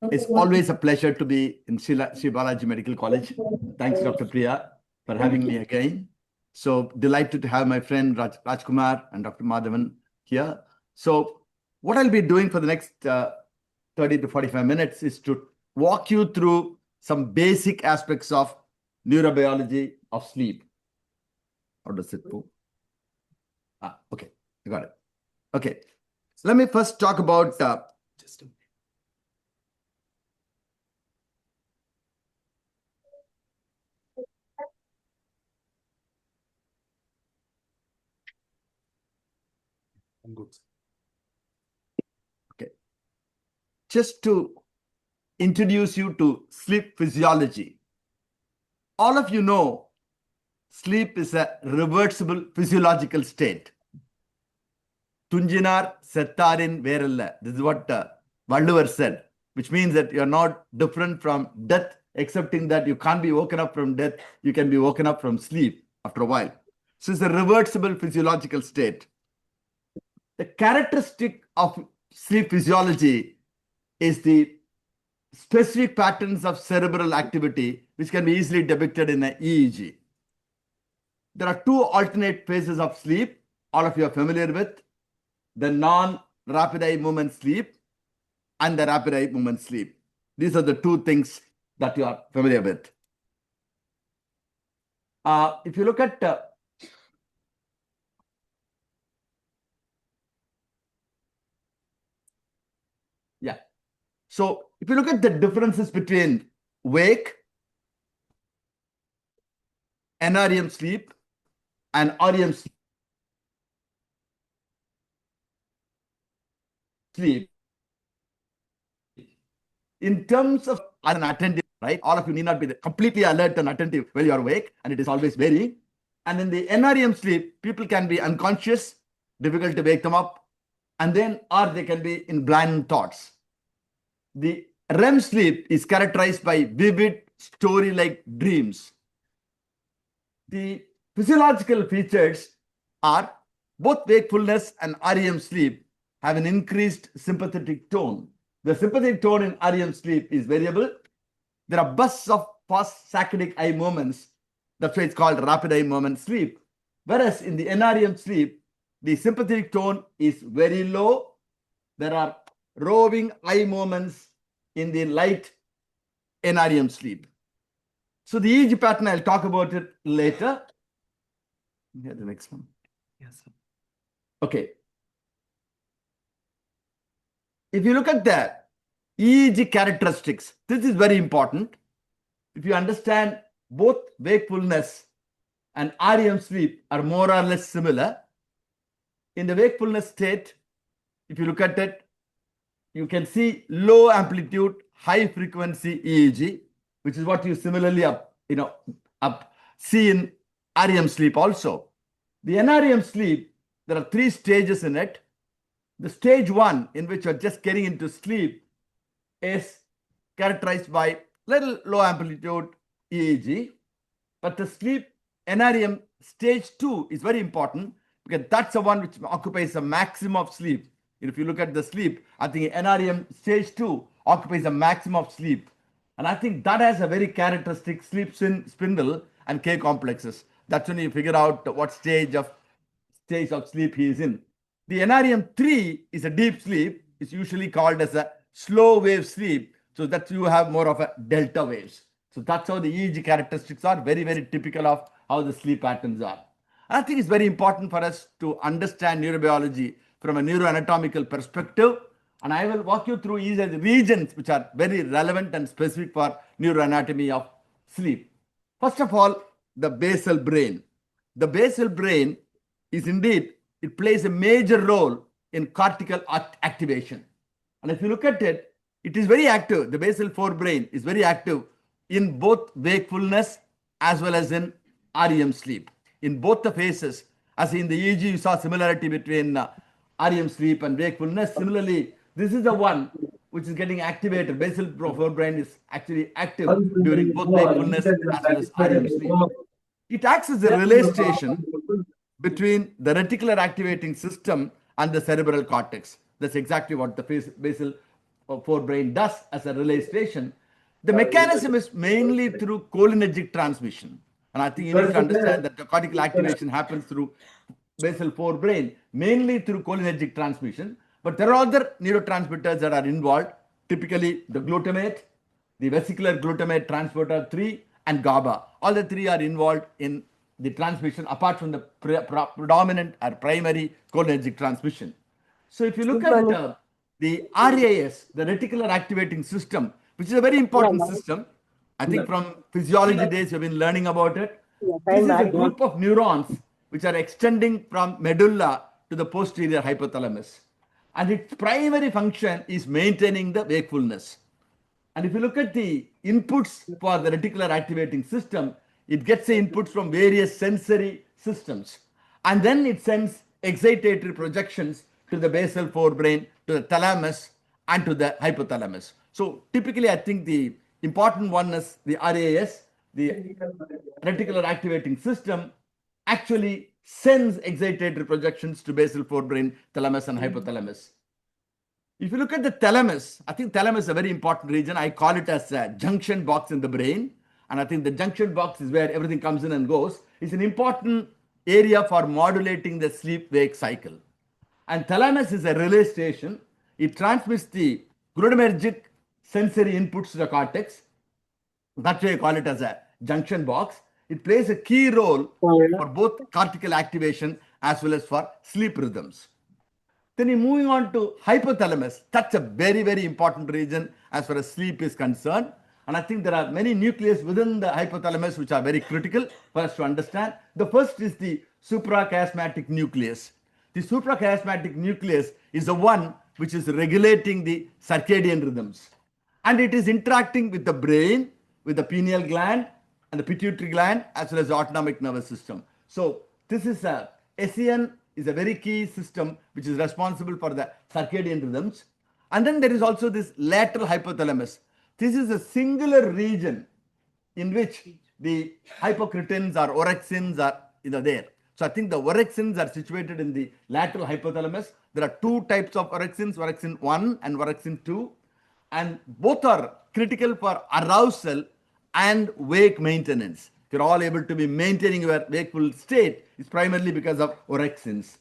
It's always a pleasure to be in Sri Balaji Medical College. Thanks, Dr. Priya, for having me again. So delighted to have my friend Rajkumar and Dr. Madhavan here. So what I'll be doing for the next 30 to 45 minutes is to walk you through some basic aspects of neurobiology of sleep. How does it move? Okay, I got it. Okay, so let me first talk about just a minute. I'm good. Okay, just to introduce you to sleep physiology. All of you know sleep is a reversible physiological state. Tunjinar settarin veralla. This is what Valluvar said, which means that you're not different from death, excepting that you can't be woken up from death. You can be woken up from sleep after a while. So it's a reversible physiological state. The characteristic of sleep physiology is the specific patterns of cerebral activity, which can be easily depicted in an EEG. There are two alternate phases of sleep, all of you are familiar with: the non-rapid eye movement sleep and the rapid eye movement sleep. These are the two things that you are familiar with. If you look at so if you look at the differences between wake, NREM sleep, and REM sleep, in terms of an attentive, right? All of you need not be completely alert and attentive while you are awake, and it is always varying. And in the NREM sleep, people can be unconscious, difficult to wake them up, and then, or they can be in blind thoughts. The REM sleep is characterized by vivid story-like dreams. The physiological features are both wakefulness and REM sleep have an increased sympathetic tone. The sympathetic tone in REM sleep is variable. There are bursts of fast saccadic eye movements. That's why it's called rapid eye movement sleep. Whereas in the NREM sleep, the sympathetic tone is very low. There are roving eye movements in the light NREM sleep. So the EEG pattern, I'll talk about it later. Here, the next one. Yes. Okay. If you look at the EEG characteristics, this is very important. If you understand both wakefulness and REM sleep are more or less similar. In the wakefulness state, if you look at it, you can see low amplitude, high frequency EEG, which is what you similarly see in REM sleep also. The NREM sleep, there are three stages in it. The stage 1, in which you're just getting into sleep, is characterized by little low amplitude EEG. But the sleep NREM stage 2 is very important, because that's the one which occupies the maximum of sleep. If you look at the sleep, I think NREM stage 2 occupies the maximum of sleep. And I think that has a very characteristic sleep spindle and K complexes. That's when you figure out what stage of sleep he is in. The NREM 3 is a deep sleep. It's usually called as a slow wave sleep. So that you have more of a delta waves. So that's how the EEG characteristics are, very, very typical of how the sleep patterns are. And I think it's very important for us to understand neurobiology from a neuroanatomical perspective. And I will walk you through each of the regions which are very relevant and specific for neuroanatomy of sleep. First of all, the basal brain. The basal brain is indeed, it plays a major role in cortical activation. And if you look at it, it is very active. The basal forebrain is very active in both wakefulness as well as in REM sleep. In both the phases, as in the EEG, you saw similarity between REM sleep and wakefulness. Similarly, this is the one which is getting activated. Basal forebrain is actually active during both wakefulness as well as REM sleep. It acts as a relay station between the reticular activating system and the cerebral cortex. That's exactly what the basal forebrain does as a relay station. The mechanism is mainly through cholinergic transmission. And I think you need to understand that the cortical activation happens through basal forebrain, mainly through cholinergic transmission. But there are other neurotransmitters that are involved, typically the glutamate, the vesicular glutamate transporter 3, and GABA. All the three are involved in the transmission apart from the predominant or primary cholinergic transmission. So if you look at the RAS, the reticular activating system, which is a very important system, I think from physiology days you've been learning about it. This is a group of neurons which are extending from medulla to the posterior hypothalamus. And its primary function is maintaining the wakefulness. And if you look at the inputs for the reticular activating system, it gets the inputs from various sensory systems. And then it sends excitatory projections to the basal forebrain, to the thalamus, and to the hypothalamus. So typically, I think the important one is the RAS, the reticular activating system, actually sends excitatory projections to basal forebrain, thalamus, and hypothalamus. If you look at the thalamus, I think thalamus is a very important region. I call it as a junction box in the brain. And I think the junction box is where everything comes in and goes. It's an important area for modulating the sleep-wake cycle. And thalamus is a relay station. It transmits the glutamatergic sensory inputs to the cortex. That's why I call it as a junction box. It plays a key role for both cortical activation as well as for sleep rhythms. Then you're moving on to hypothalamus. That's a very, very important region as far as sleep is concerned. And I think there are many nucleus within the hypothalamus which are very critical for us to understand. The first is the suprachiasmatic nucleus. The suprachiasmatic nucleus is the one which is regulating the circadian rhythms. And it is interacting with the brain, with the pineal gland, and the pituitary gland, as well as the autonomic nervous system. So this is SCN is a very key system which is responsible for the circadian rhythms. And then there is also this lateral hypothalamus. This is a singular region in which the hypocretins or orexins are there. So I think the orexins are situated in the lateral hypothalamus. There are two types of orexins, orexin 1 and orexin 2. And both are critical for arousal and wake maintenance. If you're all able to be maintaining your wakeful state, it's primarily because of orexins.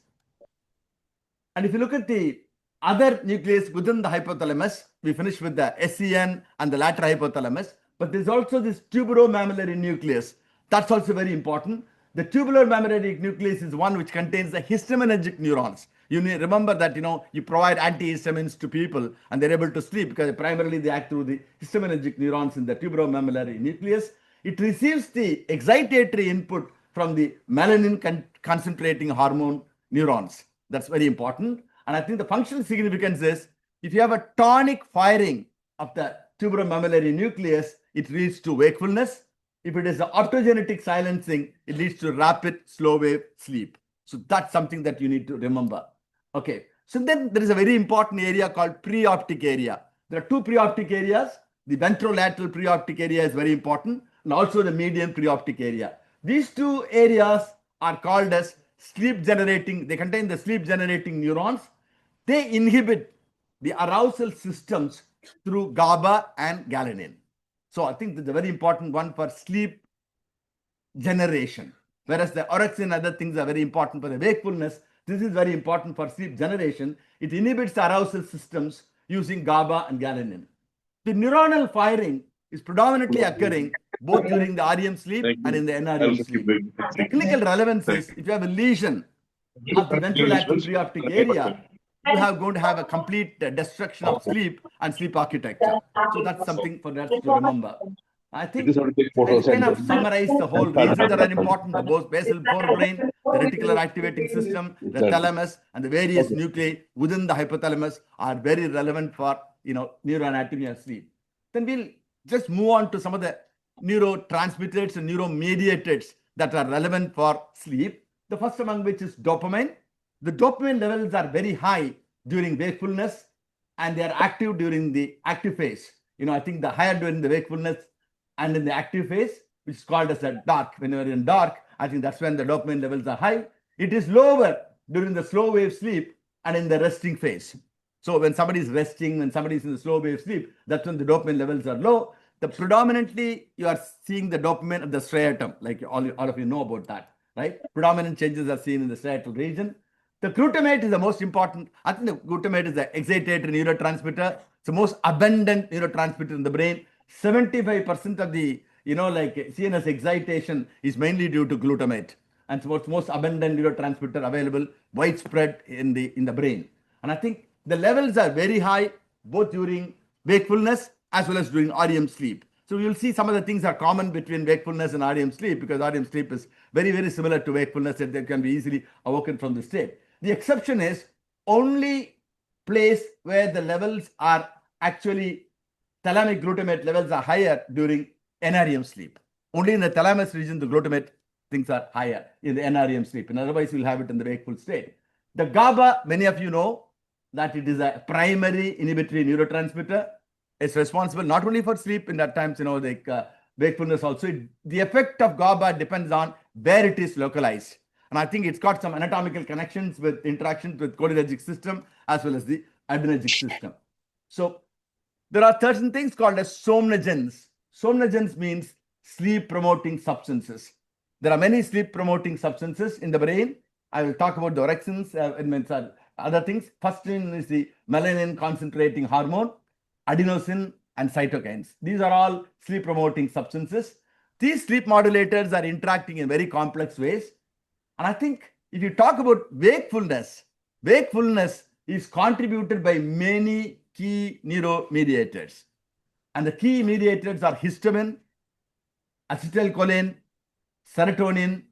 And if you look at the other nucleus within the hypothalamus, we finish with the SCN and the lateral hypothalamus, but there's also this tuberomammillary nucleus. That's also very important. The tubular mammillary nucleus is one which contains the histaminergic neurons. You remember that, you provide antihistamines to people and they're able to sleep because primarily they act through the histaminergic neurons in the tuberomammillary nucleus. It receives the excitatory input from the melanin concentrating hormone neurons. That's very important. And I think the functional significance is if you have a tonic firing of the tuberomammillary nucleus, it leads to wakefulness. If it is an optogenetic silencing, it leads to rapid slow wave sleep. So that's something that you need to remember. Okay. So then there is a very important area called preoptic area. There are two preoptic areas. The ventrolateral preoptic area is very important, and also the median preoptic area. These two areas are called as sleep generating. They contain the sleep generating neurons. They inhibit the arousal systems through GABA and galenin. So I think that's a very important one for sleep generation. Whereas the orexin and other things are very important for the wakefulness, this is very important for sleep generation. It inhibits the arousal systems using GABA and galenin. The neuronal firing is predominantly occurring both during the REM sleep and in the NREM sleep. Clinical relevance is if you have a lesion of the ventrolateral preoptic area, you are going to have a complete destruction of sleep and sleep architecture. So that's something for us to remember. I think I kind of summarize the whole regions that are important, the both basal forebrain, the reticular activating system, the thalamus, and the various nuclei within the hypothalamus are very relevant for neuroanatomy and sleep. Then we'll just move on to some of the neurotransmitters and neuromediators that are relevant for sleep. The first among which is dopamine. The dopamine levels are very high during wakefulness and they are active during the active phase. I think the higher during the wakefulness and in the active phase, which is called as a dark. When you're in dark, I think that's when the dopamine levels are high. It is lower during the slow wave sleep and in the resting phase. So when somebody is resting, when somebody is in the slow wave sleep, that's when the dopamine levels are low. The predominantly you are seeing the dopamine at the striatum, like all of you know about that, right? Predominant changes are seen in the striatal region. The glutamate is the most important. I think the glutamate is the excitatory neurotransmitter. It's the most abundant neurotransmitter in the brain. 75% of the like CNS excitation is mainly due to glutamate, and it's what's most abundant neurotransmitter available widespread in the brain. And I think the levels are very high both during wakefulness as well as during REM sleep. So you'll see some of the things are common between wakefulness and REM sleep, because REM sleep is very, very similar to wakefulness, and they can be easily awoken from the state. The exception is only place where the levels are actually thalamic glutamate levels are higher during NREM sleep. Only in the thalamus region the glutamate things are higher in the NREM sleep, and otherwise you'll have it in the wakeful state. The GABA, many of you know that it is a primary inhibitory neurotransmitter. It's responsible not only for sleep, in that times, like wakefulness also. The effect of GABA depends on where it is localized. And I think it's got some anatomical connections with interactions with cholinergic system as well as the adrenergic system. So there are certain things called as somnogens. Somnogens means sleep promoting substances. There are many sleep promoting substances in the brain. I will talk about the orexins and other things. First one is the melanin concentrating hormone, adenosine, and cytokines. These are all sleep promoting substances. These sleep modulators are interacting in very complex ways. And I think if you talk about wakefulness is contributed by many key neuromediators. And the key mediators are histamine, acetylcholine, serotonin,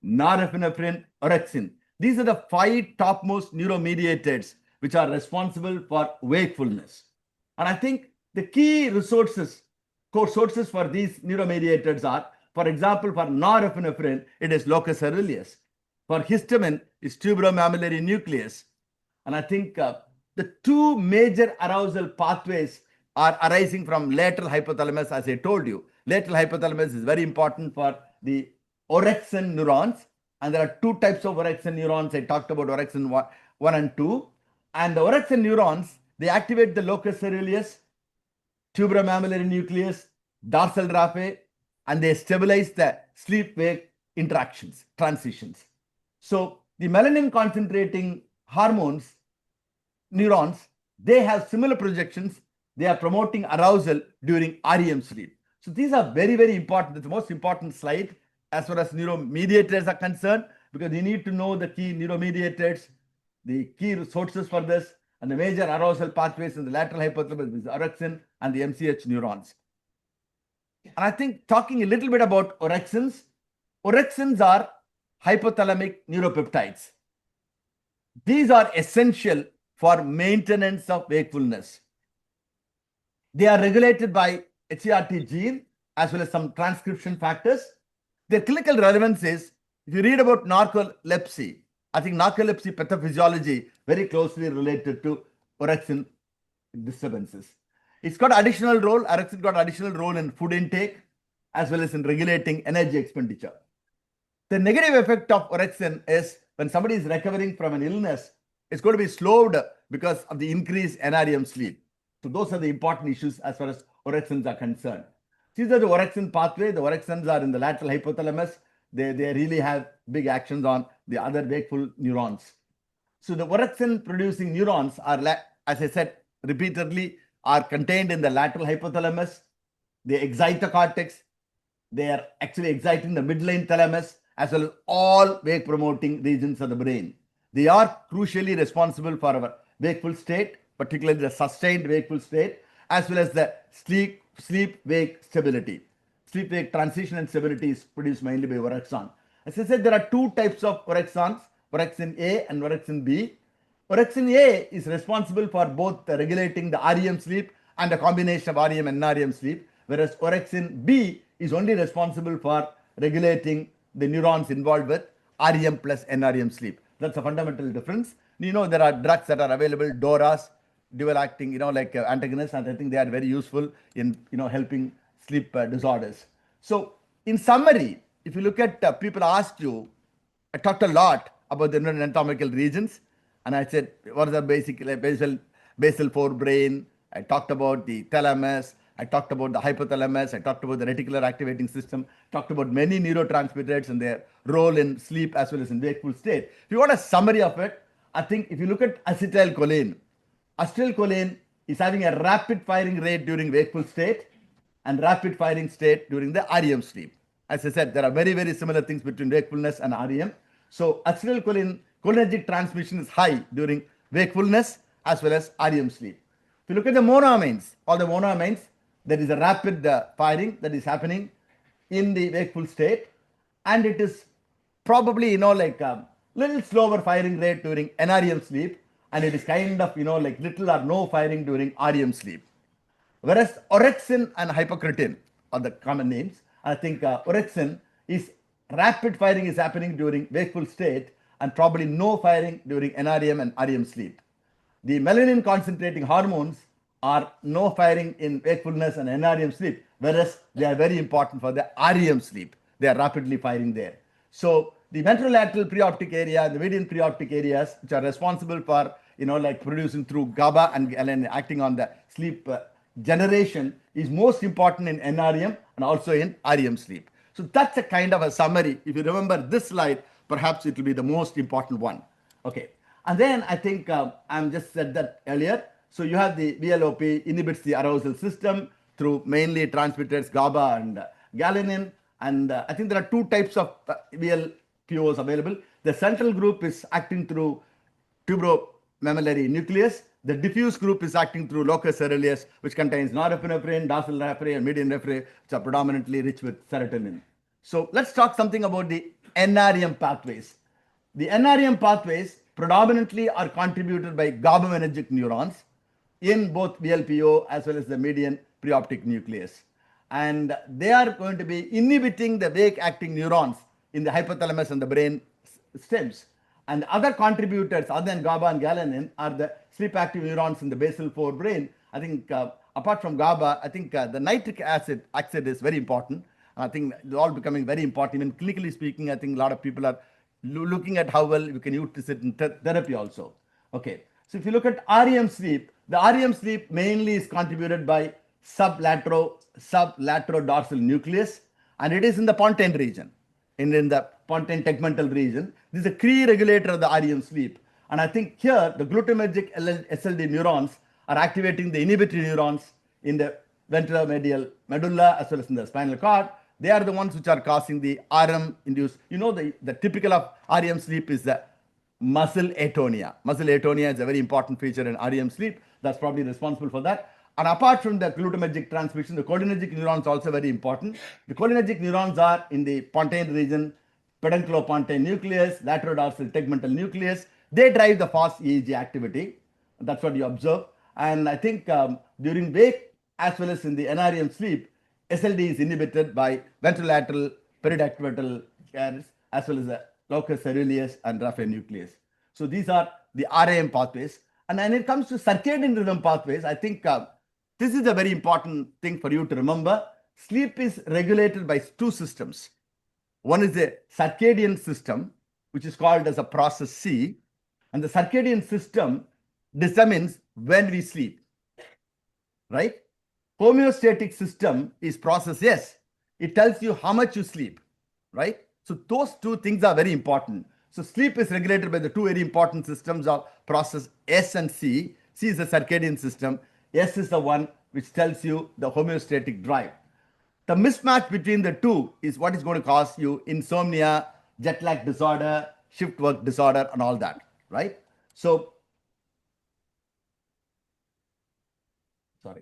norepinephrine, orexin. These are the 5 topmost neuromediators which are responsible for wakefulness. And I think the key core sources for these neuromediators are, for example, for norepinephrine, it is locus coeruleus. For histamine, it's tuberomammillary nucleus. And I think the 2 major arousal pathways are arising from lateral hypothalamus, as I told you. Lateral hypothalamus is very important for the orexin neurons. And there are 2 types of orexin neurons. I talked about orexin 1 and 2. And the orexin neurons, they activate the locus coeruleus, tuberomammillary nucleus, dorsal raphe, and they stabilize the sleep-wake interactions, transitions. So the melanin concentrating hormones, neurons, they have similar projections. They are promoting arousal during REM sleep. So these are very, very important. It's the most important slide as far as neuromediators are concerned, because you need to know the key neuromediators, the key sources for this, and the major arousal pathways in the lateral hypothalamus is orexin and the MCH neurons. And I think talking a little bit about orexins are hypothalamic neuropeptides. These are essential for maintenance of wakefulness. They are regulated by HERT gene as well as some transcription factors. Their clinical relevance is, if you read about narcolepsy, I think narcolepsy pathophysiology very closely related to orexin disturbances. It's got additional role, orexin got additional role in food intake as well as in regulating energy expenditure. The negative effect of orexin is when somebody is recovering from an illness, it's going to be slowed because of the increased NREM sleep. So those are the important issues as far as orexins are concerned. These are the orexin pathway. The orexins are in the lateral hypothalamus. They really have big actions on the other wakeful neurons. So the orexin producing neurons are, as I said repeatedly, are contained in the lateral hypothalamus. They excite the cortex. They are actually exciting the midline thalamus as well as all wake promoting regions of the brain. They are crucially responsible for our wakeful state, particularly the sustained wakeful state, as well as the sleep-wake stability. Sleep-wake transition and stability is produced mainly by orexin. As I said, there are 2 types of orexins, orexin A and orexin B. Orexin A is responsible for both regulating the REM sleep and the combination of REM and NREM sleep, whereas orexin B is only responsible for regulating the neurons involved with REM plus NREM sleep. That's a fundamental difference. There are drugs that are available, DORAs, dual acting, like antagonists, and I think they are very useful in, helping sleep disorders. So in summary, if you look at people asked you, I talked a lot about the neuroanatomical regions, and I said, what are the basal basal forebrain. I talked about the thalamus. I talked about the hypothalamus. I talked about the reticular activating system. Talked about many neurotransmitters and their role in sleep as well as in wakeful state. If you want a summary of it, I think if you look at acetylcholine, acetylcholine is having a rapid firing rate during wakeful state and rapid firing state during the REM sleep. As I said, there are very, very similar things between wakefulness and REM. So acetylcholine cholinergic transmission is high during wakefulness as well as REM sleep. If you look at the monoamines, all the monoamines, there is a rapid firing that is happening in the wakeful state, and it is probably, like a little slower firing rate during NREM sleep, and it is kind of, like little or no firing during REM sleep. Whereas orexin and hypocretin are the common names. I think orexin is rapid firing is happening during wakeful state and probably no firing during NREM and REM sleep. The melanin concentrating hormones are no firing in wakefulness and NREM sleep, whereas they are very important for the REM sleep. They are rapidly firing there. So the ventrolateral preoptic area, the median preoptic areas, which are responsible for, like producing through GABA and acting on the sleep generation, is most important in NREM and also in REM sleep. So that's a kind of a summary. If you remember this slide, perhaps it will be the most important one. Okay. And then I think I'm just said that earlier. So you have the VLOP inhibits the arousal system through mainly transmitters GABA and galenin. And I think there are two types of VLPOs available. The central group is acting through tuberomammillary nucleus. The diffuse group is acting through locus coeruleus, which contains norepinephrine, dorsal raphe, and median raphe, which are predominantly rich with serotonin. So let's talk something about the NREM pathways. The NREM pathways predominantly are contributed by GABAergic neurons in both VLPO as well as the median preoptic nucleus. And they are going to be inhibiting the wake acting neurons in the hypothalamus and the brain stems. And other contributors other than GABA and galenin are the sleep active neurons in the basal forebrain. I think apart from GABA, I think the nitric acid is very important. I think it's all becoming very important. Even clinically speaking, I think a lot of people are looking at how well we can use it in therapy also. Okay, so if you look at REM sleep, the REM sleep mainly is contributed by sublaterodorsal nucleus, and it is in the pontine region, in the pontine tegmental region. This is a key regulator of the REM sleep. And I think here the glutamatergic SLD neurons are activating the inhibitory neurons in the ventromedial medulla as well as in the spinal cord. They are the ones which are causing the RM induced. The typical of REM sleep is the muscle atonia. Muscle atonia is a very important feature in REM sleep. That's probably responsible for that. And apart from the glutamatergic transmission, the cholinergic neurons are also very important. The cholinergic neurons are in the pontine region, pedunculopontine nucleus, laterodorsal tegmental nucleus. They drive the fast EEG activity. That's what you observe. And I think during wake as well as in the NREM sleep, SLD is inhibited by ventrolateral peridacumental areas as well as the locus coeruleus and raphe nucleus. So these are the REM pathways. And when it comes to circadian rhythm pathways, I think this is a very important thing for you to remember. Sleep is regulated by two systems. One is the circadian system, which is called as a process C. And the circadian system determines when we sleep, right? Homeostatic system is process S. It tells you how much you sleep, right? So those two things are very important. So sleep is regulated by the two very important systems of process S and C. C is the circadian system. S is the one which tells you the homeostatic drive. The mismatch between the two is what is going to cause you insomnia, jet lag disorder, shift work disorder, and all that, right? So, sorry.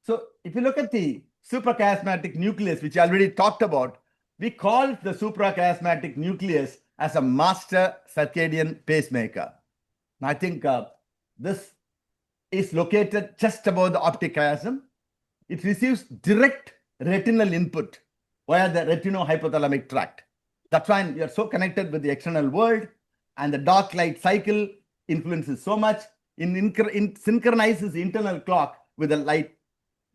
So if you look at the suprachiasmatic nucleus, which I already talked about, we call the suprachiasmatic nucleus as a master circadian pacemaker. And I think this is located just above the optic chiasm. It receives direct retinal input via the retinohypothalamic tract. That's why you are so connected with the external world, and the dark light cycle influences so much, synchronizes the internal clock with the light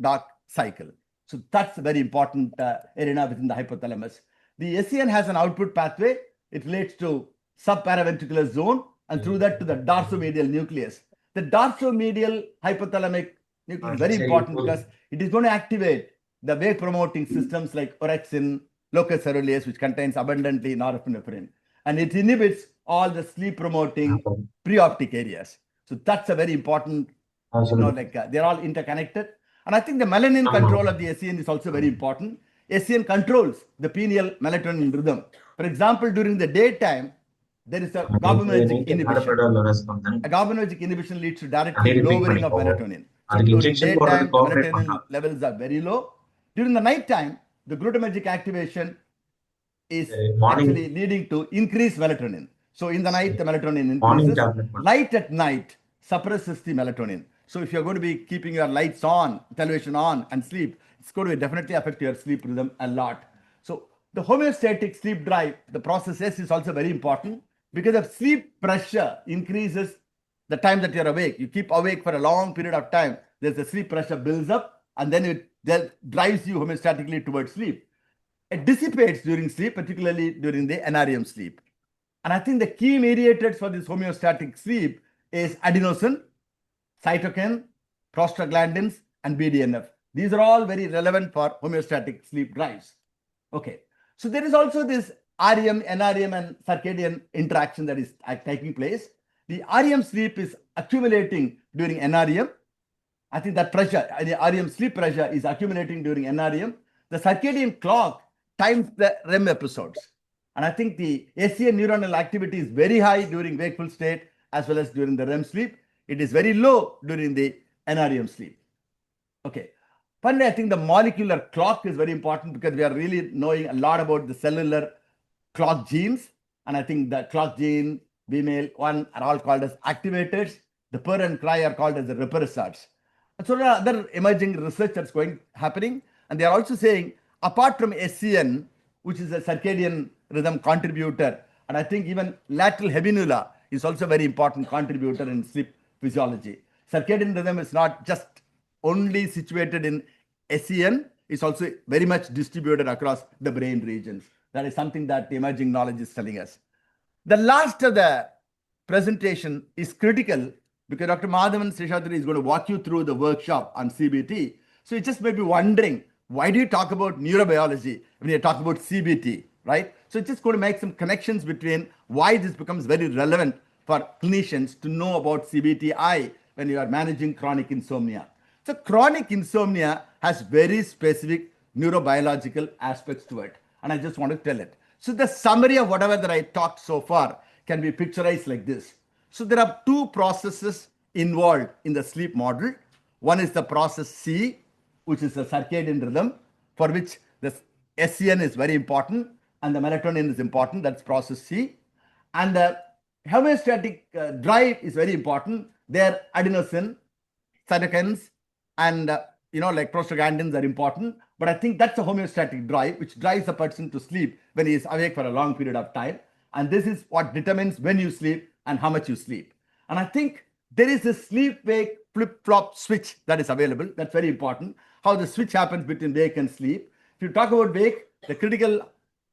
dark cycle. So that's a very important arena within the hypothalamus. The SCN has an output pathway. It relates to subparaventricular zone, and through that to the dorsomedial nucleus. The dorsomedial hypothalamic nucleus is very important because it is going to activate the wake promoting systems like orexin, locus coeruleus, which contains abundantly norepinephrine, and it inhibits all the sleep promoting preoptic areas. So that's a very important, they're all interconnected. And I think the melanin control of the SCN is also very important. SCN controls the pineal melatonin rhythm. For example, during the daytime, there is a GABAergic inhibition. A GABAergic inhibition leads to direct lowering of melatonin. So during daytime, the melatonin levels are very low. During the nighttime, the glutamagic activation is actually leading to increased melatonin. So in the night, the melatonin increases. Light at night suppresses the melatonin. So if you're going to be keeping your lights on, television on, and sleep, it's going to definitely affect your sleep rhythm a lot. So the homeostatic sleep drive, the process S, is also very important because if sleep pressure increases the time that you're awake, you keep awake for a long period of time, there's the sleep pressure builds up, and then it drives you homeostatically towards sleep. It dissipates during sleep, particularly during the NREM sleep. And I think the key mediators for this homeostatic sleep is adenosine, cytokine, prostaglandins, and BDNF. These are all very relevant for homeostatic sleep drives. Okay, so there is also this REM, NREM, and circadian interaction that is taking place. The REM sleep is accumulating during NREM. I think that pressure, the REM sleep pressure is accumulating during NREM. The circadian clock times the REM episodes. And I think the SCN neuronal activity is very high during wakeful state as well as during the REM sleep. It is very low during the NREM sleep. Okay. Finally, I think the molecular clock is very important because we are really knowing a lot about the cellular clock genes. And I think the clock gene, BMAL1 are all called as activators. The purr and cry are called as the repressors. And so there are other emerging research that's happening. And they are also saying, apart from SCN, which is a circadian rhythm contributor, and I think even lateral habenula is also a very important contributor in sleep physiology. Circadian rhythm is not just only situated in SCN, it's also very much distributed across the brain regions. That is something that the emerging knowledge is telling us. The last of the presentation is critical because Dr. Madhavan Seshadri is going to walk you through the workshop on CBT. So you just may be wondering, why do you talk about neurobiology when you talk about CBT, right? So it's just going to make some connections between why this becomes very relevant for clinicians to know about CBTI when you are managing chronic insomnia. So chronic insomnia has very specific neurobiological aspects to it. And I just want to tell it. So the summary of whatever that I talked so far can be picturized like this. So there are two processes involved in the sleep model. One is the process C, which is the circadian rhythm, for which the SCN is very important and the melatonin is important. That's process C. And the homeostatic drive is very important. There, adenosine, cytokines, and like prostaglandins are important. But I think that's a homeostatic drive, which drives a person to sleep when he is awake for a long period of time. And this is what determines when you sleep and how much you sleep. And I think there is a sleep-wake flip-flop switch that is available. That's very important. How the switch happens between wake and sleep. If you talk about wake, the critical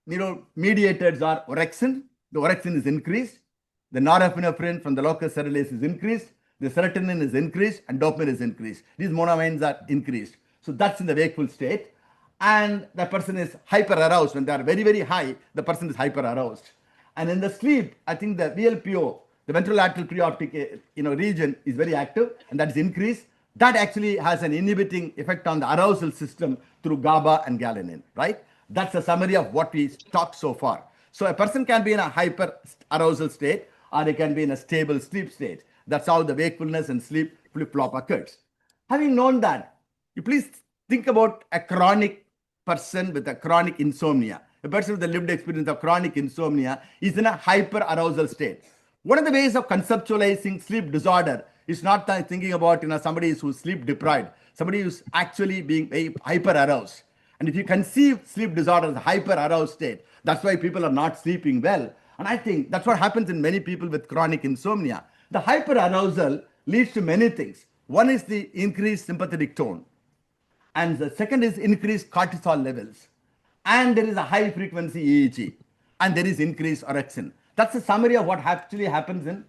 mediators are orexin. The orexin is increased. The norepinephrine from the locus coeruleus is increased. The serotonin is increased and dopamine is increased. These monoamines are increased. So that's in the wakeful state. And the person is hyper-aroused. When they are very, very high, the person is hyper-aroused. And in the sleep, I think the VLPO, the ventrolateral preoptic region is very active and that is increased. That actually has an inhibiting effect on the arousal system through GABA and galenin, right? That's a summary of what we talked so far. So a person can be in a hyper arousal state or they can be in a stable sleep state. That's how the wakefulness and sleep flip-flop occurs. Having known that, you please think about a chronic person with a chronic insomnia. A person with a lived experience of chronic insomnia is in a hyper arousal state. One of the ways of conceptualizing sleep disorder is not thinking about somebody who's sleep deprived, somebody who's actually being hyper aroused. And if you conceive sleep disorder as a hyper aroused state, that's why people are not sleeping well. And I think that's what happens in many people with chronic insomnia. The hyper arousal leads to many things. One is the increased sympathetic tone. and the second is increased cortisol levels, and there is a high frequency EEG, and there is increased orexin. That's a summary of what actually happens in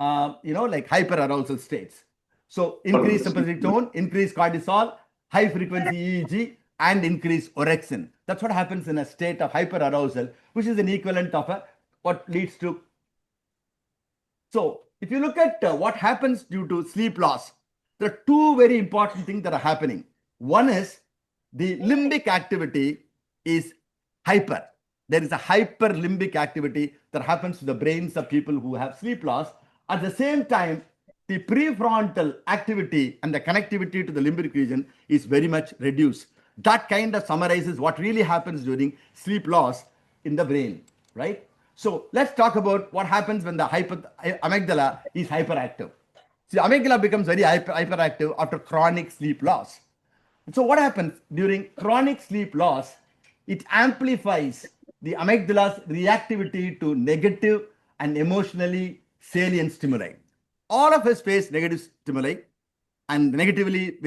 like hyperarousal states. So increased sympathetic tone, increased cortisol, high frequency EEG, and increased orexin. That's what happens in a state of hyperarousal, which is an equivalent of what leads to. So if you look at what happens due to sleep loss, there are two very important things that are happening. One is the limbic activity is hyper. There is a hyperlimbic activity that happens to the brains of people who have sleep loss. At the same time, the prefrontal activity and the connectivity to the limbic region is very much reduced. That kind of summarizes what really happens during sleep loss in the brain, right? So let's talk about what happens when the amygdala is hyperactive. See, amygdala becomes very hyperactive after chronic sleep loss. So what happens during chronic sleep loss? It amplifies the amygdala's reactivity to negative and emotionally salient stimuli. All of us face negative stimuli and negatively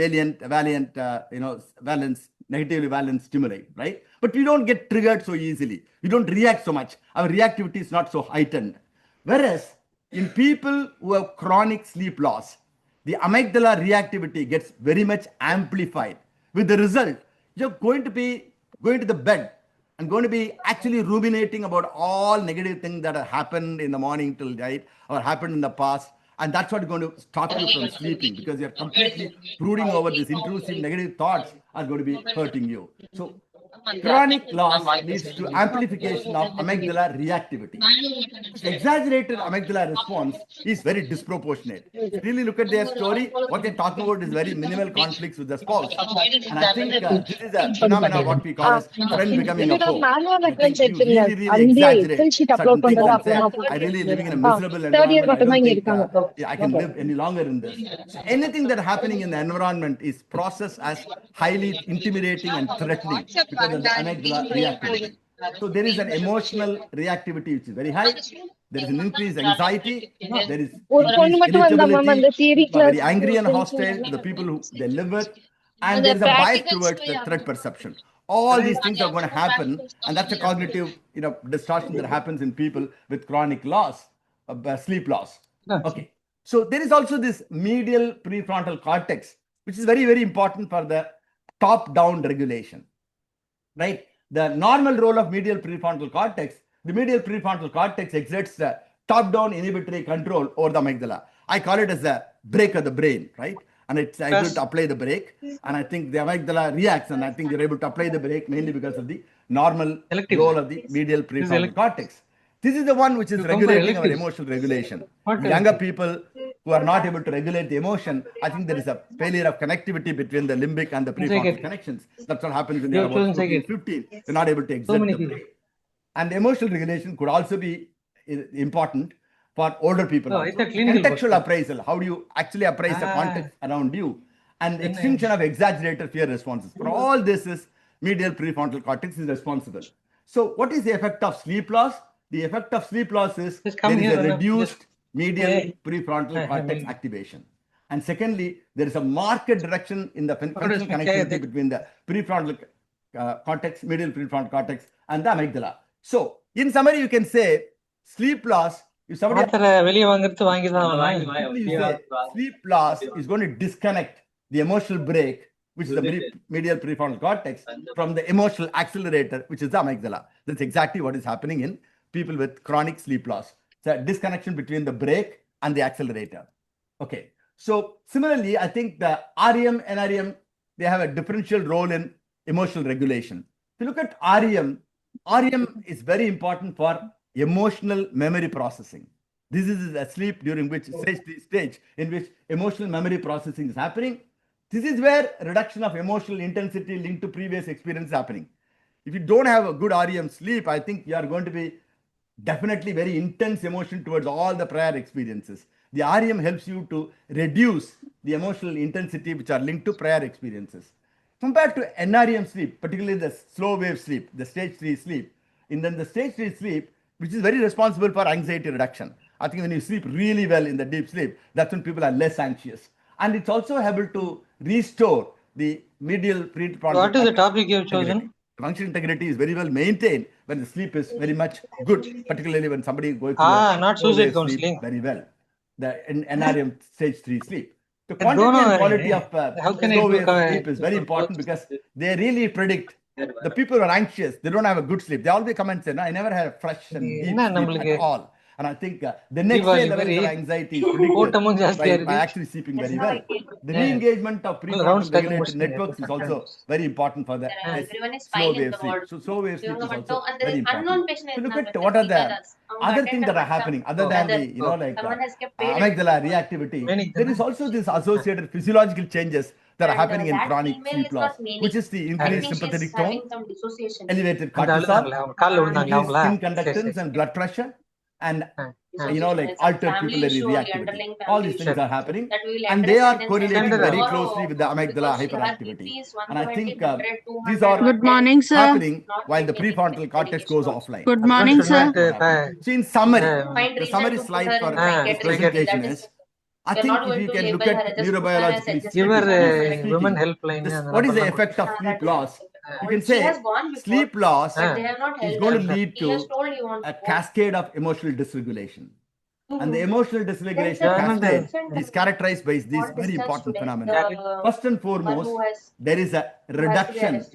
negatively valent stimuli, right? But we don't get triggered so easily. We don't react so much. Our reactivity is not so heightened. Whereas in people who have chronic sleep loss, the amygdala reactivity gets very much amplified. With the result, you're going to be going to the bed and going to be actually ruminating about all negative things that have happened in the morning till night or happened in the past. And that's what's going to stop you from sleeping, because you're completely brooding over these intrusive negative thoughts are going to be hurting you. So chronic loss leads to amplification of amygdala reactivity. Exaggerated amygdala response is very disproportionate. If you really look at their story, what they're talking about is very minimal conflicts with the spouse. And I think this is a phenomenon what we call as friend becoming a foe. I think you really exaggerate certain things and say, I'm really living in a miserable environment. I don't think I can live any longer in this. So anything that happening in the environment is processed as highly intimidating and threatening because of the amygdala reactivity. So there is an emotional reactivity which is very high. There is an increased anxiety. There is increased irritability. People are very angry and hostile to the people who they live with. And there is a bias towards the threat perception. All these things are going to happen. And that's a cognitive distortion that happens in people with chronic loss, sleep loss. Okay. So there is also this medial prefrontal cortex, which is very, very important for the top-down regulation, right? The normal role of medial prefrontal cortex, the medial prefrontal cortex exerts the top-down inhibitory control over the amygdala. I call it as a brake of the brain, right? And it's able to apply the brake. And I think the amygdala reacts, and I think you're able to apply the brake mainly because of the normal role of the medial prefrontal cortex. This is the one which is regulating our emotional regulation. Younger people who are not able to regulate the emotion, I think there is a failure of connectivity between the limbic and the prefrontal connections. That's what happens when they're about 14, 15. They're not able to exert the brake. And emotional regulation could also be important for older people. Contextual appraisal. How do you actually appraise the context around you? And extinction of exaggerated fear responses. For all this is medial prefrontal cortex is responsible. So what is the effect of sleep loss? The effect of sleep loss is there is a reduced medial prefrontal cortex activation. And secondly, there is a marked reduction in the functional connectivity between the prefrontal cortex, medial prefrontal cortex, and the amygdala. So, in summary, you can say sleep loss. If somebody sleep loss is going to disconnect the emotional brake, which is the medial prefrontal cortex, from the emotional accelerator, which is the amygdala. That's exactly what is happening in people with chronic sleep loss. It's a disconnection between the brake and the accelerator. Okay. So similarly, I think the REM, NREM, they have a differential role in emotional regulation. If you look at REM, REM is very important for emotional memory processing. This is a sleep during which stage in which emotional memory processing is happening. This is where reduction of emotional intensity linked to previous experience is happening. If you don't have a good REM sleep, I think you are going to be definitely very intense emotion towards all the prior experiences. The REM helps you to reduce the emotional intensity which are linked to prior experiences. Compared to NREM sleep, particularly the slow wave sleep, the stage 3 sleep, in the stage 3 sleep, which is very responsible for anxiety reduction. I think when you sleep really well in the deep sleep, that's when people are less anxious. And it's also able to restore the medial prefrontal What is the cortex topic you have integrity. chosen? Functional integrity is very well maintained when the sleep is very much good, particularly when somebody goes through not slow suicide wave sleep counseling. very well. The NREM stage 3 sleep. The I don't quantity and know, quality of how can I slow do wave sleep is very important because they really predict the people who are anxious, they don't have a good sleep. They always come and say, no, I never had a fresh and deep sleep at all. And I think the next day levels of anxiety is predicted by actually sleeping very well. The re-engagement of prefrontal regulatory networks is also very important for the slow wave sleep. So slow wave sleep is also very important. So look at what are the other things that are happening other than the amygdala reactivity. There is also this associated physiological changes that are happening in chronic sleep loss, which is the increased sympathetic tone, elevated cortisol, increased skin conductance and blood pressure, and altered pupillary reactivity. All these things are happening, and they are correlating very closely with the amygdala hyperactivity. And I think these are Good morning, sir. happening while the prefrontal cortex goes offline. Good morning, sir. So in summary, the summary slide for this presentation is, I think if you can look at neurobiologically speaking, what is the effect of sleep loss? You can say sleep loss is going to lead to a cascade of emotional dysregulation. And the emotional dysregulation cascade is characterized by these very important phenomena. First and foremost, there is a reduction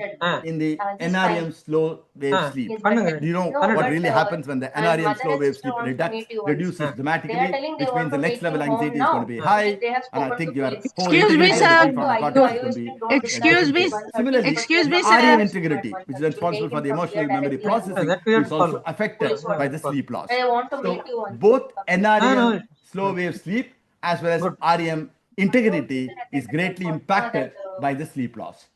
in the NREM slow wave sleep. Do you know what really happens when the NREM slow wave sleep reduces dramatically, which means the next level anxiety is going to be high, and I think your whole Excuse me, integration of the sir. prefrontal cortex is going to be Excuse me. Similarly, Excuse me, the REM sir. integrity, which is responsible for the emotional memory processing, is also affected by the sleep loss. So both NREM slow wave sleep as well as REM integrity is greatly impacted by the sleep loss.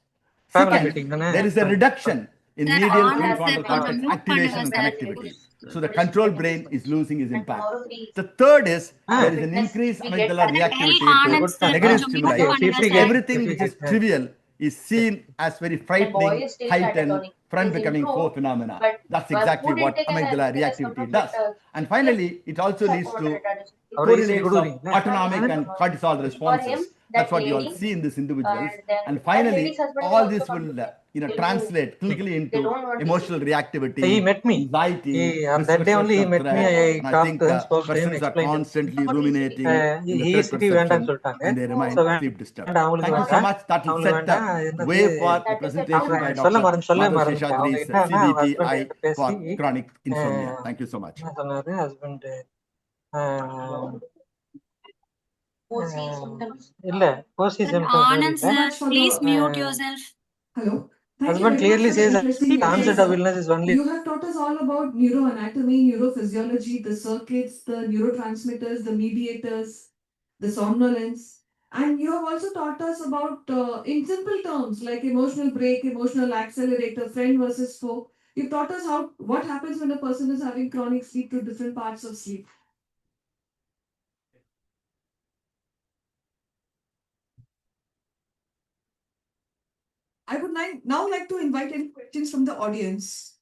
Second, there is a reduction in medial prefrontal cortex activation and connectivity. So the control brain is losing its impact. The third is there is an increased amygdala reactivity to negative stimuli. So everything which is trivial is seen as very frightening, heightened, front becoming four phenomena. That's exactly what amygdala reactivity does. And finally, it also leads to correlates of autonomic and cortisol responses. That's what you all see in these individuals. And finally, all this will translate clinically into emotional reactivity, He met me. anxiety, On that day only he met me. I and I talked think to him, spoke to him, persons are explained him. constantly ruminating in the he third city வேண்டாம்னு perception சொல்லிட்டாங்க. and they remain So sleep disturbed. வேண்டாம் அவங்களுக்கு Thank you so வேண்டாம். much. That will அவங்களுக்கு set the வேண்டாம். என்னது way for the presentation by சொல்ல Dr. Madhav மறந்துட்டேன். Sheshadri's அவங்க என்னன்னா CBT husband I கிட்ட for பேசி chronic insomnia. Thank you so much. என்ன சொன்னாரு ஹஸ்பண்ட் இல்ல Kosi Anand, sir, please mute yourself. Hello. Thank you husband very clearly much for the says interesting the onset of sir. illness is only You have taught us all about neuroanatomy, neurophysiology, the circuits, the neurotransmitters, the mediators, the somnolence. And you have also taught us about, in simple terms, like emotional brake, emotional accelerator, friend versus foe. You've taught us what happens when a person is having chronic sleep to different parts of sleep. I would now like to invite any questions from the audience.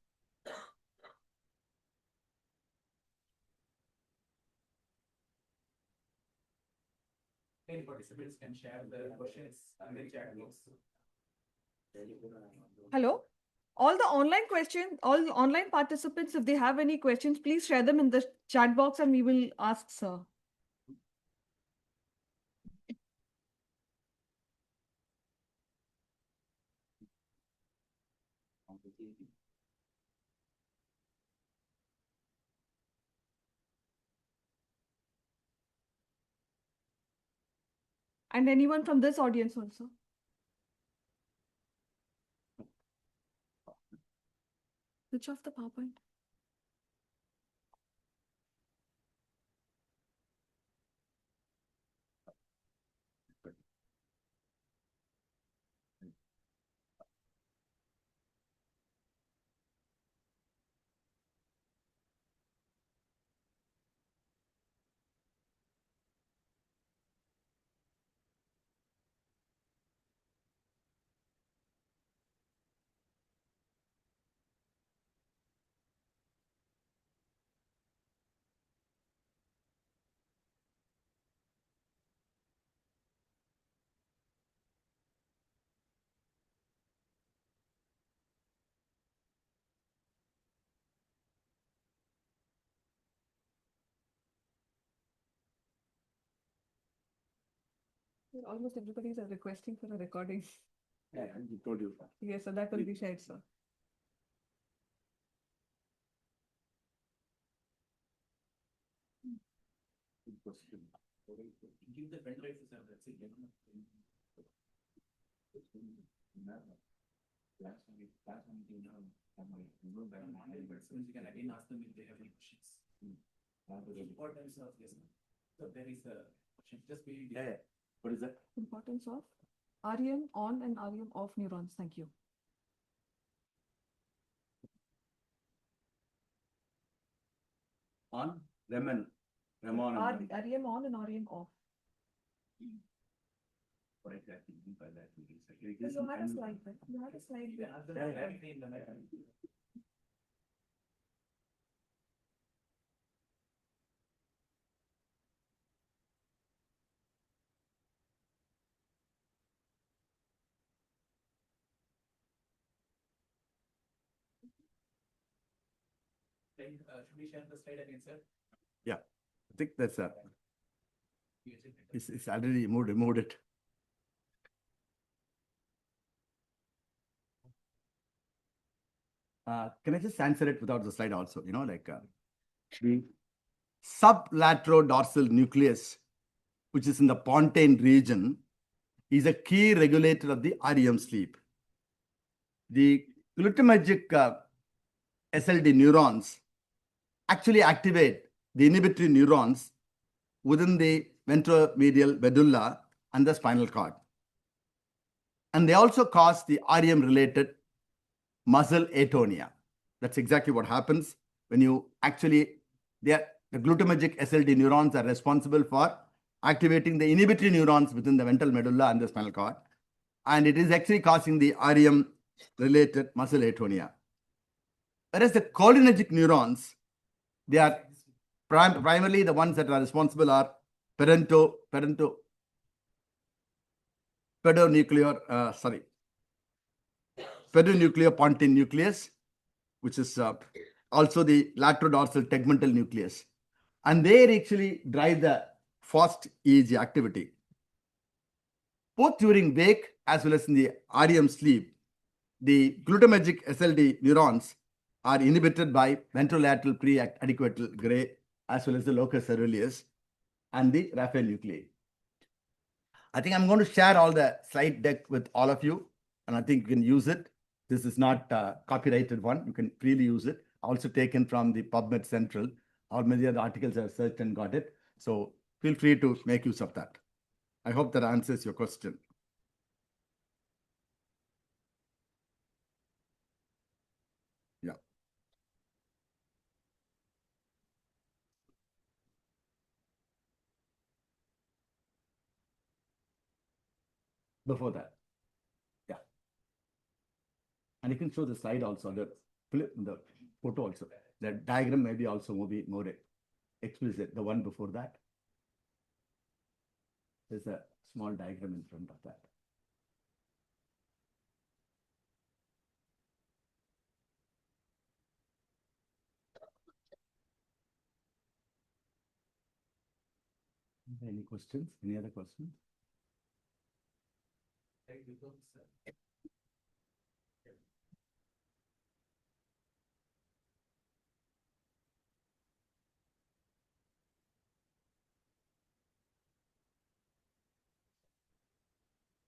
Any participants can share their questions in the chat box. Hello. All the online questions, all online participants, if they have any questions, please share them in the chat box and we will ask sir. And anyone from this audience also. Switch off the PowerPoint. Almost everybody is requesting for a recording. Yeah, I told you. Yes, so that will be shared, sir. Good question. Give the pen drive to sir. That's it. You can again ask them if they have any questions. The importance of this. So there is a question. Just be. Yeah. What is that? Importance of REM on and REM off neurons. Thank you. On Ramon and Ramon. REM on and REM off. What exactly mean by that? You had a slide, right? You had a slide. You can ask them Yeah, directly in the mail. Should we share the slide again, sir? Yeah, I think that's Yes, it- it's already removed it. Can I just answer it without the slide also? The sublaterodorsal nucleus, which is in the pontine region, is a key regulator of the REM sleep. The glutamagic SLD neurons actually activate the inhibitory neurons within the ventromedial medulla and the spinal cord. And they also cause the REM-related muscle atonia. That's exactly what happens when you actually, the glutamagic SLD neurons are responsible for activating the inhibitory neurons within the ventral medulla and the spinal cord. And it is actually causing the REM-related muscle atonia. Whereas the cholinergic neurons, they are primarily the ones that are responsible are pedonuclear pontine nucleus, which is also the laterodorsal tegmental nucleus. And they actually drive the fast EEG activity. Both during wake as well as in the REM sleep, the glutamagic SLD neurons are inhibited by ventrolateral pre-adequatal gray as well as the locus ceruleus and the Raphael nuclei. I think I'm going to share all the slide deck with all of you, and I think you can use it. This is not a copyrighted one. You can freely use it. Also taken from the PubMed Central. All many of the articles I've searched and got it. So feel free to make use of that. I hope that answers your question. Yeah. Before that. Yeah. And you can show the slide also, the photo also. The diagram maybe also will be more explicit. The one before that. There's a small diagram in front of that. Any questions? Any other questions?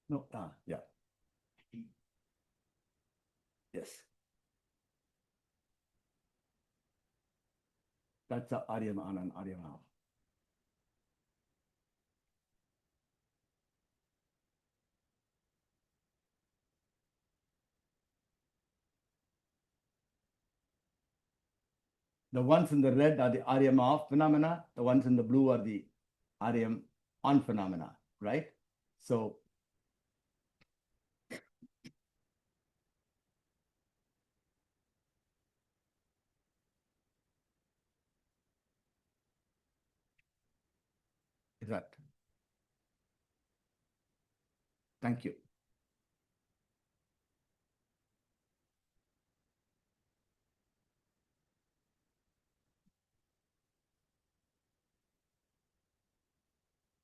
No, yeah. Yes. That's a REM on and REM off. The ones in the red are the REM off phenomena. The ones in the blue are the REM on phenomena, right? So is that. Thank you.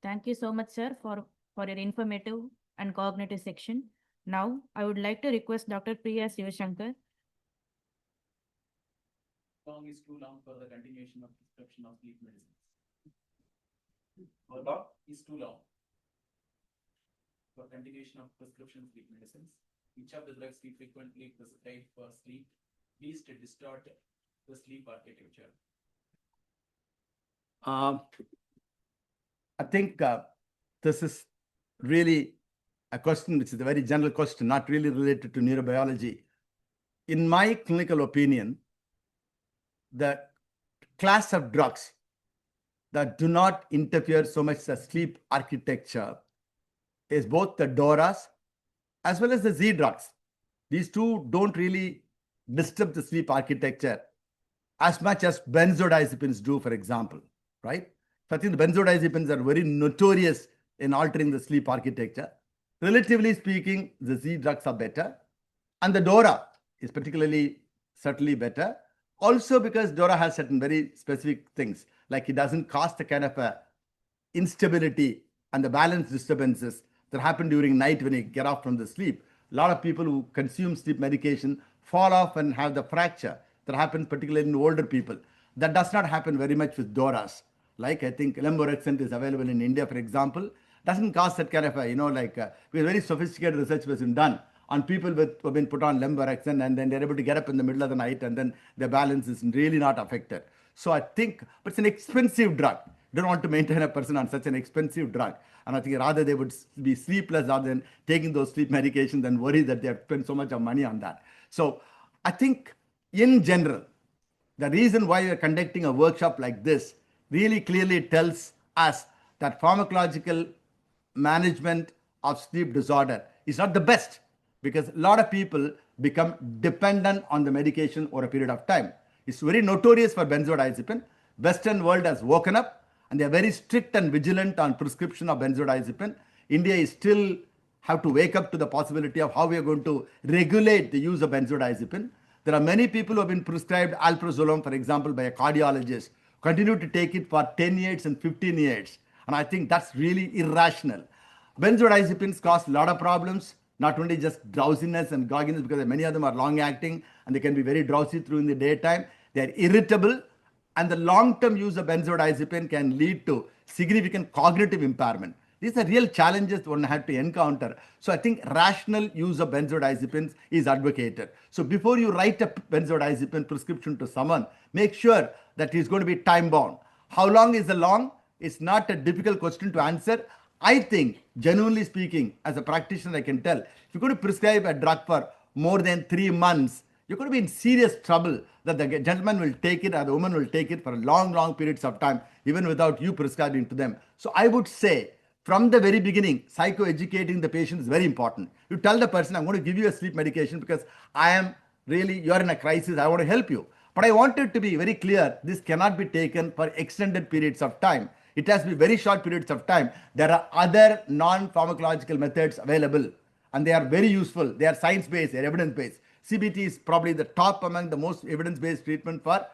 Thank you so much, sir, for for your informative and cognitive section. Now, I would like to request Dr. Priya Sivashankar. Long is too long for the continuation of prescription of sleep medicines. How long is too long for continuation of prescription sleep medicines? Which of the drugs we frequently prescribe for sleep least distort the sleep architecture? I think this is really a question which is a very general question, not really related to neurobiology. In my clinical opinion, the class of drugs that do not interfere so much the sleep architecture is both the DORAs as well as the Z drugs. These two don't really disturb the sleep architecture as much as benzodiazepines do, for example, right? So I think the benzodiazepines are very notorious in altering the sleep architecture. Relatively speaking, the Z drugs are better. And the DORA is particularly certainly better. Also because DORA has certain very specific things, like it doesn't cause the kind of instability and the balance disturbances that happen during night when you get off from the sleep. A lot of people who consume sleep medication fall off and have the fracture that happens particularly in older people. That does not happen very much with DORAs. Like I think lemborexant is available in India, for example, doesn't cause that kind of very sophisticated research was done on people who have been put on lemborexant and then they're able to get up in the middle of the night and then their balance is really not affected. So I think, but it's an expensive drug. You don't want to maintain a person on such an expensive drug. And I think rather they would be sleepless rather than taking those sleep medications and worry that they have spent so much of money on that. So I think in general, the reason why we are conducting a workshop like this really clearly tells us that pharmacological management of sleep disorder is not the best because a lot of people become dependent on the medication over a period of time. It's very notorious for benzodiazepine. Western world has woken up and they are very strict and vigilant on prescription of benzodiazepine. India is still have to wake up to the possibility of how we are going to regulate the use of benzodiazepine. There are many people who have been prescribed alprazolam, for example, by a cardiologist, continue to take it for 10 years and 15 years. And I think that's really irrational. Benzodiazepines cause a lot of problems, not only just drowsiness and grogginess, because many of them are long acting and they can be very drowsy during the daytime. They are irritable, and the long-term use of benzodiazepine can lead to significant cognitive impairment. These are real challenges one had to encounter. So I think rational use of benzodiazepines is advocated. So before you write a benzodiazepine prescription to someone, make sure that it's going to be time-bound. How long is the long? It's not a difficult question to answer. I think, genuinely speaking, as a practitioner, I can tell, if you're going to prescribe a drug for more than 3 months, you're going to be in serious trouble that the gentleman will take it or the woman will take it for long periods of time, even without you prescribing to them. So I would say, from the very beginning, psychoeducating the patient is very important. You tell the person, I'm going to give you a sleep medication because you're in a crisis, I want to help you. But I want it to be very clear, this cannot be taken for extended periods of time. It has to be very short periods of time. There are other non-pharmacological methods available and they are very useful. They are science-based, they are evidence-based. CBT is probably the top among the most evidence-based treatment for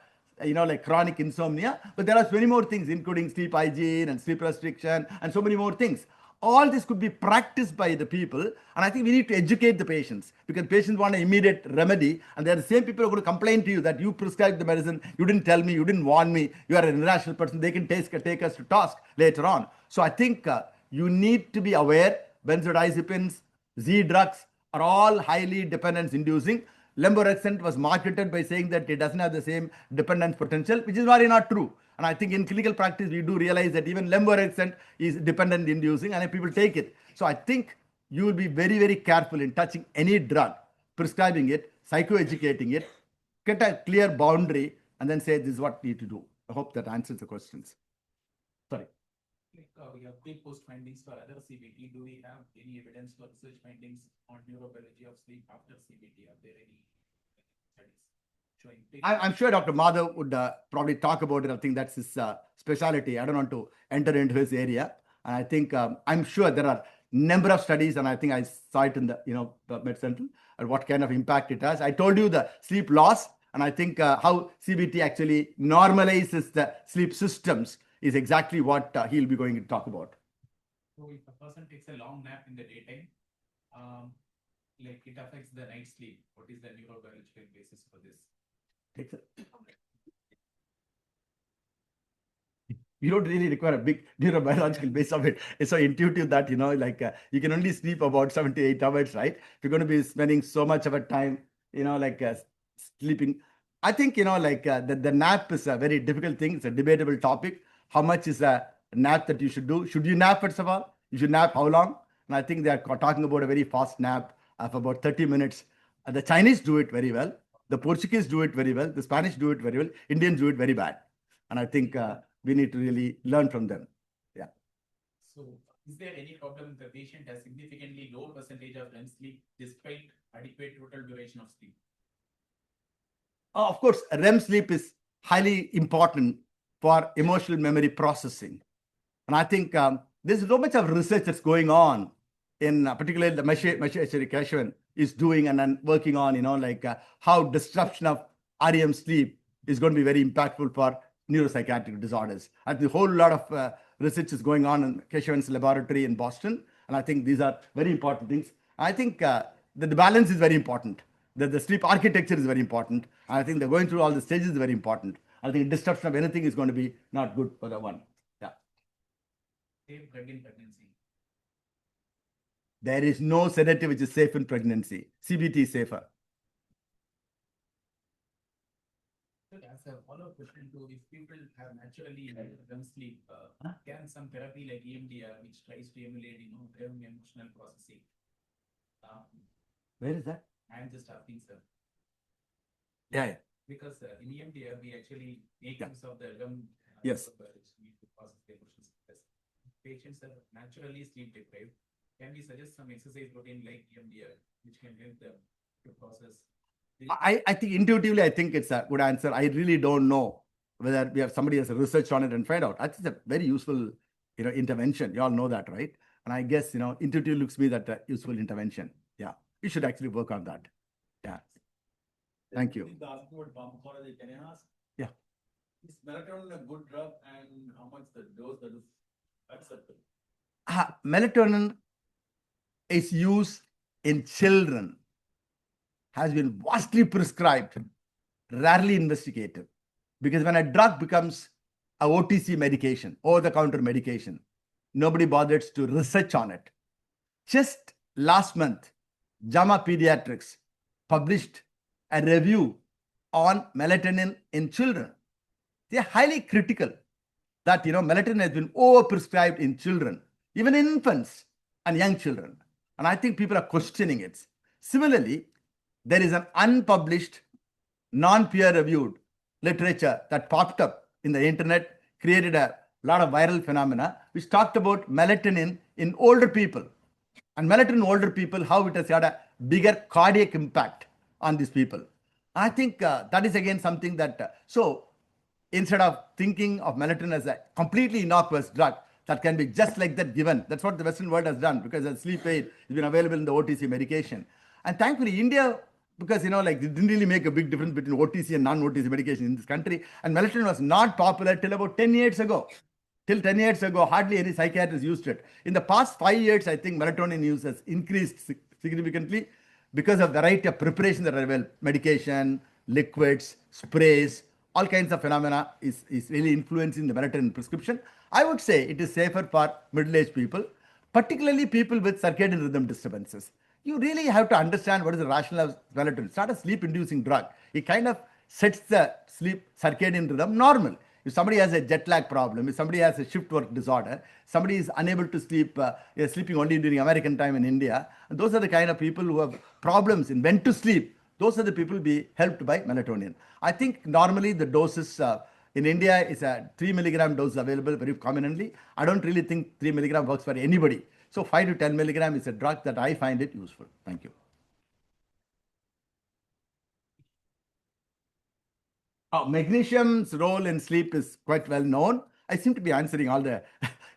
like chronic insomnia, but there are many more things, including sleep hygiene and sleep restriction and so many more things. All this could be practiced by the people, and I think we need to educate the patients because patients want an immediate remedy, and they are the same people who are going to complain to you that you prescribed the medicine, you didn't tell me, you didn't warn me, you are an irrational person. They can take us to task later on. So I think you need to be aware benzodiazepines, Z drugs are all highly dependence inducing. Lemborexant was marketed by saying that it doesn't have the same dependence potential, which is really not true. And I think in clinical practice, we do realize that even lemborexant is dependent inducing and people take it. So I think you will be very careful in touching any drug, prescribing it, psychoeducating it, get a clear boundary, and then say this is what you need to do. I hope that answers the questions. Sorry. We have pre-post findings for other CBT. Do we have any evidence for research findings on neurobiology of sleep after CBT? Are there any studies showing? I'm sure Dr. Madhav would probably talk about it. I think that's his specialty. I don't want to enter into his area. And I think I'm sure there are number of studies, and I think I saw it in the Med Central, and what kind of impact it has. I told you the sleep loss, and I think how CBT actually normalizes the sleep systems is exactly what he'll be going to talk about. So if a person takes a long nap in the daytime, um, like it affects the night sleep. What is the neurobiological basis for this? You don't really require a big neurobiological base of it. It's so intuitive that, you can only sleep about 7 to 8 hours, right? If you're going to be spending so much of a time, sleeping. I think, the nap is a very difficult thing. It's a debatable topic. How much is a nap that you should do? Should you nap, first of all? You should nap how long? And I think they are talking about a very fast nap of about 30 minutes. The Chinese do it very well. The Portuguese do it very well. The Spanish do it very well. Indians do it very bad. And I think we need to really learn from them. Yeah. So is there any problem if the patient has significantly low percentage of REM sleep despite adequate total duration of sleep? Of course, REM sleep is highly important for emotional memory processing. And I think there's so much of research that's going on in particularly the Mahesh Keshavan is doing and then working on, how disruption of REM sleep is going to be very impactful for neuropsychiatric disorders. And the whole lot of research is going on in Keshavan's laboratory in Boston. And I think these are very important things. I think that the balance is very important. That the sleep architecture is very important. And I think they're going through all the stages is very important. I think disruption of anything is going to be not good for the one. Yeah. Safe drug in pregnancy. There is no sedative which is safe in pregnancy. CBT is safer. As a follow-up question to if people have naturally REM sleep, can some therapy like EMDR, which tries to emulate, REM emotional processing? Where is that? I am just asking, sir. Yeah. Because in EMDR, we actually make use of the REM. Yes. Which need to process the emotions. Patients are naturally sleep deprived. Can we suggest some exercise routine like EMDR, which can help them to process? I think intuitively, I think it's a good answer. I really don't know whether we have somebody has researched on it and find out. I think it's a very useful, intervention. You all know that, right? And I guess, intuitively looks to me that a useful intervention. Yeah. We should actually work on that. Yeah. Thank you. Can I ask? Yeah. Is melatonin a good drug and how much the dose that is acceptable? Melatonin is used in children, has been vastly prescribed, rarely investigated. Because when a drug becomes a OTC medication, over-the-counter medication, nobody bothers to research on it. Just last month, JAMA Pediatrics published a review on melatonin in children. They are highly critical that, melatonin has been overprescribed in children, even in infants and young children. And I think people are questioning it. Similarly, there is an unpublished, non-peer-reviewed literature that popped up in the internet, created a lot of viral phenomena, which talked about melatonin in older people. And melatonin in older people, how it has had a bigger cardiac impact on these people. I think that is again something that, so instead of thinking of melatonin as a completely innocuous drug that can be just like that given, that's what the Western world has done because a sleep aid has been available in the OTC medication. And thankfully, India, because, it didn't really make a big difference between OTC and non-OTC medication in this country. And melatonin was not popular till about 10 years ago. Till 10 years ago, hardly any psychiatrist used it. In the past 5 years, I think melatonin use has increased significantly because of the variety of preparations that are available. Medication, liquids, sprays, all kinds of phenomena is really influencing the melatonin prescription. I would say it is safer for middle-aged people, particularly people with circadian rhythm disturbances. You really have to understand what is the rationale of melatonin. It's not a sleep-inducing drug. It kind of sets the sleep circadian rhythm normal. If somebody has a jet lag problem, if somebody has a shift work disorder, somebody is unable to sleep, sleeping only during American time in India, and those are the kind of people who have problems in when to sleep. Those are the people be helped by melatonin. I think normally the doses in India is a 3 milligram dose available very commonly. I don't really think 3 milligram works for anybody. So 5 to 10 milligram is a drug that I find it useful. Thank you. Magnesium's role in sleep is quite well known. I seem to be answering all the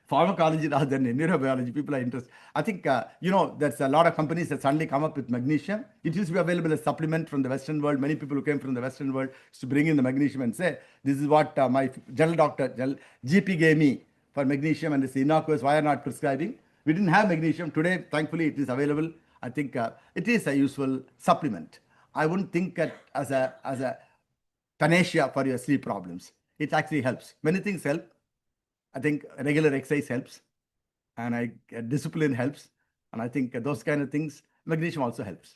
pharmacology rather than neurobiology. People are interested. I think, there's a lot of companies that suddenly come up with magnesium. It used to be available as supplement from the Western world. Many people who came from the Western world used to bring in the magnesium and say, this is what my general doctor, GP gave me for magnesium and it's innocuous. Why are not prescribing? We didn't have magnesium. Today, thankfully, it is available. I think it is a useful supplement. I wouldn't think it as a panacea for your sleep problems. It actually helps. Many things help. I think regular exercise helps, and discipline helps, and I think those kind of things. Magnesium also helps.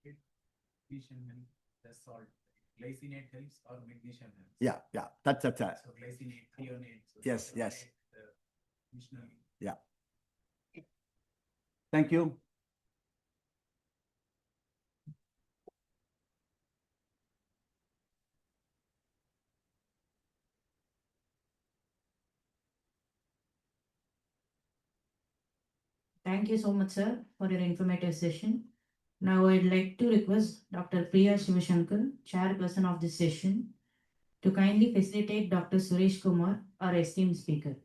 Magnesium and the salt. Glycinate helps or magnesium helps? Yeah, that's a So glycinate, threonate. So Yes, yes. Additionally. yeah. Thank you. Thank you so much, sir, for your informative session. Now I'd like to request Dr. Priya Shivashankar, chairperson of this session, to kindly facilitate Dr. Suresh Kumar, our esteemed speaker.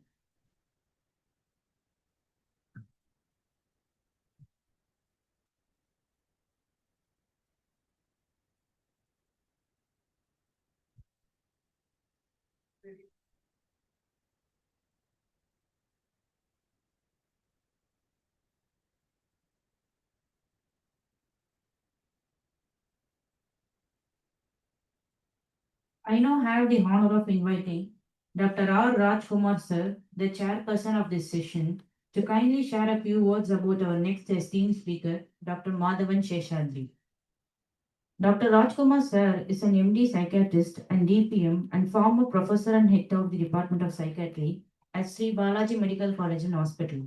I now have the honor of inviting Dr. R. Rajkumar, sir, the chairperson of this session, to kindly share a few words about our next esteemed speaker, Dr. Madhavan Sheshadri. Dr. Rajkumar sir is an MD psychiatrist and DPM and former professor and head of the Department of Psychiatry at Sri Balaji Medical College and Hospital.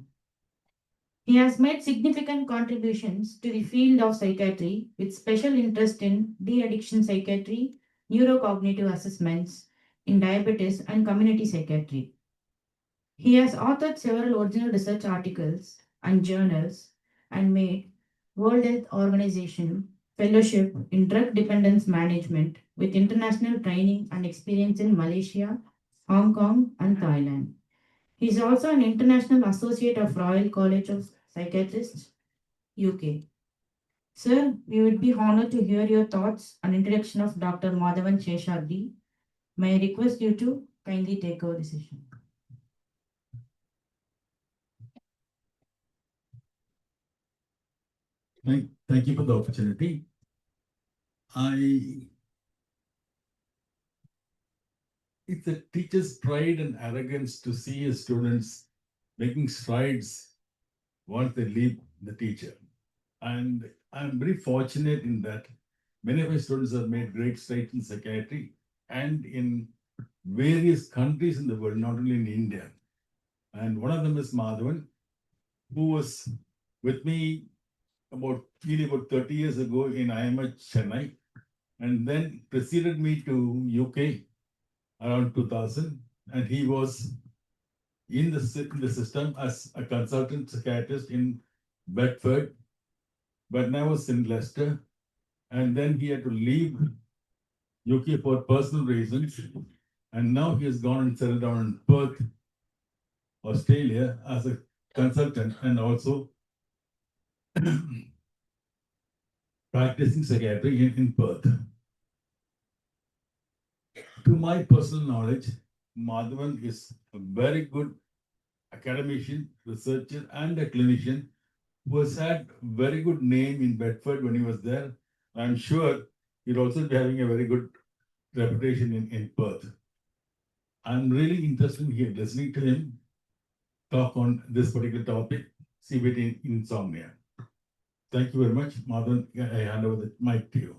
He has made significant contributions to the field of psychiatry with special interest in de-addiction psychiatry, neurocognitive assessments in diabetes and community psychiatry. He has authored several original research articles and journals and made World Health Organization fellowship in drug dependence management with international training and experience in Malaysia, Hong Kong, and Thailand. He is also an international associate of Royal College of Psychiatrists, UK. Sir, we would be honored to hear your thoughts on introduction of Dr. Madhavan Sheshadri. May I request you to kindly take over the session. Thank you for the opportunity. It's a teacher's pride and arrogance to see his students making strides once they leave the teacher. And I'm very fortunate in that many of my students have made great strides in psychiatry and in various countries in the world, not only in India. And one of them is Madhavan, who was with me nearly about 30 years ago in IMH Chennai, and then preceded me to UK around 2000, and he was in the system as a consultant psychiatrist in Bedford, but now was in Leicester, and then he had to leave UK for personal reasons, and now he has gone and settled down in Perth, Australia, as a consultant and also practicing psychiatry in Perth. To my personal knowledge, Madhavan is a very good academician, researcher, and a clinician who has had very good name in Bedford when he was there. I'm sure he'll also be having a very good reputation in Perth. I'm really interested in listening to him talk on this particular topic, CBT insomnia. Thank you very much, Madhavan. I hand over the mic to you.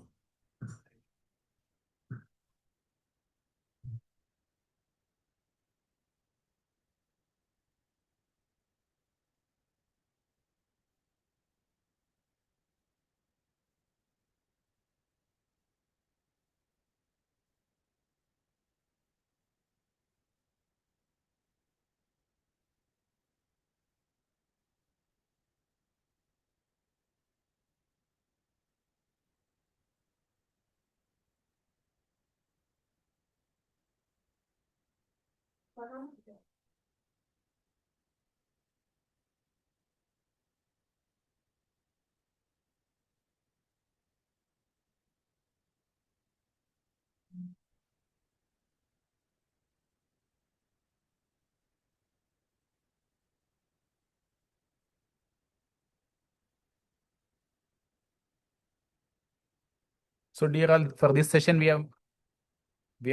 So dear all, for this session we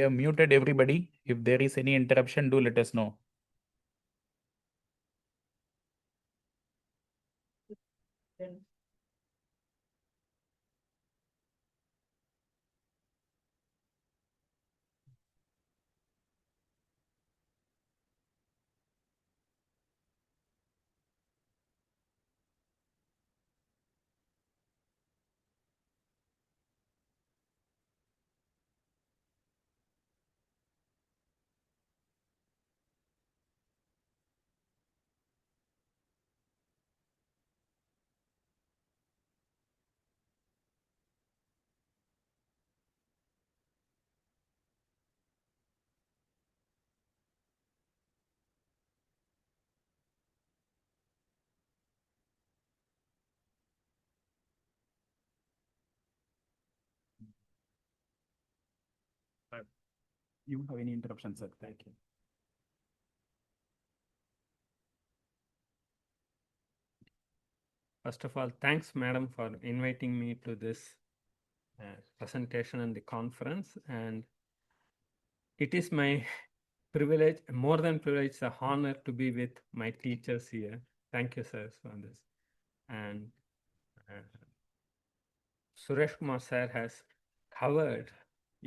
have muted everybody. If there is any interruption, do let us know. You have any interruption, sir? Thank you. First of all, thanks, madam, for inviting me to this presentation and the conference. And it is my privilege, more than privilege, a honor to be with my teachers here. Thank you, sir, for this. And Suresh Kumar sir has covered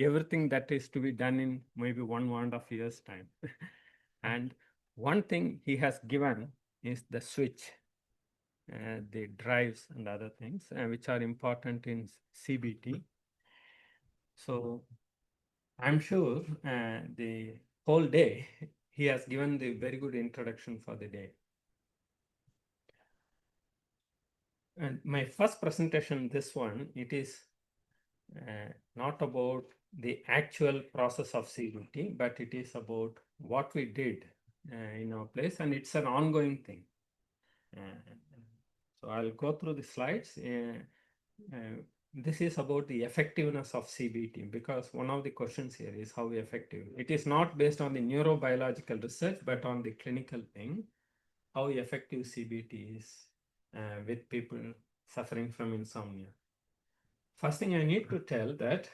everything that is to be done in maybe 1.5 years' time. And one thing he has given is the switch, the drives and other things, which are important in CBT. So I'm sure the whole day he has given the very good introduction for the day. And my first presentation, this one, it is not about the actual process of CBT, but it is about what we did in our place, and it's an ongoing thing. So I'll go through the slides. This is about the effectiveness of CBT, because one of the questions here is how effective. It is not based on the neurobiological research, but on the clinical thing, how effective CBT is with people suffering from insomnia. First thing I need to tell that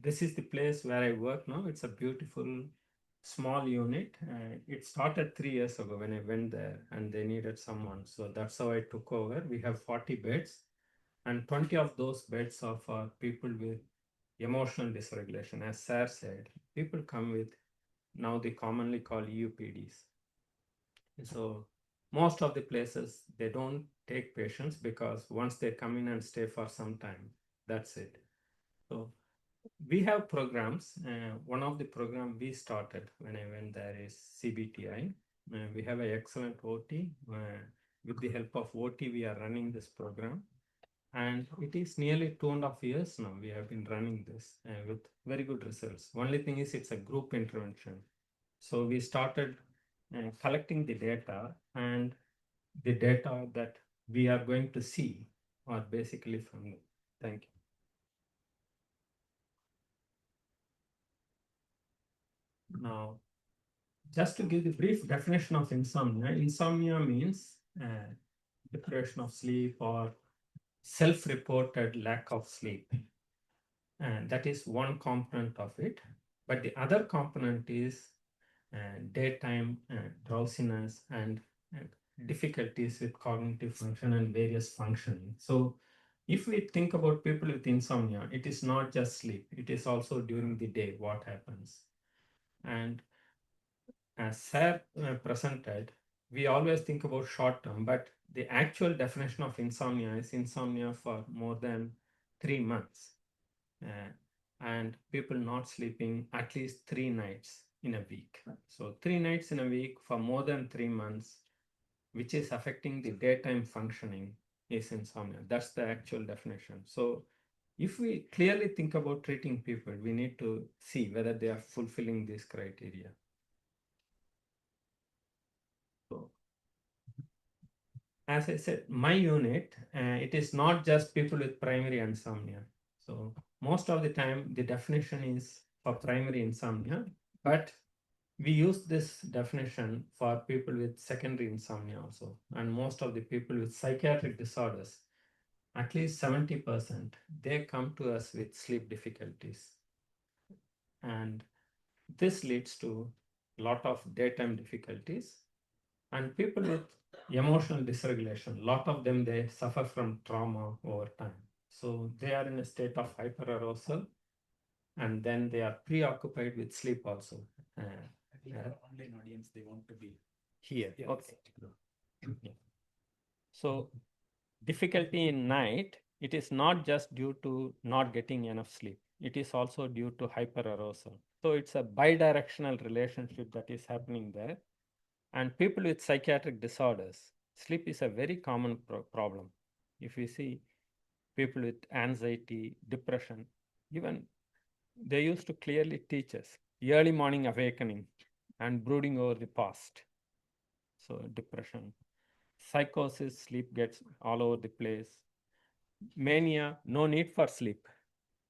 this is the place where I work now. It's a beautiful small unit. It started 3 years ago when I went there and they needed someone. So that's how I took over. We have 40 beds and 20 of those beds are for people with emotional dysregulation. As Sir said, people come with now they commonly call EUPDs. So most of the places, they don't take patients because once they come in and stay for some time, that's it. So we have programs. One of the program we started when I went there is CBTI. We have an excellent OT. With the help of OT, we are running this program. And it is nearly 2.5 years now we have been running this with very good results. Only thing is it's a group intervention. So we started collecting the data, and the data that we are going to see are basically from them. Thank you. Now, just to give the brief definition of insomnia, insomnia means deprivation of sleep or self-reported lack of sleep. And that is one component of it. But the other component is daytime drowsiness and difficulties with cognitive function and various functioning. So if we think about people with insomnia, it is not just sleep, it is also during the day what happens. And as Sir presented, we always think about short term, but the actual definition of insomnia is insomnia for more than 3 months. And people not sleeping at least 3 nights in a week. So 3 nights in a week for more than 3 months, which is affecting the daytime functioning, is insomnia. That's the actual definition. So if we clearly think about treating people, we need to see whether they are fulfilling these criteria. So, as I said, my unit, it is not just people with primary insomnia. So most of the time, the definition is for primary insomnia, but we use this definition for people with secondary insomnia also, and most of the people with psychiatric disorders. at least 70%, they come to us with sleep difficulties. And this leads to a lot of daytime difficulties. And people with emotional dysregulation, a lot of them, they suffer from trauma over time. So they are in a state of hyperarousal, and then they are preoccupied with sleep also. I think our online audience, they want to be Here. Yes. Okay. Yeah. So difficulty in night, it is not just due to not getting enough sleep. It is also due to hyperarousal. So it's a bidirectional relationship that is happening there. And people with psychiatric disorders, sleep is a very common problem. If you see people with anxiety, depression, even they used to clearly teach us early morning awakening and brooding over the past. So depression, psychosis, sleep gets all over the place. Mania, no need for sleep.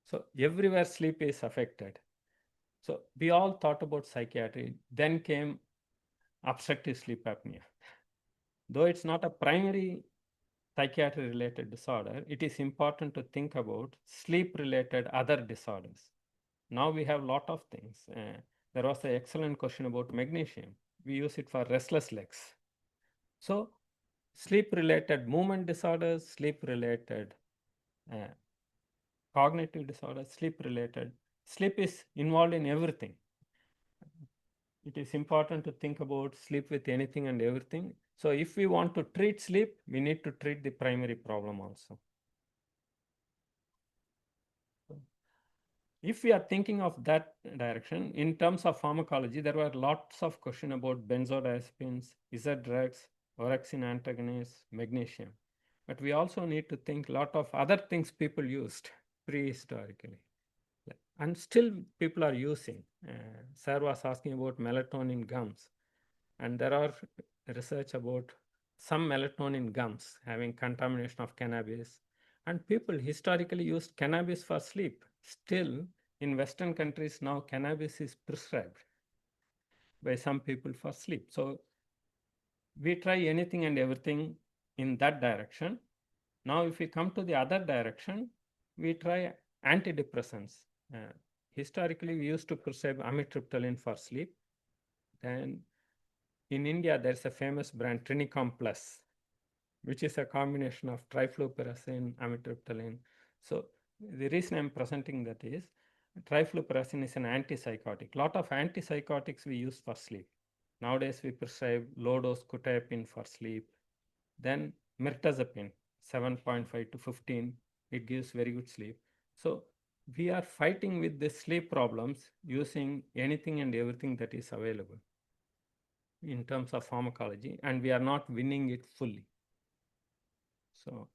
So everywhere sleep is affected. So we all thought about psychiatry. Then came obstructive sleep apnea. Though it's not a primary psychiatry related disorder, it is important to think about sleep related other disorders. Now we have a lot of things. There was an excellent question about magnesium. We use it for restless legs. So sleep related movement disorders, sleep related cognitive disorders, sleep related. Sleep is involved in everything. It is important to think about sleep with anything and everything. So if we want to treat sleep, we need to treat the primary problem also. If we are thinking of that direction, in terms of pharmacology, there were lots of questions about benzodiazepines, Z drugs, orexin antagonists, magnesium. But we also need to think a lot of other things people used prehistorically. And still people are using. Sir was asking about melatonin gums. And there are research about some melatonin gums having contamination of cannabis. And people historically used cannabis for sleep. Still, in Western countries now, cannabis is prescribed by some people for sleep. So we try anything and everything in that direction. Now, if we come to the other direction, we try antidepressants. Historically, we used to prescribe amitriptyline for sleep. Then in India, there's a famous brand, Trinicom Plus, which is a combination of trifluoperacin, amitriptyline. So the reason I'm presenting that is trifluoperacin is an antipsychotic. A lot of antipsychotics we use for sleep. Nowadays, we prescribe low-dose quetiapine for sleep. Then mirtazapine, 7.5 to 15, it gives very good sleep. So we are fighting with the sleep problems using anything and everything that is available in terms of pharmacology, and we are not winning it fully. So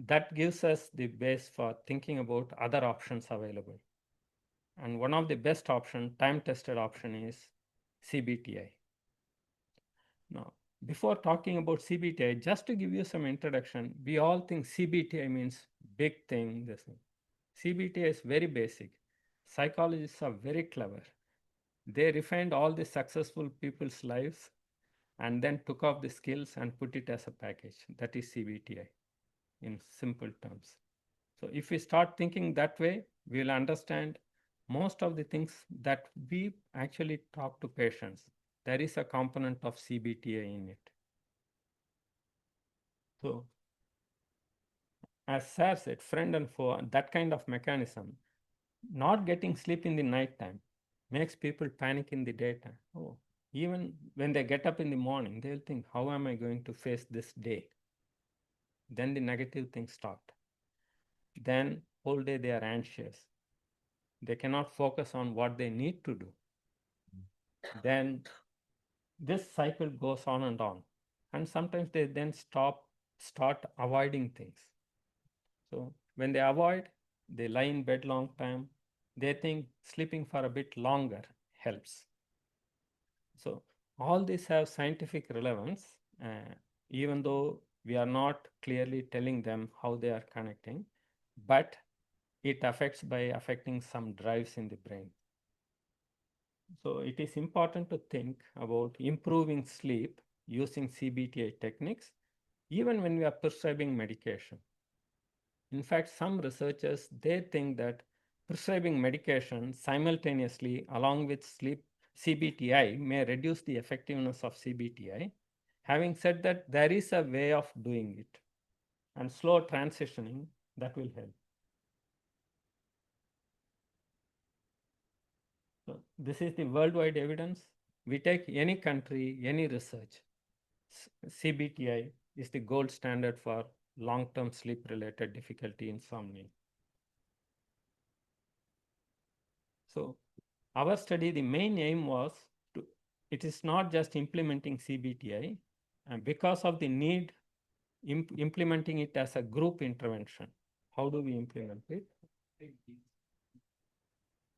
that gives us the base for thinking about other options available. And one of the best option, time-tested option is CBTI. Now, before talking about CBTI, just to give you some introduction, we all think CBTI means big thing. This thing. CBTI is very basic. Psychologists are very clever. They refined all the successful people's lives and then took off the skills and put it as a package. That is CBTI in simple terms. So if we start thinking that way, we'll understand most of the things that we actually talk to patients. There is a component of CBTI in it. So as Sir said, friend and foe, that kind of mechanism, not getting sleep in the night time makes people panic in the daytime. Oh, even when they get up in the morning, they'll think, how am I going to face this day? Then the negative things start. Then whole day they are anxious. They cannot focus on what they need to do. Then this cycle goes on and on. And sometimes they then start avoiding things. So when they avoid, they lie in bed long time. They think sleeping for a bit longer helps. So all these have scientific relevance, even though we are not clearly telling them how they are connecting, but it affects by affecting some drives in the brain. So it is important to think about improving sleep using CBTI techniques, even when we are prescribing medication. In fact, some researchers, they think that prescribing medication simultaneously along with sleep CBTI may reduce the effectiveness of CBTI. Having said that, there is a way of doing it, and slow transitioning that will help. So this is the worldwide evidence. We take any country, any research. CBTI is the gold standard for long-term sleep-related difficulty insomnia. So our study, the main aim was to, it is not just implementing CBTI, and because of the need, implementing it as a group intervention. How do we implement it?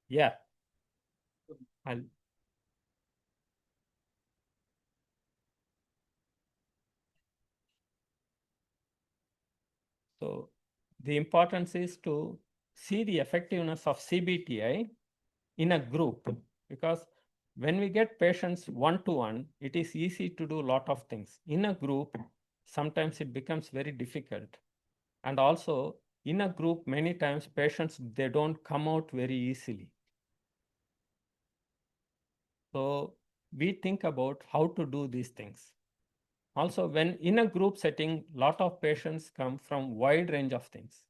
Yeah. So the importance is to see the effectiveness of CBTI in a group, because when we get patients one-to-one, it is easy to do a lot of things. In a group, sometimes it becomes very difficult. And also in a group, many times patients, they don't come out very easily. So we think about how to do these things. Also, when in a group setting, lot of patients come from wide range of things.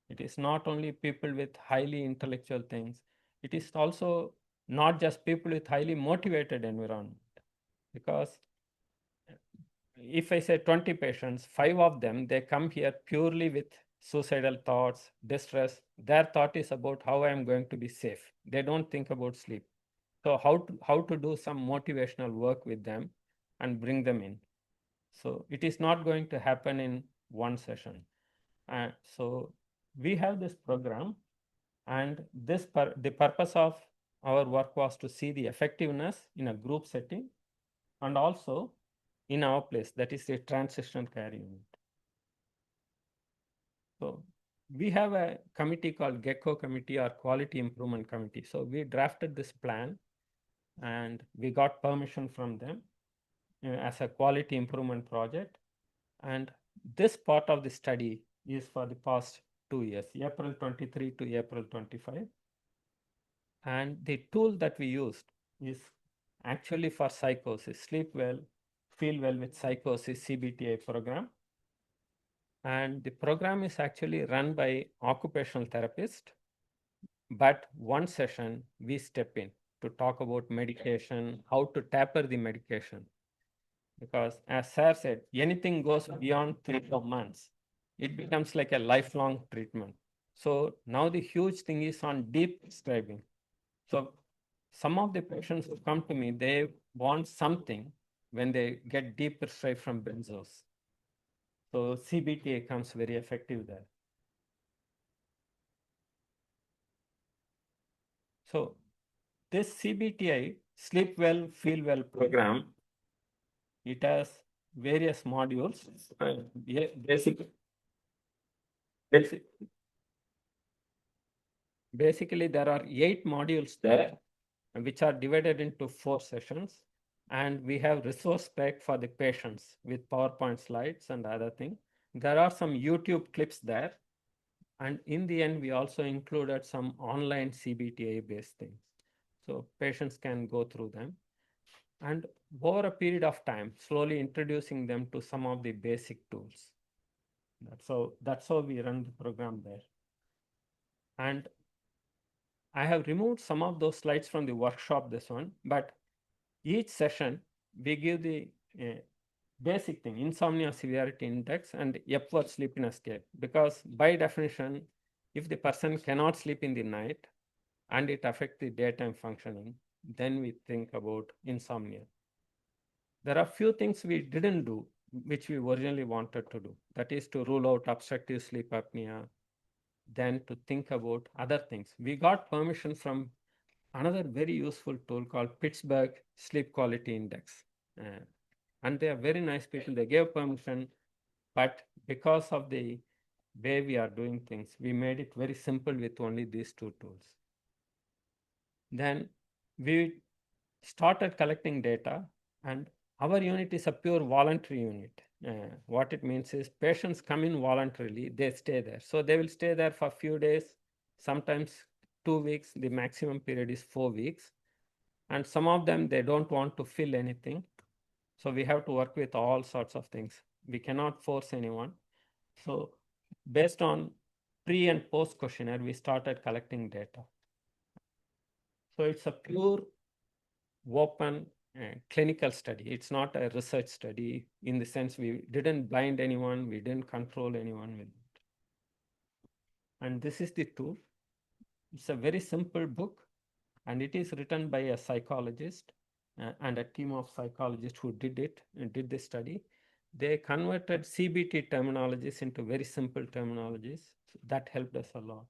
It is not only people with highly intellectual things. It is also not just people with highly motivated environment. Because if I say 20 patients, 5 of them, they come here purely with suicidal thoughts, distress. Their thought is about how I am going to be safe. They don't think about sleep. So how to do some motivational work with them and bring them in. So it is not going to happen in one session. So we have this program, and the purpose of our work was to see the effectiveness in a group setting and also in our place, that is a transitional care unit. So we have a committee called GECCO committee or quality improvement committee. So we drafted this plan and we got permission from them as a quality improvement project. And this part of the study is for the past 2 years, April 23 to April 25. And the tool that we used is actually for psychosis, sleep well, feel well with psychosis CBTI program. And the program is actually run by occupational therapist, but one session we step in to talk about medication, how to taper the medication. Because as Sir said, anything goes beyond 3-4 months, it becomes like a lifelong treatment. So now the huge thing is on deep prescribing. So some of the patients who come to me, they want something when they get deep prescribed from benzos. So CBTA comes very effective there. So this CBTI, Sleep Well, Feel Well program, it has various modules. Basically, there are 8 modules there, which are divided into 4 sessions. And we have resource pack for the patients with PowerPoint slides and other things. There are some YouTube clips there. And in the end, we also included some online CBTA based things. So patients can go through them. And over a period of time, slowly introducing them to some of the basic tools. That's how we run the program there. And I have removed some of those slides from the workshop, this one, but each session we give the basic thing, insomnia severity index and Epworth sleepiness scale, because by definition, if the person cannot sleep in the night and it affects the daytime functioning, then we think about insomnia. There are few things we didn't do, which we originally wanted to do. That is to rule out obstructive sleep apnea, then to think about other things. We got permission from another very useful tool called Pittsburgh Sleep Quality Index. And they are very nice people. They gave permission, but because of the way we are doing things, we made it very simple with only these 2 tools. Then we started collecting data, and our unit is a pure voluntary unit. What it means is patients come in voluntarily, they stay there. So they will stay there for a few days, sometimes 2 weeks, the maximum period is 4 weeks. And some of them, they don't want to fill anything. So we have to work with all sorts of things. We cannot force anyone. So based on pre and post questionnaire, we started collecting data. So it's a pure open clinical study. It's not a research study in the sense we didn't blind anyone, we didn't control anyone with it. And this is the tool. It's a very simple book, and it is written by a psychologist and a team of psychologists who did it and did the study. They converted CBT terminologies into very simple terminologies. So that helped us a lot.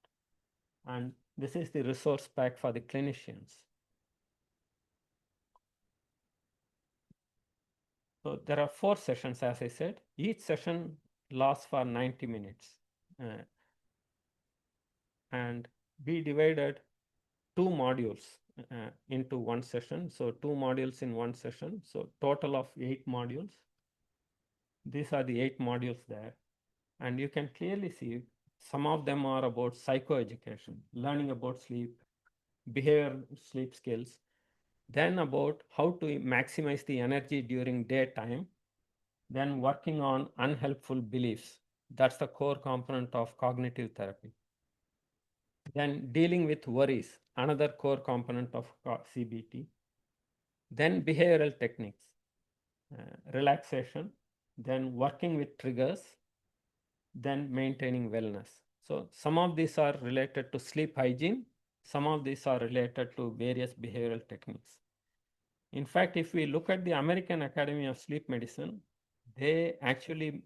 And this is the resource pack for the clinicians. So there are 4 sessions, as I said. Each session lasts for 90 minutes. And we divided 2 modules into one session. So 2 modules in one session. So total of 8 modules. These are the 8 modules there. And you can clearly see some of them are about psychoeducation, learning about sleep, behavior sleep skills, then about how to maximize the energy during daytime, then working on unhelpful beliefs. That's the core component of cognitive therapy. Then dealing with worries, another core component of CBT. Then behavioral techniques, relaxation, then working with triggers, then maintaining wellness. So some of these are related to sleep hygiene. Some of these are related to various behavioral techniques. In fact, if we look at the American Academy of Sleep Medicine, they actually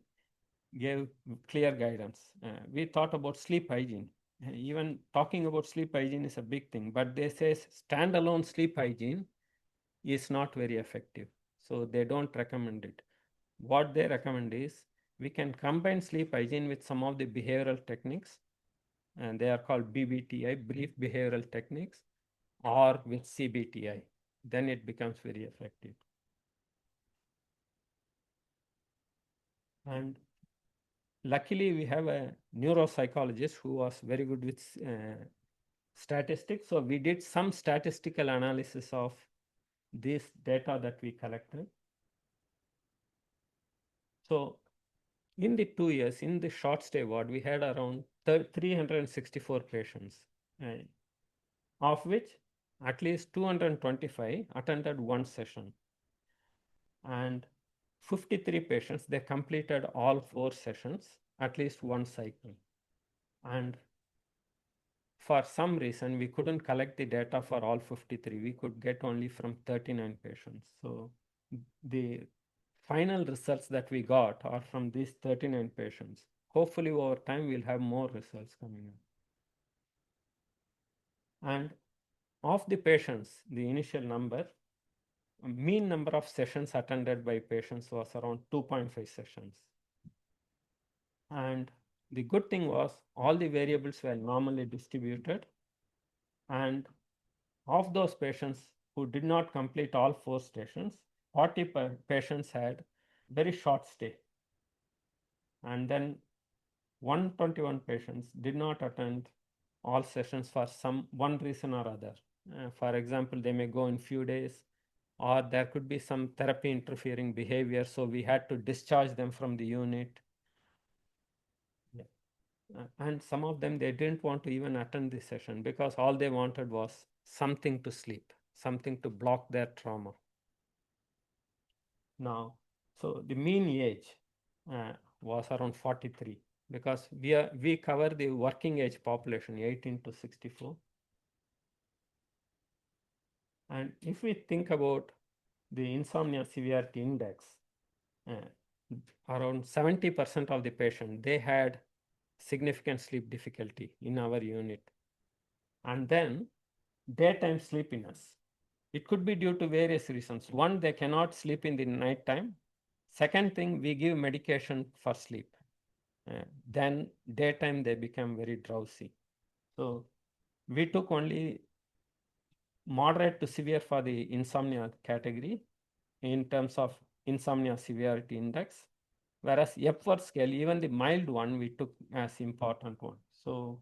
gave clear guidance. We thought about sleep hygiene. Even talking about sleep hygiene is a big thing, but they say standalone sleep hygiene is not very effective. So they don't recommend it. What they recommend is we can combine sleep hygiene with some of the behavioral techniques, and they are called BBTI, brief behavioral techniques, or with CBTI. Then it becomes very effective. And luckily, we have a neuropsychologist who was very good with statistics. So we did some statistical analysis of this data that we collected. So in the 2 years, in the short stay ward, we had around 364 patients, of which at least 225 attended one session. And 53 patients, they completed all 4 sessions, at least one cycle. And for some reason, we couldn't collect the data for all 53. We could get only from 39 patients. So the final results that we got are from these 39 patients. Hopefully, over time, we'll have more results coming in. And of the patients, the initial number, mean number of sessions attended by patients was around 2.5 sessions. And the good thing was all the variables were normally distributed. And of those patients who did not complete all 4 sessions, 40 patients had very short stay. And then 121 patients did not attend all sessions for one reason or other. For example, they may go in few days, or there could be some therapy interfering behavior, so we had to discharge them from the unit. And some of them, they didn't want to even attend the session because all they wanted was something to sleep, something to block their trauma. Now, so the mean age was around 43 because we cover the working age population, 18 to 64. And if we think about the insomnia severity index, around 70% of the patient, they had significant sleep difficulty in our unit. And then daytime sleepiness. It could be due to various reasons. One, they cannot sleep in the night time. Second thing, we give medication for sleep. Then daytime, they become very drowsy. So we took only moderate to severe for the insomnia category in terms of insomnia severity index, whereas Epworth scale, even the mild one, we took as important one. So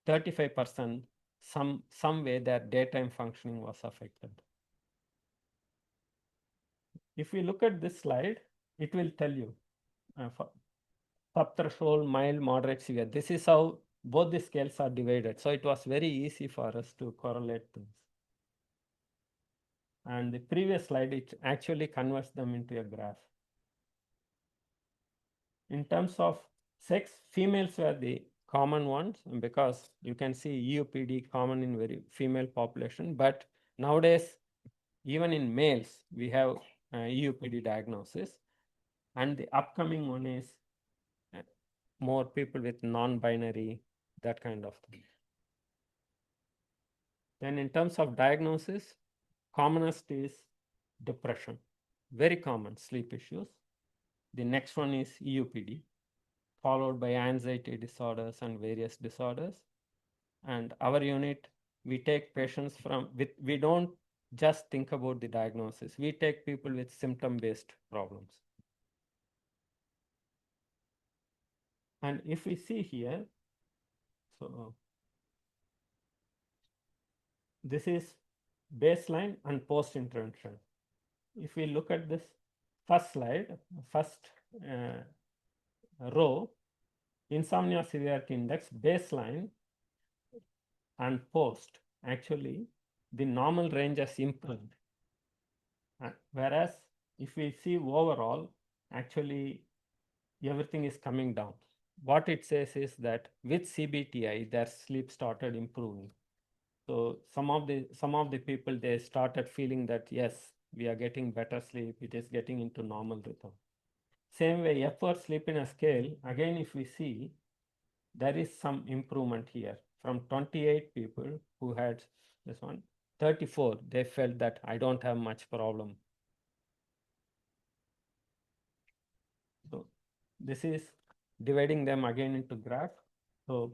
35%, some way their daytime functioning was affected. If we look at this slide, it will tell you subthreshold, mild, moderate, severe. This is how both the scales are divided. So it was very easy for us to correlate things. And the previous slide, it actually converts them into a graph. In terms of sex, females were the common ones because you can see EUPD common in very female population. But nowadays, even in males, we have EUPD diagnosis. And the upcoming one is more people with non-binary, that kind of thing. Then in terms of diagnosis, commonest is depression, very common sleep issues. The next one is EUPD, followed by anxiety disorders and various disorders. And our unit, we take patients we don't just think about the diagnosis. We take people with symptom-based problems. And if we see here, so this is baseline and post-intervention. If we look at this first slide, first row, insomnia severity index, baseline and post, actually the normal range has improved. Whereas if we see overall, actually everything is coming down. What it says is that with CBTI, their sleep started improving. So some of the people, they started feeling that yes, we are getting better sleep, it is getting into normal rhythm. Same way, Epworth sleepiness scale, again if we see, there is some improvement here. From 28 people who had this one, 34, they felt that I don't have much problem. So this is dividing them again into graph. So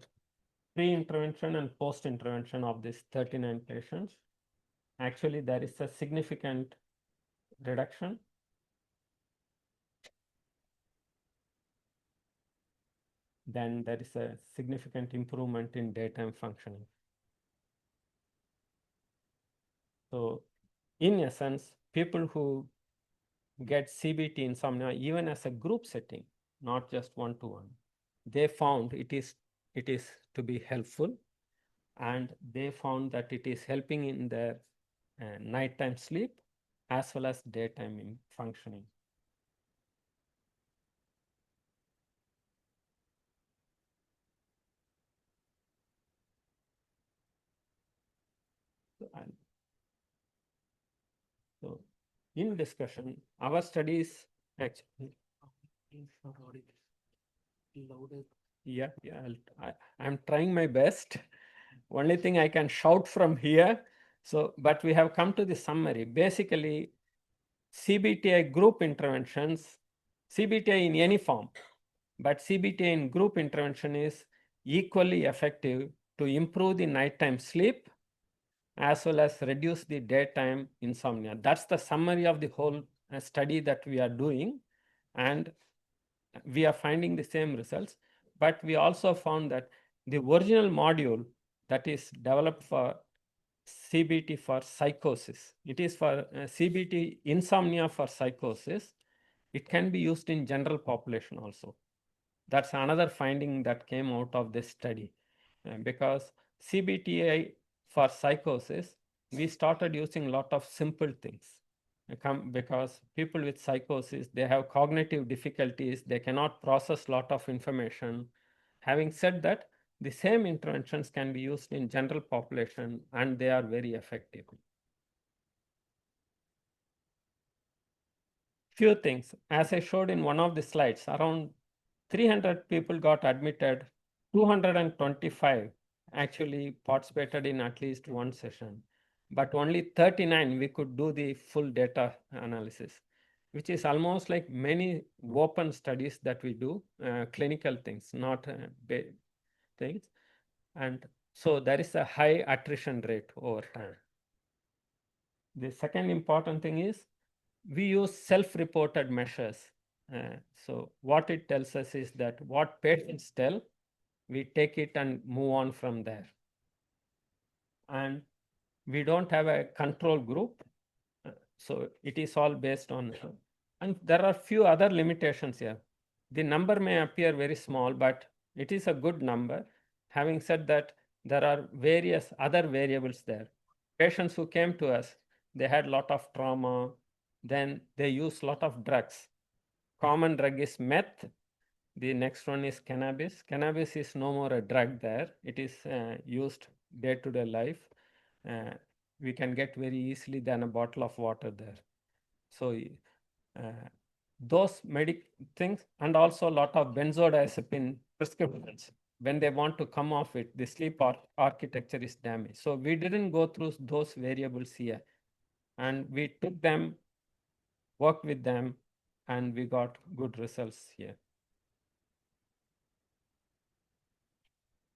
pre-intervention and post-intervention of these 39 patients, actually there is a significant reduction. Then there is a significant improvement in daytime functioning. So in essence, people who get CBT insomnia, even as a group setting, not just one-to-one, they found it is to be helpful, and they found that it is helping in their nighttime sleep as well as daytime functioning. So in discussion, our studies actually. Yeah, I'm trying my best. Only thing I can shout from here. So, but we have come to the summary. Basically, CBTI group interventions, CBTI in any form, but CBTI in group intervention is equally effective to improve the nighttime sleep as well as reduce the daytime insomnia. That's the summary of the whole study that we are doing. And we are finding the same results, but we also found that the original module that is developed for CBT for psychosis, it is for CBT insomnia for psychosis, it can be used in general population also. That's another finding that came out of this study, because CBTI for psychosis, we started using a lot of simple things. Because people with psychosis, they have cognitive difficulties, they cannot process a lot of information. Having said that, the same interventions can be used in general population and they are very effective. Few things, as I showed in one of the slides, around 300 people got admitted, 225 actually participated in at least one session, but only 39 we could do the full data analysis, which is almost like many open studies that we do, clinical things, not things. And so there is a high attrition rate over time. The second important thing is we use self-reported measures. So what it tells us is that what patients tell, we take it and move on from there. And we don't have a control group. So it is all based on, and there are few other limitations here. The number may appear very small, but it is a good number. Having said that, there are various other variables there. Patients who came to us, they had a lot of trauma, then they use a lot of drugs. Common drug is meth. The next one is cannabis. Cannabis is no more a drug there. It is used day-to-day life. We can get very easily than a bottle of water there. So those things, and also a lot of benzodiazepine prescriptions. When they want to come off it, the sleep architecture is damaged. So we didn't go through those variables here. And we took them, worked with them, and we got good results here.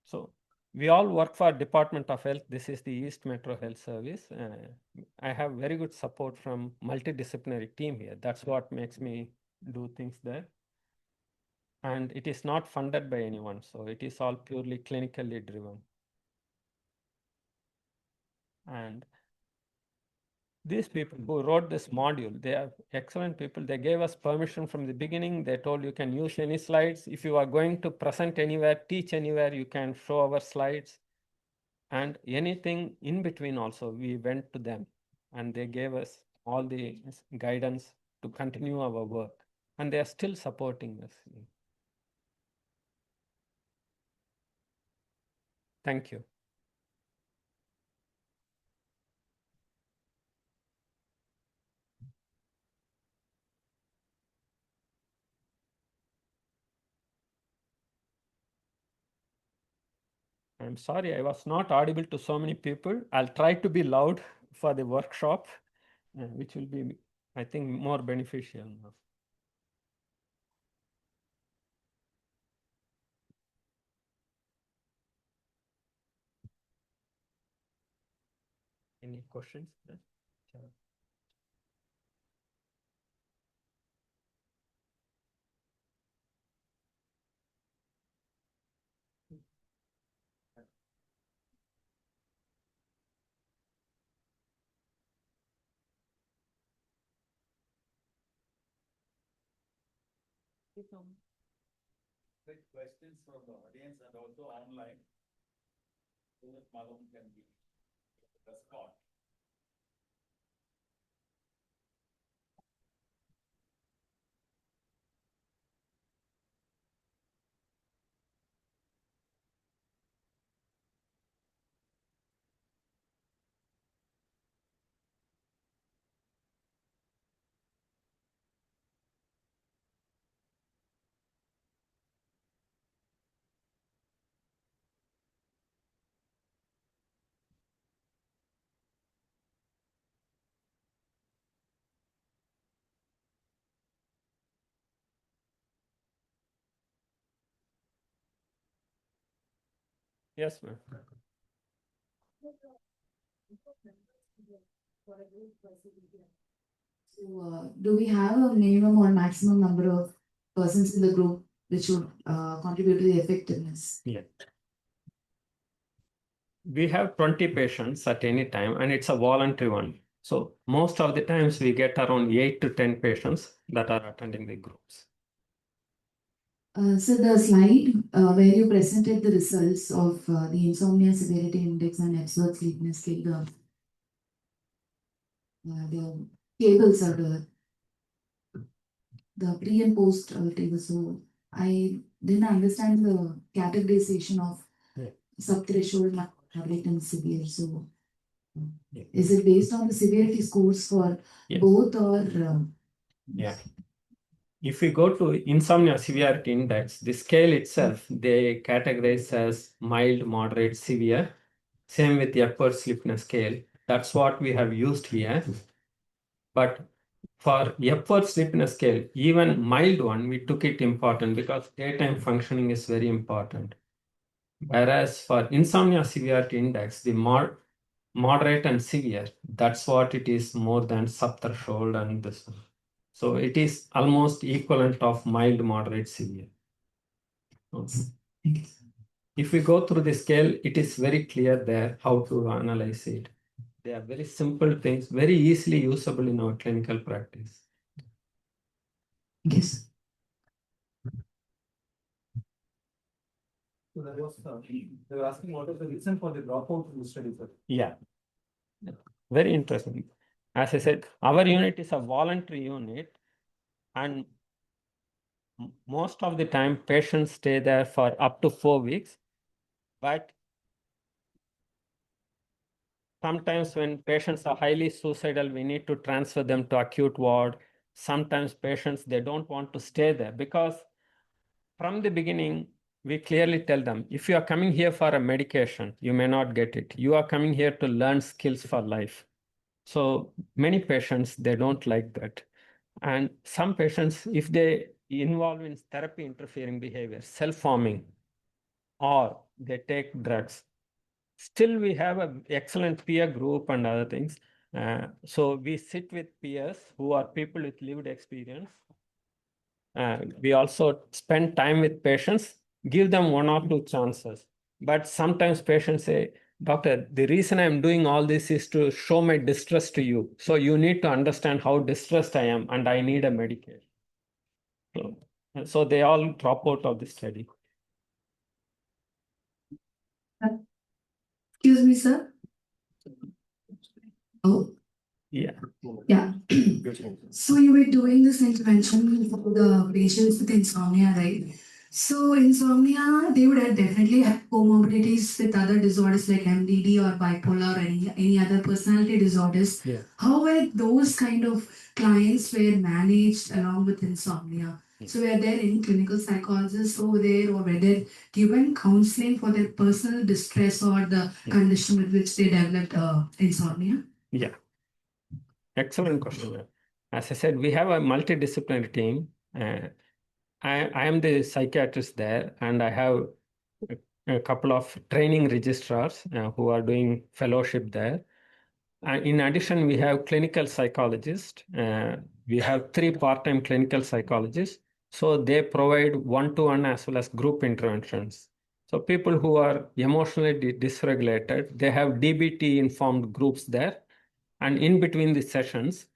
So we all work for Department of Health. This is the East Metro Health Service. I have very good support from multidisciplinary team here. That's what makes me do things there. And it is not funded by anyone. So it is all purely clinically driven. And these people who wrote this module, they are excellent people. They gave us permission from the beginning. They told you can use any slides. If you are going to present anywhere, teach anywhere, you can show our slides. And anything in between also, we went to them and they gave us all the guidance to continue our work. And they are still supporting us. Thank you. I'm sorry, I was not audible to so many people. I'll try to be loud for the workshop, which will be, I think, more beneficial. Any questions? Take questions from the audience and also online, so that Madam can be respond. Yes, ma'am. So, do we have a minimum or maximum number of persons in the group which would contribute to the effectiveness? Yeah. We have 20 patients at any time, and it's a voluntary one. So most of the times we get around 8 to 10 patients that are attending the groups. So the slide where you presented the results of the insomnia severity index and Epworth sleepiness scale, the tables are the pre and post tables. So I didn't understand the categorization of subthreshold, moderate, and severe. So is it based on the severity scores for both or? Yeah. If we go to insomnia severity index, the scale itself, they categorize as mild, moderate, severe. Same with the Epworth sleepiness scale. That's what we have used here. But for Epworth sleepiness scale, even mild one, we took it important because daytime functioning is very important. Whereas for insomnia severity index, the moderate and severe. That's what it is, more than subthreshold and this one. So it is almost equivalent of mild, moderate, severe. Okay. If we go through the scale, it is very clear there how to analyze it. They are very simple things, very easily usable in our clinical practice. Yes. So that was, they were asking what is the reason for the dropout in the study, sir? Yeah, very interesting. As I said, our unit is a voluntary unit, and most of the time patients stay there for up to 4 weeks. But sometimes when patients are highly suicidal, we need to transfer them to acute ward. Sometimes patients, they don't want to stay there because from the beginning, we clearly tell them, if you are coming here for a medication, you may not get it. You are coming here to learn skills for life. So many patients, they don't like that. And some patients, if they involve in therapy interfering behavior, self-harming, or they take drugs, still we have an excellent peer group and other things. So we sit with peers who are people with lived experience. We also spend time with patients, give them 1 or 2 chances. But sometimes patients say, doctor, the reason I'm doing all this is to show my distress to you. So you need to understand how distressed I am and I need a medication. So they all drop out of the study. Excuse me, sir. Oh, Yeah. yeah. So you were doing this intervention for the patients with insomnia, right? So insomnia, they would have definitely have comorbidities with other disorders like MDD or bipolar or any other personality disorders. Yeah. How were those kind of clients were managed along with insomnia? So were there any clinical psychologists over there, or were there given counseling for their personal distress or the condition with which they developed insomnia? Yeah. Excellent question. As I said, we have a multidisciplinary team. I am the psychiatrist there, and I have a couple of training registrars who are doing fellowship there. In addition, we have clinical psychologists. We have 3 part-time clinical psychologists. So they provide one-to-one as well as group interventions. So people who are emotionally dysregulated, they have DBT-informed groups there. And in between the sessions,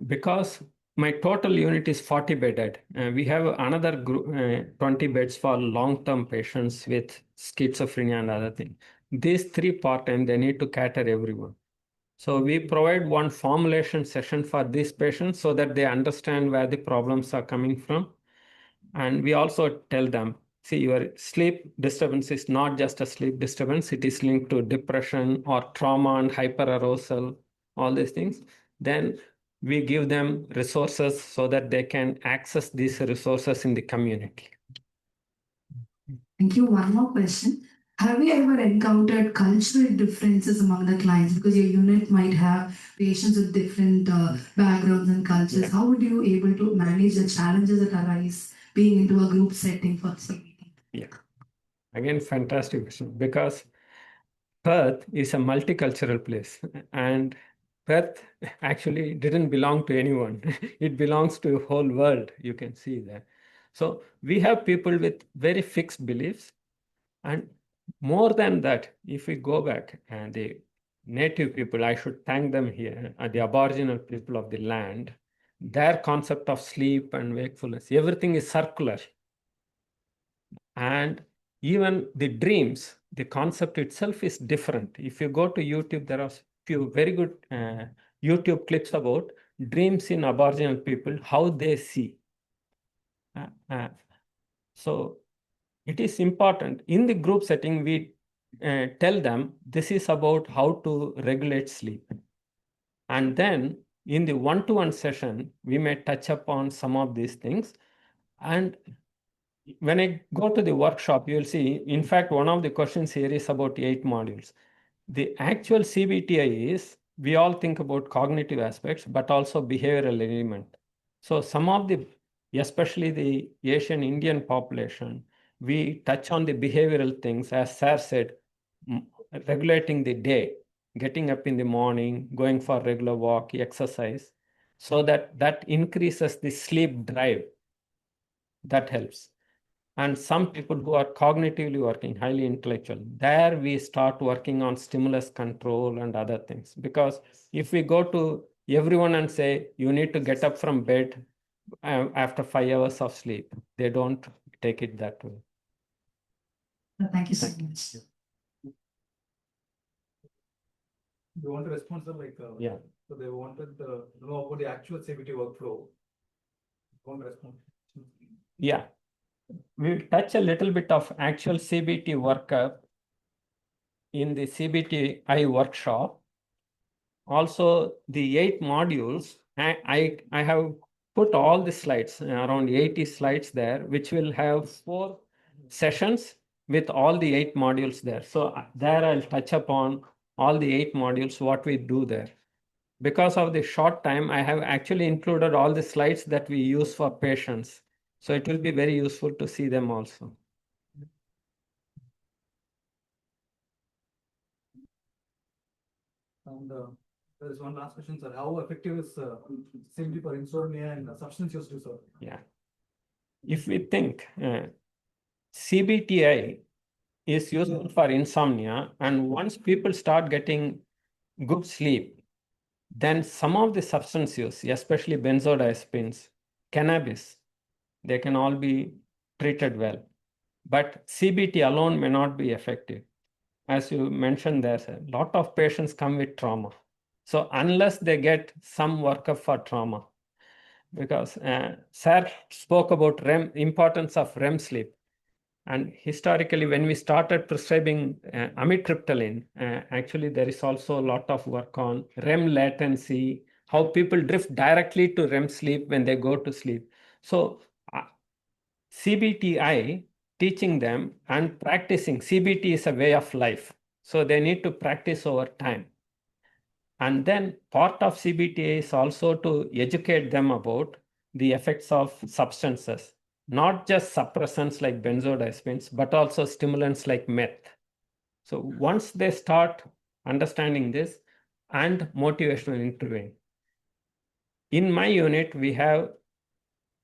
because my total unit is 40 bedded, we have another group, 20 beds for long-term patients with schizophrenia and other things. These 3 part-time, they need to cater everyone. So we provide one formulation session for these patients so that they understand where the problems are coming from. And we also tell them, see, your sleep disturbance is not just a sleep disturbance, it is linked to depression or trauma and hyperarousal, all these things. Then we give them resources so that they can access these resources in the community. Thank you. One more question. Have you ever encountered cultural differences among the clients? Because your unit might have patients with different backgrounds and cultures. Yeah. How would you able to manage the challenges that arise being into a group setting for CBT? Yeah. Again, fantastic question, because Perth is a multicultural place, and Perth actually didn't belong to anyone. It belongs to the whole world. You can see that. So we have people with very fixed beliefs. And more than that, if we go back and the native people, I should thank them here, the Aboriginal people of the land, their concept of sleep and wakefulness, everything is circular. And even the dreams, the concept itself is different. If you go to YouTube, there are few very good YouTube clips about dreams in Aboriginal people, how they see. So it is important. In the group setting, we tell them this is about how to regulate sleep. And then in the one-to-one session, we may touch upon some of these things. And when I go to the workshop, you'll see, in fact, one of the questions here is about 8 modules. The actual CBTI is, we all think about cognitive aspects, but also behavioral element. So some of the, especially the Asian Indian population, we touch on the behavioral things, as Sir said, regulating the day, getting up in the morning, going for regular walk, exercise, so that increases the sleep drive. That helps. And some people who are cognitively working, highly intellectual, there we start working on stimulus control and other things. Because if we go to everyone and say, you need to get up from bed after 5 hours of sleep, they don't take it that way. Thank you so much. You want to respond, sir? Yeah. So they wanted to know about the actual CBT workflow. Want to respond? Yeah. We'll touch a little bit of actual CBT workup in the CBTI workshop. Also, the 8 modules, I have put all the slides, around 80 slides there, which will have 4 sessions with all the 8 modules there. So there I'll touch upon all the 8 modules, what we do there. Because of the short time, I have actually included all the slides that we use for patients. So it will be very useful to see them also. And there is one last question, sir. How effective is CBT for insomnia and substance use disorder? Yeah. If we think CBTI is useful for insomnia, and once people start getting good sleep, then some of the substance use, especially benzodiazepines, cannabis, they can all be treated well. But CBT alone may not be effective. As you mentioned, there's a lot of patients come with trauma. So unless they get some workup for trauma, because Sir spoke about importance of REM sleep. And historically, when we started prescribing amitriptyline, actually there is also a lot of work on REM latency, how people drift directly to REM sleep when they go to sleep. So CBTI, teaching them and practicing, CBT is a way of life. So they need to practice over time. And then part of CBT is also to educate them about the effects of substances, not just suppressants like benzodiazepines, but also stimulants like meth. So once they start understanding this, and motivational interviewing. In my unit, we have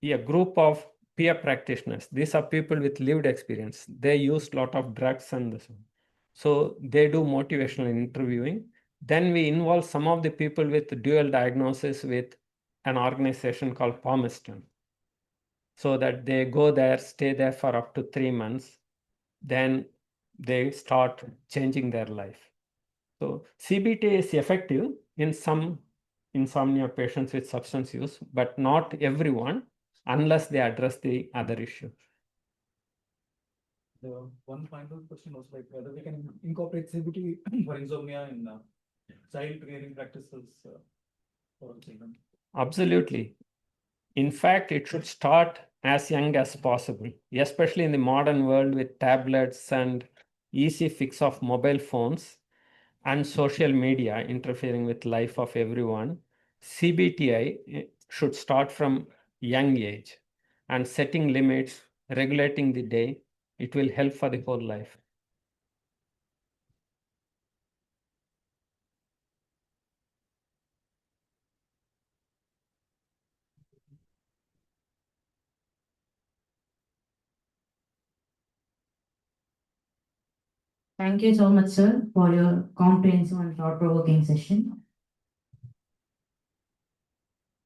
a group of peer practitioners. These are people with lived experience. They use a lot of drugs and this. So they do motivational interviewing. Then we involve some of the people with dual diagnosis with an organization called Palmerston, so that they go there, stay there for up to 3 months. Then they start changing their life. So CBT is effective in some insomnia patients with substance use, but not everyone, unless they address the other issue. The one final question was like whether we can incorporate CBT for insomnia in child rearing practices for children. Absolutely. In fact, it should start as young as possible, especially in the modern world with tablets and easy fix of mobile phones and social media interfering with life of everyone. CBTI should start from young age, and setting limits, regulating the day, it will help for the whole life. Thank you so much, sir, for your comprehensive and thought-provoking session.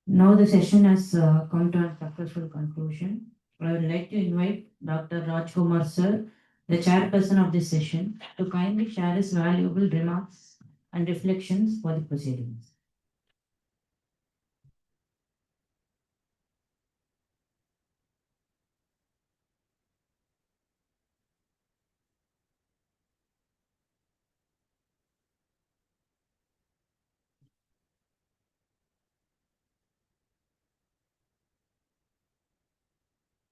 Now the session has come to a successful conclusion. I would like to invite Dr. Rajkumar, sir, the chairperson of this session, to kindly share his valuable remarks and reflections for the proceedings.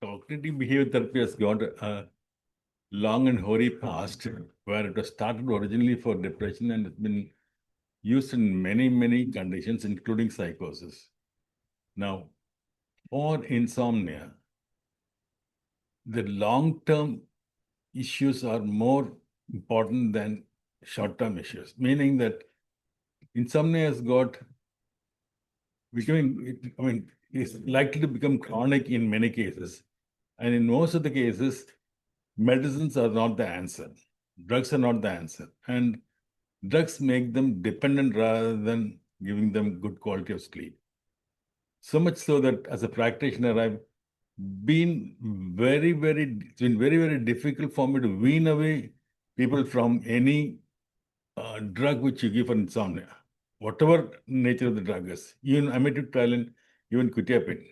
Cognitive behavior therapy has got a long and hoary past, where it was started originally for depression and it's been used in many, many conditions, including psychosis. Now, for insomnia, the long-term issues are more important than short-term issues, meaning that insomnia has got is likely to become chronic in many cases. And in most of the cases, medicines are not the answer. Drugs are not the answer. And drugs make them dependent rather than giving them good quality of sleep. So much so that as a practitioner, I've been it's been very, very difficult for me to wean away people from any drug which you give for insomnia, whatever nature of the drug is, even amitriptyline, even quetiapine,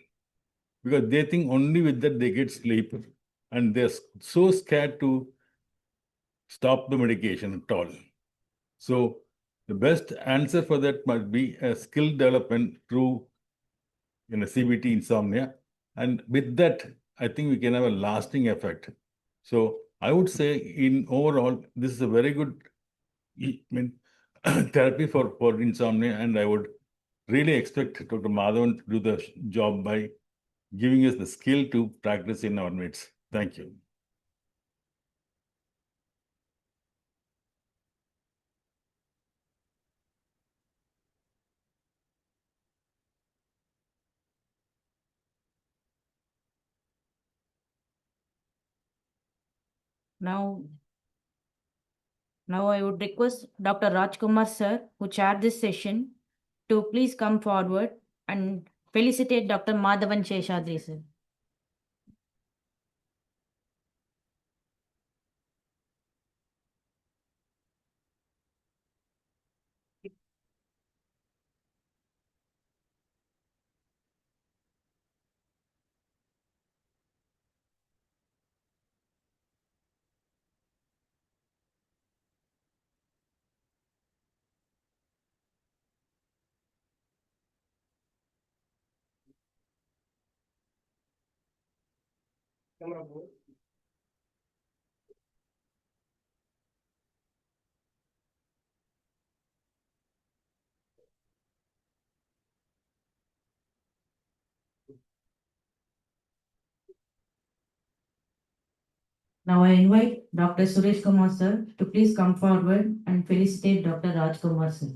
because they think only with that they get sleep, and they're so scared to stop the medication at all. So the best answer for that must be a skill development through CBT insomnia, and with that, I think we can have a lasting effect. So I would say, in overall, this is a very good therapy for insomnia, and I would really expect Dr. Madhavan to do the job by giving us the skill to practice in our midst. Thank you. Now I would request Dr. Rajkumar sir, who chaired this session, to please come forward and felicitate Dr. Madhavan Sheshadri sir. Now I invite Dr. Suresh Kumar sir to please come forward and felicitate Dr. Rajkumar sir.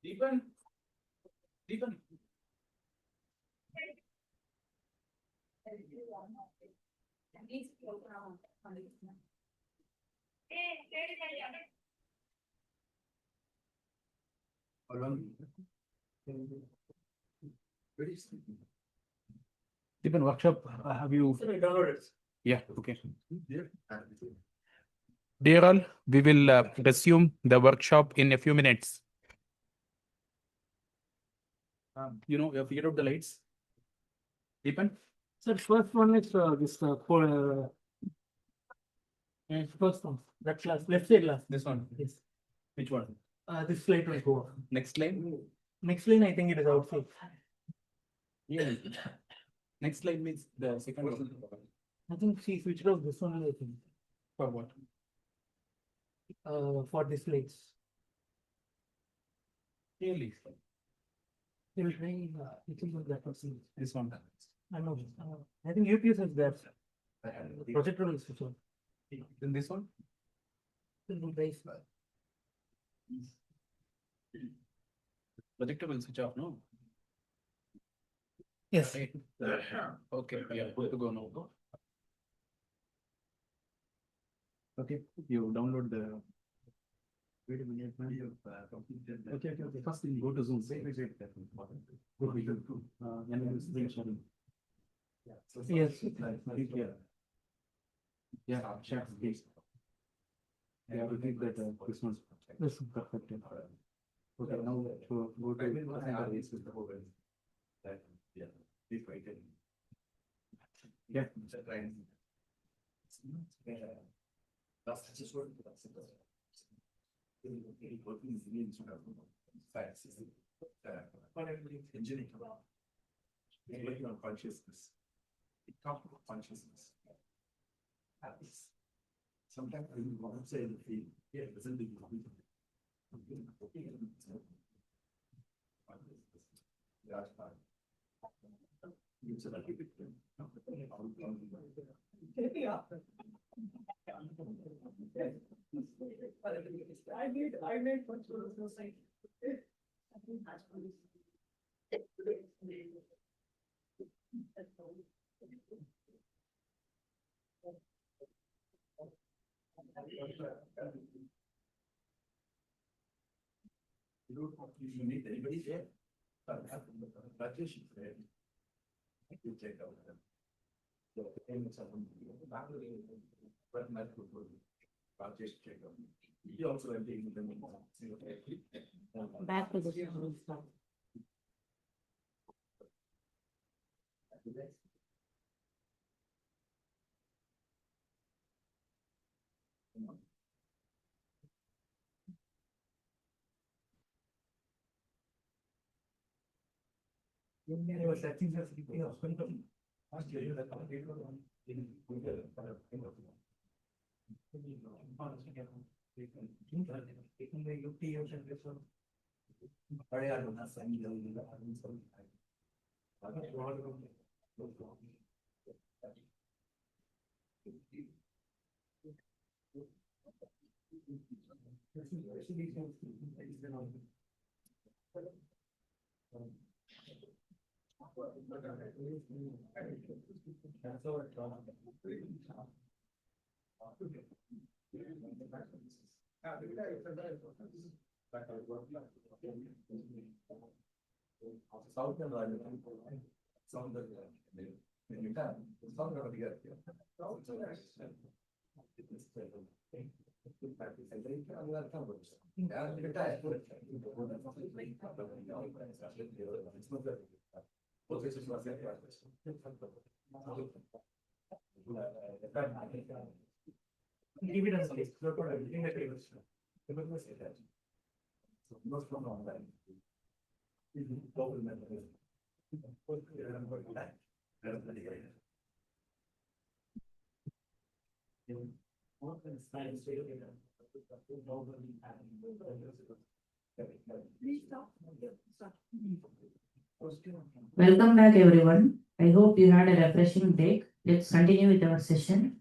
Deepan. Deepan. Deepan, workshop, have you? Yeah, okay. Dear all, we will resume the workshop in a few minutes. You have figured out the lights? Deepan? Sir, first one is this for first one. That glass, left side glass. This one? Yes. Which one? This light will go off. Next line? Next line, I think it is outside. Yeah. Next line means the second one. I think she switched off this one, I think, For what? for this lights. Really? They will try, I think that person. This one. I know. I think UPS is there. Projector will switch on. In this one? Projector will switch off, no? Yes. Right. Okay, we are good to go now. Okay, you download the. Wait a minute, man. Okay. First you go to Zoom. Wait. Go to Zoom. And then screen sharing. Yes. Yeah, share please. Yeah, we think that this one's perfect. Okay, now go to. Yeah. Consciousness. It talks about consciousness. Sometimes I want to say the feel. Yeah, it doesn't be. You meet anybody there? Rajesh is there. You check out them. The famous of them. But not good. Rajesh check out. He also have taken them. Back to the. Give it as a list. Welcome back, everyone. I hope you had a refreshing break. Let's continue with our session.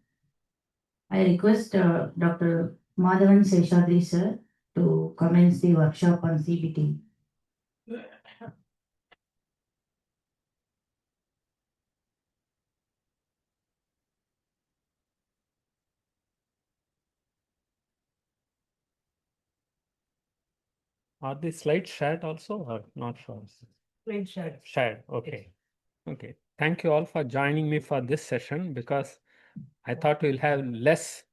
I request Dr. Madhavan Seshadri sir to commence the workshop on CBT. Are the slides shared also or not shared? Shared, okay. Okay. Thank you all for joining me for this session because I thought we'll have less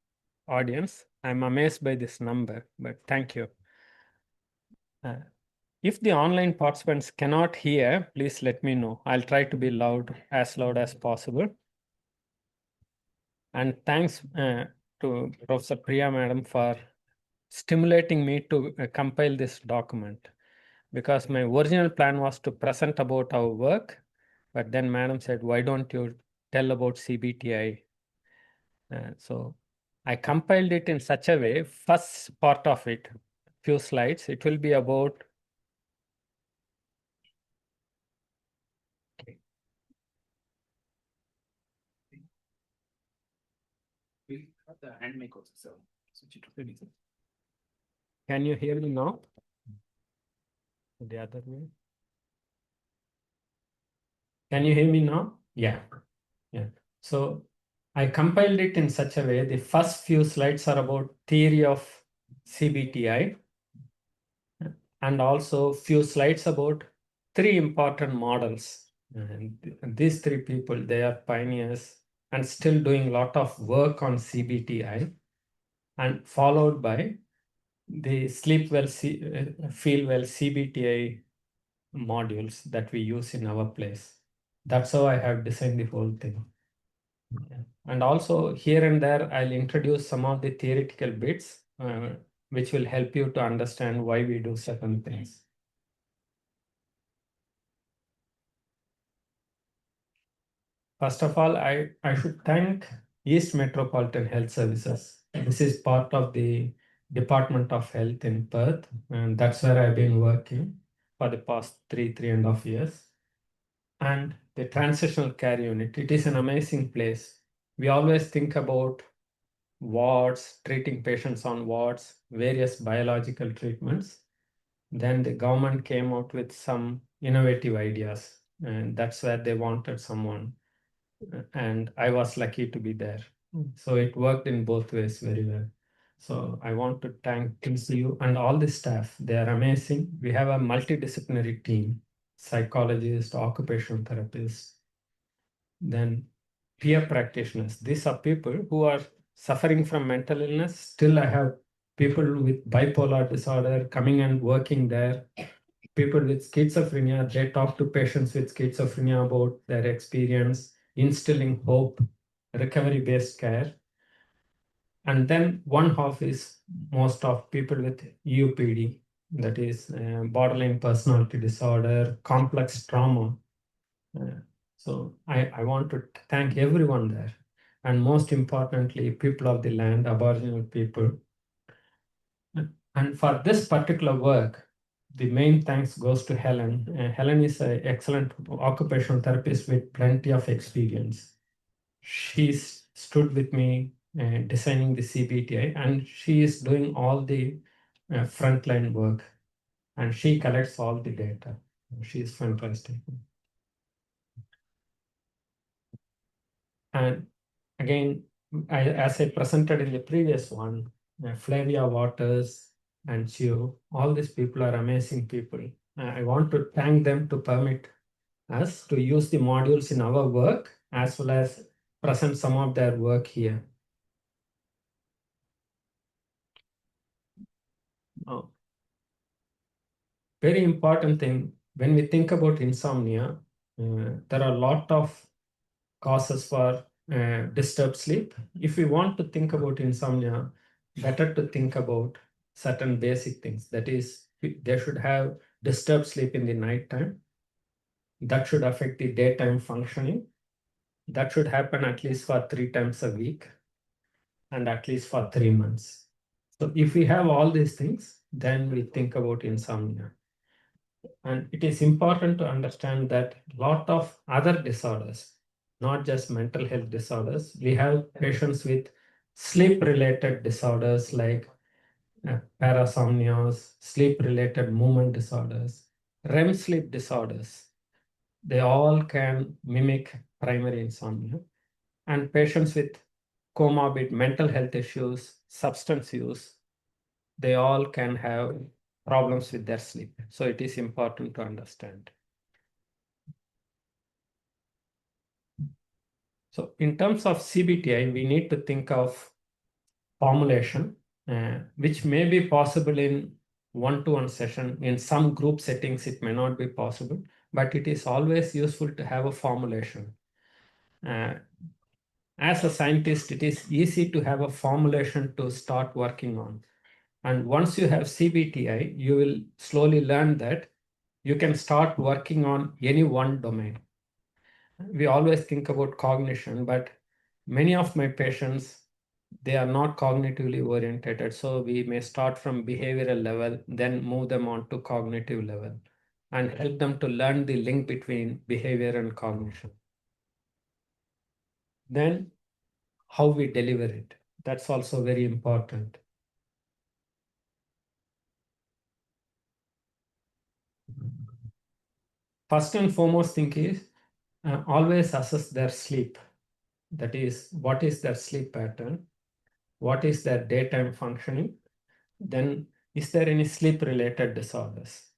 audience. I'm amazed by this number, but thank you. If the online participants cannot hear, please let me know. I'll try to be loud as possible. And thanks to Professor Priya Madam for stimulating me to compile this document, because my original plan was to present about our work, but then Madam said, why don't you tell about CBTI? So I compiled it in such a way, first part of it, few slides, it will be about the hand mic also, so switch it to Can you hear me now? The other way. Can you hear me now? Yeah. Yeah. So I compiled it in such a way. The first few slides are about theory of CBTI, and also few slides about three important models. And these three people, they are pioneers and still doing a lot of work on CBTI, and followed by the sleep well, feel well CBTI modules that we use in our place. That's how I have designed the whole thing. Yeah. And also here and there, I'll introduce some of the theoretical bits, which will help you to understand why we do certain things. First of all, I should thank East Metropolitan Health Services. This is part of the Department of Health in Perth, and that's where I've been working for the past 3.5 years. And the transitional care unit, it is an amazing place. We always think about wards, treating patients on wards, various biological treatments. Then the government came out with some innovative ideas, and that's where they wanted someone. And I was lucky to be there. So it worked in both ways very well. So I want to thank TCU and all the staff. They are amazing. We have a multidisciplinary team, psychologists, occupational therapists, then peer practitioners. These are people who are suffering from mental illness. Still, I have people with bipolar disorder coming and working there. People with schizophrenia, they talk to patients with schizophrenia about their experience, instilling hope, recovery-based care. And then one half is most of people with UPD, that is borderline personality disorder, complex trauma. So I want to thank everyone there. And most importantly, people of the land, Aboriginal people. And for this particular work, the main thanks goes to Helen. Helen is an excellent occupational therapist with plenty of experience. She's stood with me designing the CBTI, and she is doing all the frontline work, and she collects all the data. She is fantastic. And again, as I presented in the previous one, Flavia Waters and Chio, all these people are amazing people. I want to thank them to permit us to use the modules in our work as well as present some of their work here. Oh. Very important thing, when we think about insomnia, there are a lot of causes for disturbed sleep. If we want to think about insomnia, better to think about certain basic things. That is, they should have disturbed sleep in the night time. That should affect the daytime functioning. That should happen at least for 3 times a week and at least for 3 months. So if we have all these things, then we think about insomnia. And it is important to understand that a lot of other disorders, not just mental health disorders, we have patients with sleep-related disorders like parasomnias, sleep-related movement disorders, REM sleep disorders. They all can mimic primary insomnia. And patients with comorbid mental health issues, substance use, they all can have problems with their sleep. So it is important to understand. So in terms of CBTI, we need to think of formulation, which may be possible in one-to-one session. In some group settings, it may not be possible, but it is always useful to have a formulation. As a scientist, it is easy to have a formulation to start working on. And once you have CBTI, you will slowly learn that you can start working on any one domain. We always think about cognition, but many of my patients, they are not cognitively oriented. So we may start from behavioral level, then move them on to cognitive level and help them to learn the link between behavior and cognition. Then how we deliver it. That's also very important. First and foremost thing is always assess their sleep. That is, what is their sleep pattern? What is their daytime functioning? Then, is there any sleep related disorders?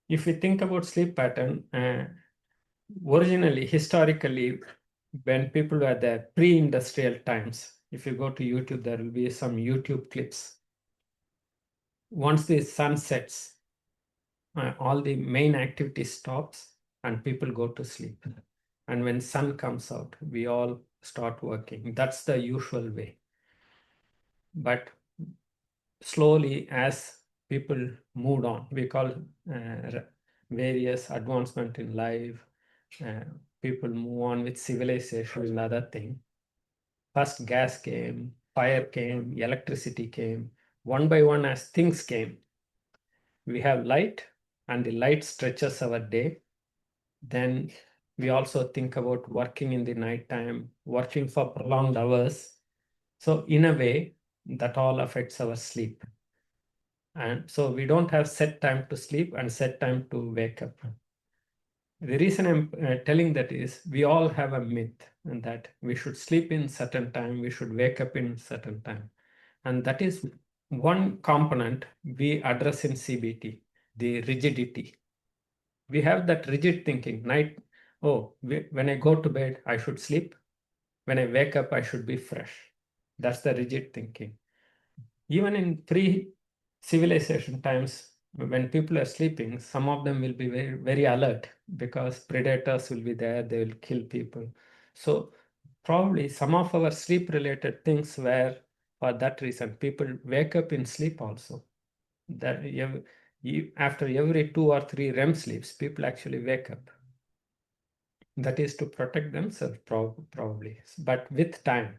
If we think about sleep pattern, originally, historically, when people were there, pre-industrial times, if you go to YouTube, there will be some YouTube clips. Once the sun sets, all the main activity stops and people go to sleep. And when sun comes out, we all start working. That's the usual way. But slowly, as people moved on, we call various advancement in life, people move on with civilization and other thing. First gas came, fire came, electricity came. One by one, as things came, we have light, and the light stretches our day. Then we also think about working in the night time, working for prolonged hours. So in a way, that all affects our sleep. And so we don't have set time to sleep and set time to wake up. The reason I'm telling that is we all have a myth and that we should sleep in certain time, we should wake up in certain time. And that is one component we address in CBT, the rigidity. We have that rigid thinking, when I go to bed, I should sleep. When I wake up, I should be fresh. That's the rigid thinking. Even in pre-civilization times, when people are sleeping, some of them will be very, very alert because predators will be there, they will kill people. So probably some of our sleep-related things were for that reason. People wake up in sleep also. That after every 2 or 3 REM sleeps, people actually wake up. That is to protect themselves, probably. But with time,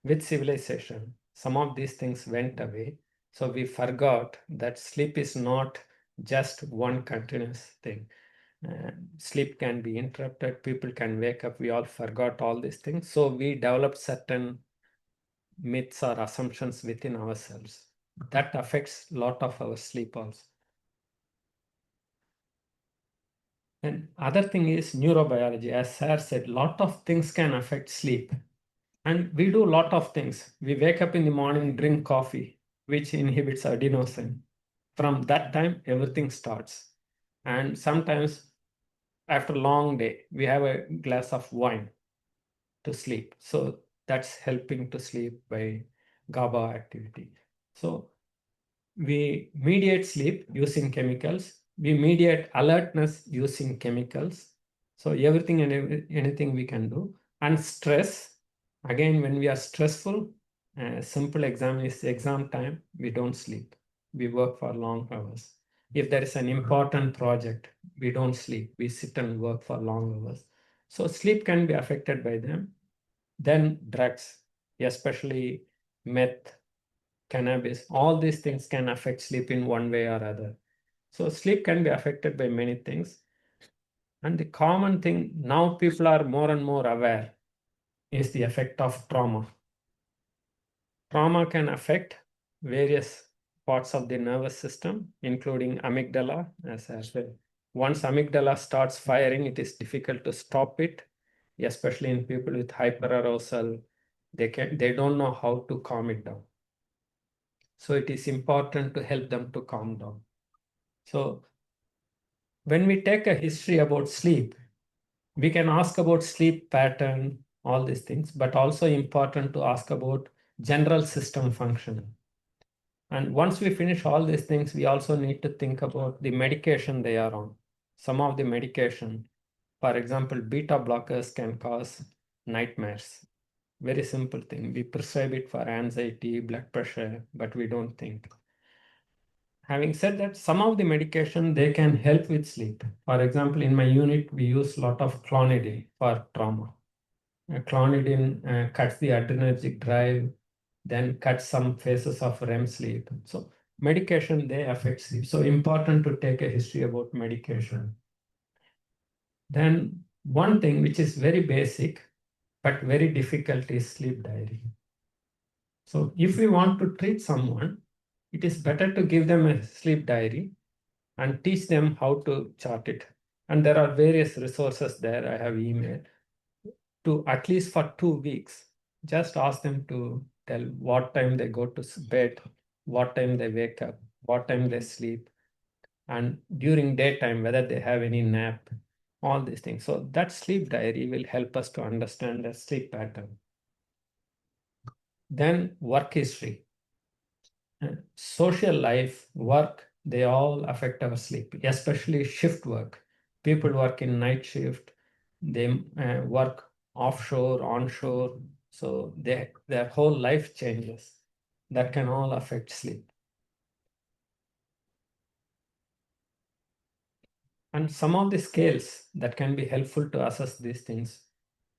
with civilization, some of these things went away. So we forgot that sleep is not just one continuous thing. Sleep can be interrupted, people can wake up. We all forgot all these things. So we developed certain myths or assumptions within ourselves. That affects a lot of our sleep also. And other thing is neurobiology. As Sir said, lot of things can affect sleep. And we do a lot of things. We wake up in the morning, drink coffee, which inhibits adenosine. From that time, everything starts. And sometimes after a long day, we have a glass of wine to sleep. So that's helping to sleep by GABA activity. So we mediate sleep using chemicals. We mediate alertness using chemicals. So everything and anything we can do. And stress, again, when we are stressful, simple exam is exam time, we don't sleep. We work for long hours. If there is an important project, we don't sleep. We sit and work for long hours. So sleep can be affected by them. Then drugs, especially meth, cannabis, all these things can affect sleep in one way or other. So sleep can be affected by many things. And the common thing now people are more and more aware is the effect of trauma. Trauma can affect various parts of the nervous system, including amygdala, as I said. Once amygdala starts firing, it is difficult to stop it, especially in people with hyperarousal. They don't know how to calm it down. So it is important to help them to calm down. So when we take a history about sleep, we can ask about sleep pattern, all these things, but also important to ask about general system function. And once we finish all these things, we also need to think about the medication they are on. Some of the medication, for example, beta blockers can cause nightmares. Very simple thing. We prescribe it for anxiety, blood pressure, but we don't think. Having said that, some of the medication, they can help with sleep. For example, in my unit, we use a lot of clonidine for trauma. Clonidine cuts the adrenergic drive, then cuts some phases of REM sleep. So medication, they affect sleep. So important to take a history about medication. Then one thing which is very basic, but very difficult is sleep diary. So if we want to treat someone, it is better to give them a sleep diary and teach them how to chart it. And there are various resources there I have emailed to at least for 2 weeks. Just ask them to tell what time they go to bed, what time they wake up, what time they sleep, and during daytime, whether they have any nap, all these things. So that sleep diary will help us to understand the sleep pattern. Then work history. Social life, work, they all affect our sleep, especially shift work. People work in night shift, they work offshore, onshore, so their whole life changes. That can all affect sleep. And some of the scales that can be helpful to assess these things.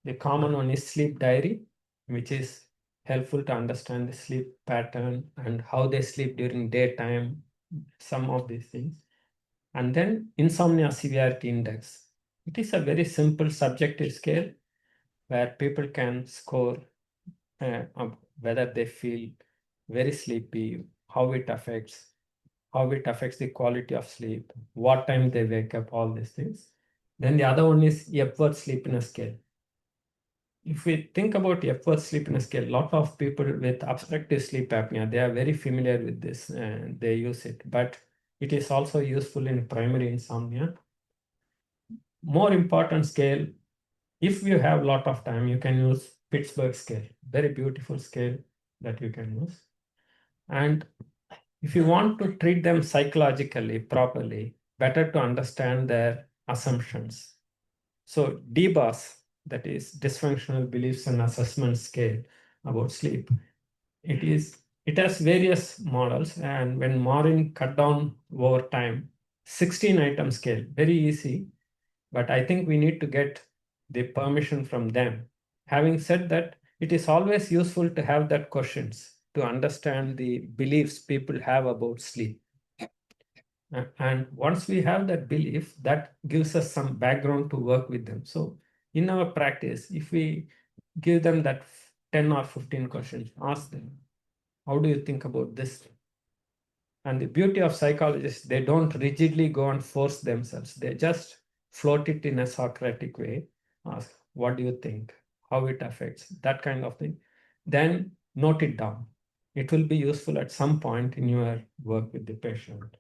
The common one is sleep diary, which is helpful to understand the sleep pattern and how they sleep during daytime, some of these things. And then insomnia severity index. It is a very simple subjective scale where people can score whether they feel very sleepy, how it affects the quality of sleep, what time they wake up, all these things. Then the other one is Epworth sleepiness scale. If we think about Epworth sleepiness scale, a lot of people with obstructive sleep apnea, they are very familiar with this and they use it, but it is also useful in primary insomnia. More important scale, if you have a lot of time, you can use Pittsburgh scale, very beautiful scale that you can use. And if you want to treat them psychologically properly, better to understand their assumptions. So DBAS, that is dysfunctional beliefs and assessment scale about sleep. It has various models, and when Maureen cut down over time, 16-item scale, very easy, but I think we need to get the permission from them. Having said that, it is always useful to have that questions to understand the beliefs people have about sleep. And once we have that belief, that gives us some background to work with them. So in our practice, if we give them that 10 or 15 questions, ask them, how do you think about this? And the beauty of psychologists, they don't rigidly go and force themselves. They just float it in a Socratic way. Ask, what do you think? How it affects? That kind of thing. Then note it down. It will be useful at some point in your work with the patient.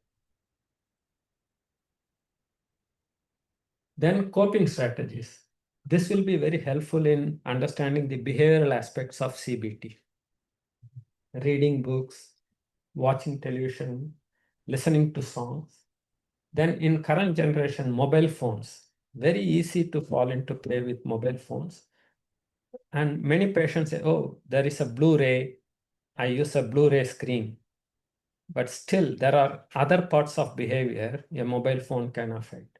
Then coping strategies. This will be very helpful in understanding the behavioral aspects of CBT. Reading books, watching television, listening to songs. Then in current generation, mobile phones, very easy to fall into play with mobile phones. And many patients say, oh, there is a Blu-ray, I use a Blu-ray screen. But still, there are other parts of behavior a mobile phone can affect.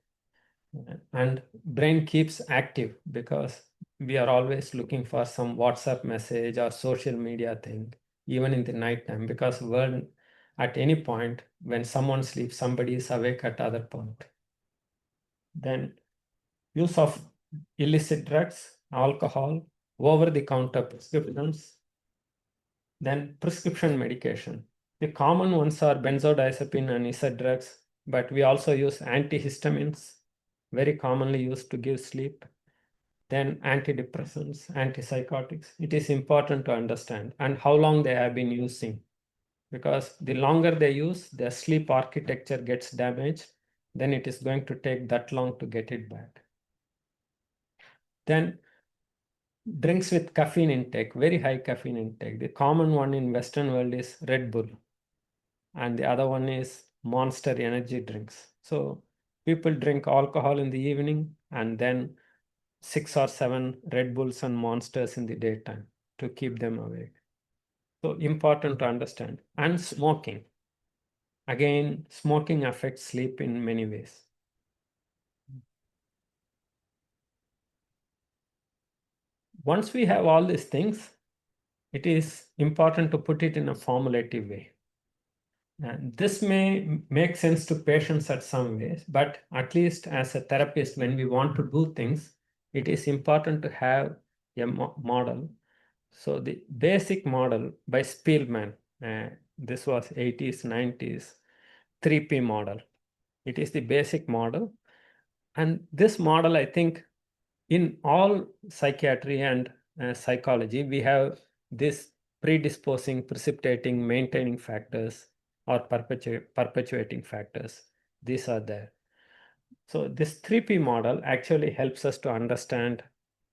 And brain keeps active because we are always looking for some WhatsApp message or social media thing, even in the night time, because when at any point when someone sleeps, somebody is awake at other point. Then use of illicit drugs, alcohol, over-the-counter prescriptions, then prescription medication. The common ones are benzodiazepine and NSAID drugs, but we also use antihistamines, very commonly used to give sleep. Then antidepressants, antipsychotics. It is important to understand and how long they have been using, because the longer they use, their sleep architecture gets damaged, then it is going to take that long to get it back. Then drinks with caffeine intake, very high caffeine intake. The common one in Western world is Red Bull, and the other one is Monster energy drinks. So people drink alcohol in the evening and then 6 or 7 Red Bulls and Monsters in the daytime to keep them awake. So important to understand. And smoking. Again, smoking affects sleep in many ways. Once we have all these things, it is important to put it in a formulative way. And this may make sense to patients at some ways, but at least as a therapist, when we want to do things, it is important to have a model So the basic model by Spielman, this was 80s, 90s, 3P model. It is the basic model. And this model, I think, in all psychiatry and psychology, we have this predisposing, precipitating, maintaining factors or perpetuating factors. These are there. So this 3P model actually helps us to understand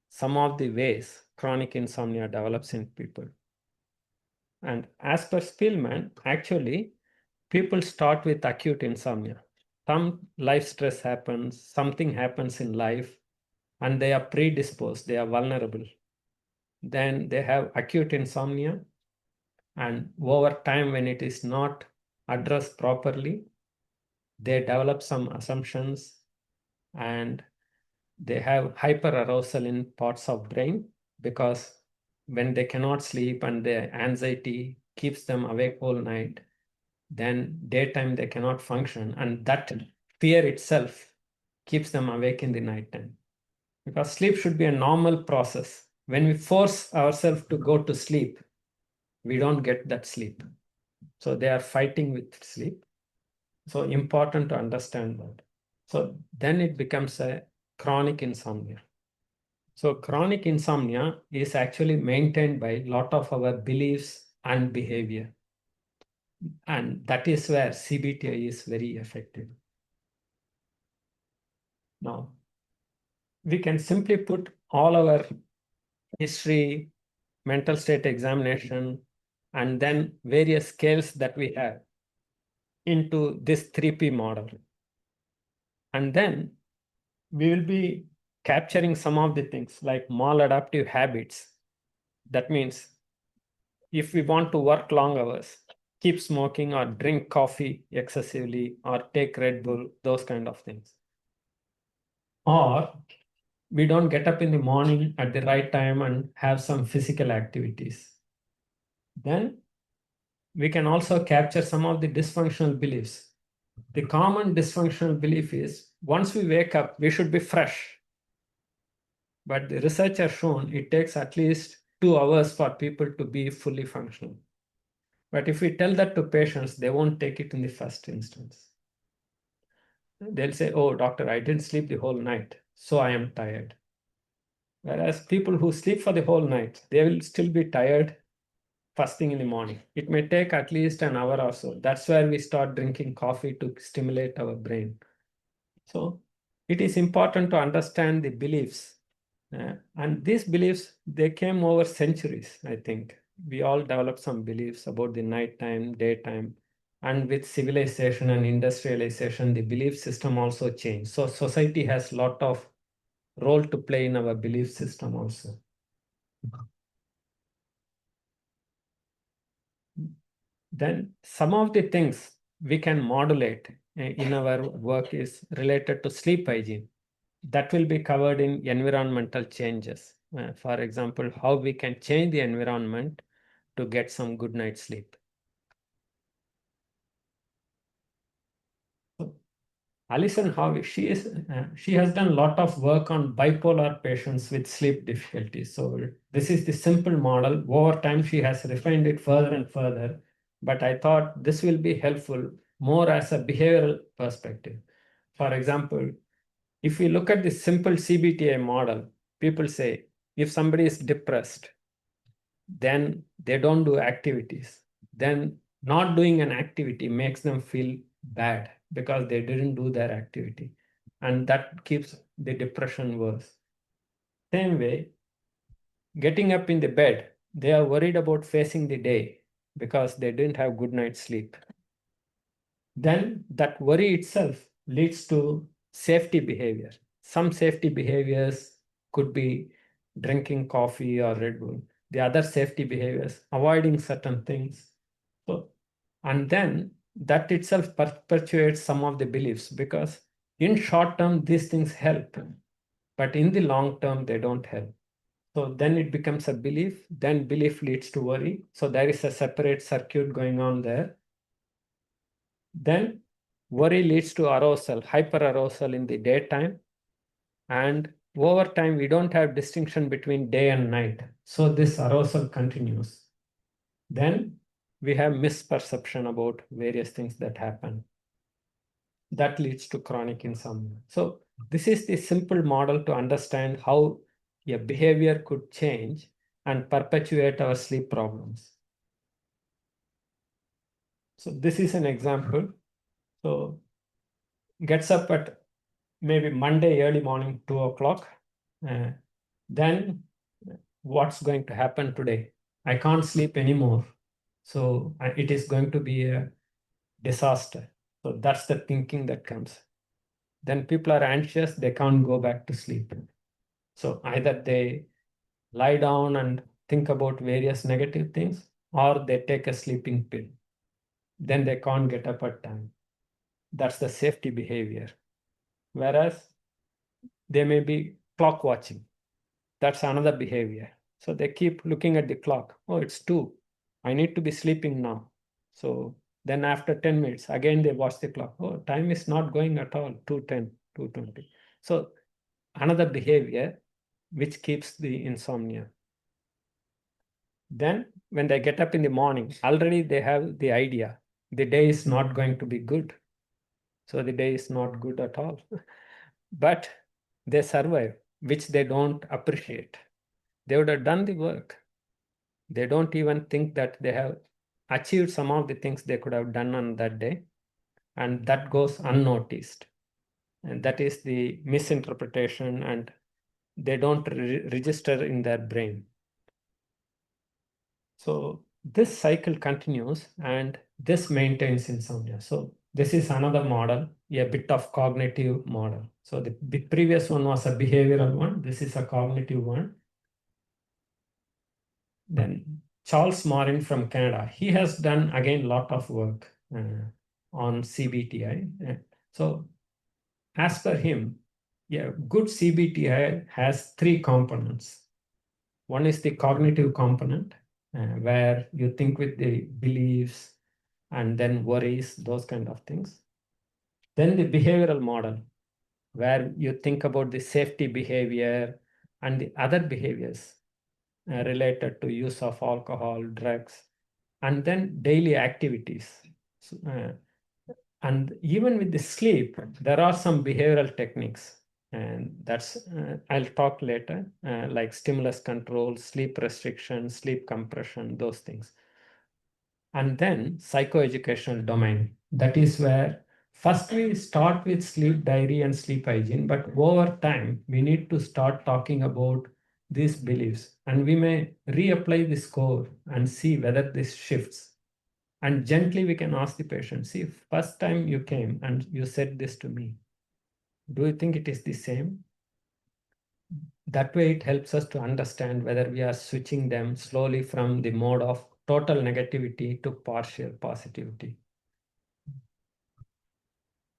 some of the ways chronic insomnia develops in people. And as per Spielman, actually, people start with acute insomnia. Some life stress happens, something happens in life, and they are predisposed, they are vulnerable. Then they have acute insomnia, and over time, when it is not addressed properly, they develop some assumptions and they have hyperarousal in parts of brain, because when they cannot sleep and the anxiety keeps them awake all night, then daytime they cannot function, and that fear itself keeps them awake in the nighttime. Because sleep should be a normal process. When we force ourselves to go to sleep, we don't get that sleep. So they are fighting with sleep. So important to understand that. So then it becomes a chronic insomnia. So chronic insomnia is actually maintained by a lot of our beliefs and behavior. And that is where CBT is very effective. Now, we can simply put all our history, mental state examination, and then various scales that we have into this 3P model. And then we will be capturing some of the things like maladaptive habits. That means if we want to work long hours, keep smoking or drink coffee excessively or take Red Bull, those kind of things. Or we don't get up in the morning at the right time and have some physical activities. Then we can also capture some of the dysfunctional beliefs. The common dysfunctional belief is once we wake up, we should be fresh. But the research has shown it takes at least 2 hours for people to be fully functional. But if we tell that to patients, they won't take it in the first instance. They'll say, oh, doctor, I didn't sleep the whole night, so I am tired. Whereas people who sleep for the whole night, they will still be tired first thing in the morning. It may take at least an hour or so. That's where we start drinking coffee to stimulate our brain. So it is important to understand the beliefs. And these beliefs, they came over centuries, I think. We all developed some beliefs about the nighttime, daytime. And with civilization and industrialization, the belief system also changed. So society has a lot of role to play in our belief system also. Then some of the things we can modulate in our work is related to sleep hygiene. That will be covered in environmental changes. For example, how we can change the environment to get some good night's sleep. Alison Harvey, she has done a lot of work on bipolar patients with sleep difficulties. So this is the simple model. Over time, she has refined it further and further. But I thought this will be helpful more as a behavioral perspective. For example, if we look at the simple CBTA model, people say if somebody is depressed, then they don't do activities. Then not doing an activity makes them feel bad because they didn't do their activity. And that keeps the depression worse. Same way, getting up in the bed, they are worried about facing the day because they didn't have good night's sleep. Then that worry itself leads to safety behavior. Some safety behaviors could be drinking coffee or Red Bull. The other safety behaviors, avoiding certain things. So, and then that itself perpetuates some of the beliefs, because in short term, these things help, but in the long term, they don't help. So then it becomes a belief, then belief leads to worry. So there is a separate circuit going on there. Then worry leads to arousal, hyperarousal in the daytime, and over time, we don't have distinction between day and night. So this arousal continues. Then we have misperception about various things that happen. That leads to chronic insomnia. So this is the simple model to understand how a behavior could change and perpetuate our sleep problems. So this is an example. So gets up at maybe Monday early morning, 2 o'clock. Then what's going to happen today? I can't sleep anymore. So it is going to be a disaster. So that's the thinking that comes. Then people are anxious, they can't go back to sleep. So either they lie down and think about various negative things, or they take a sleeping pill. Then they can't get up at time. That's the safety behavior. Whereas they may be clock watching. That's another behavior. So they keep looking at the clock. Oh, it's 2. I need to be sleeping now. So then after 10 minutes, again they watch the clock. Oh, time is not going at all, 2:10, 2:20. So another behavior which keeps the insomnia. Then when they get up in the morning, already they have the idea the day is not going to be good. So the day is not good at all. But they survive, which they don't appreciate. They would have done the work. They don't even think that they have achieved some of the things they could have done on that day. And that goes unnoticed. And that is the misinterpretation, and they don't register in their brain. So this cycle continues and this maintains insomnia. So this is another model, a bit of cognitive model. So the previous one was a behavioral one. This is a cognitive one. Then Charles Morin from Canada, he has done again a lot of work on CBTI. So as per him, yeah, good CBTI has 3 components. One is the cognitive component, where you think with the beliefs and then worries, those kind of things. Then the behavioral model, where you think about the safety behavior and the other behaviors related to use of alcohol, drugs, and then daily activities. And even with the sleep, there are some behavioral techniques, and that's I'll talk later, like stimulus control, sleep restriction, sleep compression, those things. And then psychoeducational domain, that is where first we start with sleep diary and sleep hygiene, but over time we need to start talking about these beliefs, and we may reapply the score and see whether this shifts. And gently we can ask the patient, see, first time you came and you said this to me, do you think it is the same? That way it helps us to understand whether we are switching them slowly from the mode of total negativity to partial positivity.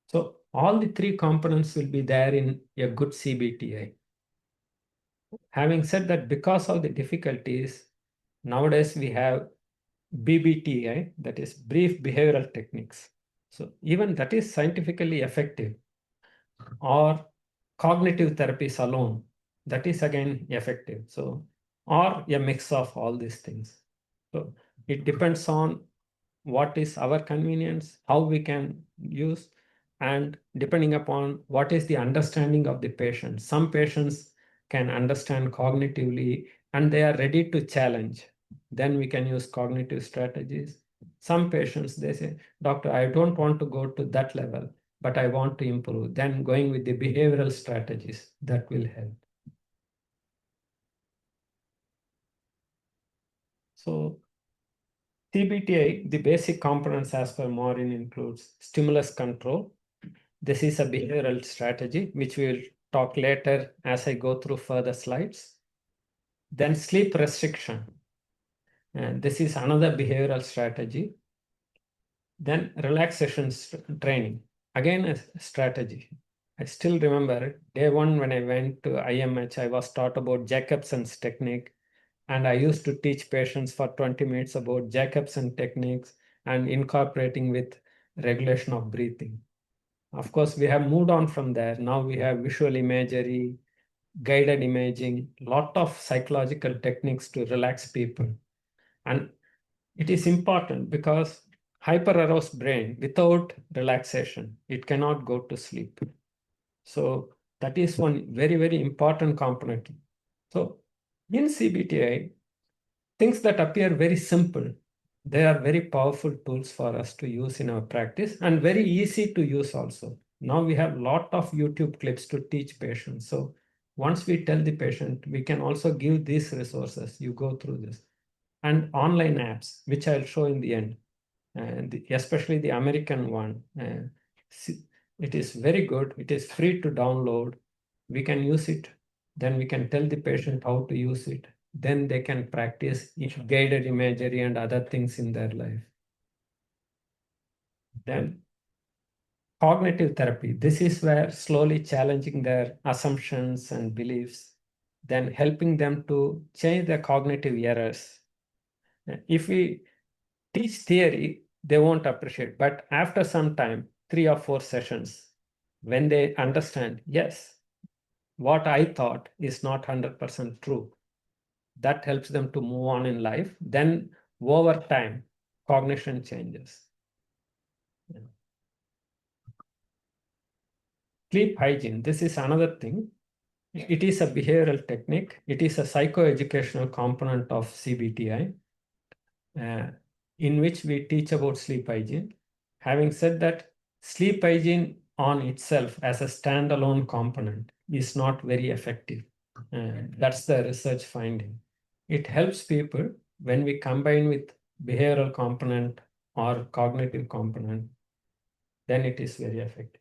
So all the 3 components will be there in a good CBTI. Having said that, because of the difficulties, nowadays we have BBTI, that is brief behavioral techniques. So even that is scientifically effective. Or cognitive therapies alone, that is again effective. So, or a mix of all these things. So it depends on what is our convenience, how we can use, and depending upon what is the understanding of the patient. Some patients can understand cognitively and they are ready to challenge. Then we can use cognitive strategies. Some patients, they say, doctor, I don't want to go to that level, but I want to improve. Then going with the behavioral strategies, that will help. So CBTI, the basic components as per Morin includes stimulus control. This is a behavioral strategy, which we will talk later as I go through further slides. Then sleep restriction. And this is another behavioral strategy. Then relaxation training, again a strategy. I still remember day 1 when I went to IMH, I was taught about Jacobson's technique. And I used to teach patients for 20 minutes about Jacobson techniques and incorporating with regulation of breathing. Of course, we have moved on from there. Now we have visual imagery, guided imaging, lot of psychological techniques to relax people. And it is important because hyper-aroused brain without relaxation, it cannot go to sleep. So that is one very, very important component. So in CBTI, things that appear very simple, they are very powerful tools for us to use in our practice and very easy to use also. Now we have a lot of YouTube clips to teach patients. So once we tell the patient, we can also give these resources. You go through this. And online apps, which I'll show in the end, and especially the American one. It is very good. It is free to download. We can use it. Then we can tell the patient how to use it. Then they can practice guided imagery and other things in their life. Then cognitive therapy. This is where slowly challenging their assumptions and beliefs, then helping them to change their cognitive errors. If we teach theory, they won't appreciate. But after some time, 3 or 4 sessions, when they understand, yes, what I thought is not 100% true, that helps them to move on in life. Then over time, cognition changes. Sleep hygiene, this is another thing. It is a behavioral technique. It is a psychoeducational component of CBTI, in which we teach about sleep hygiene. Having said that, sleep hygiene on itself as a standalone component is not very effective. That's the research finding. It helps people when we combine with behavioral component or cognitive component, then it is very effective.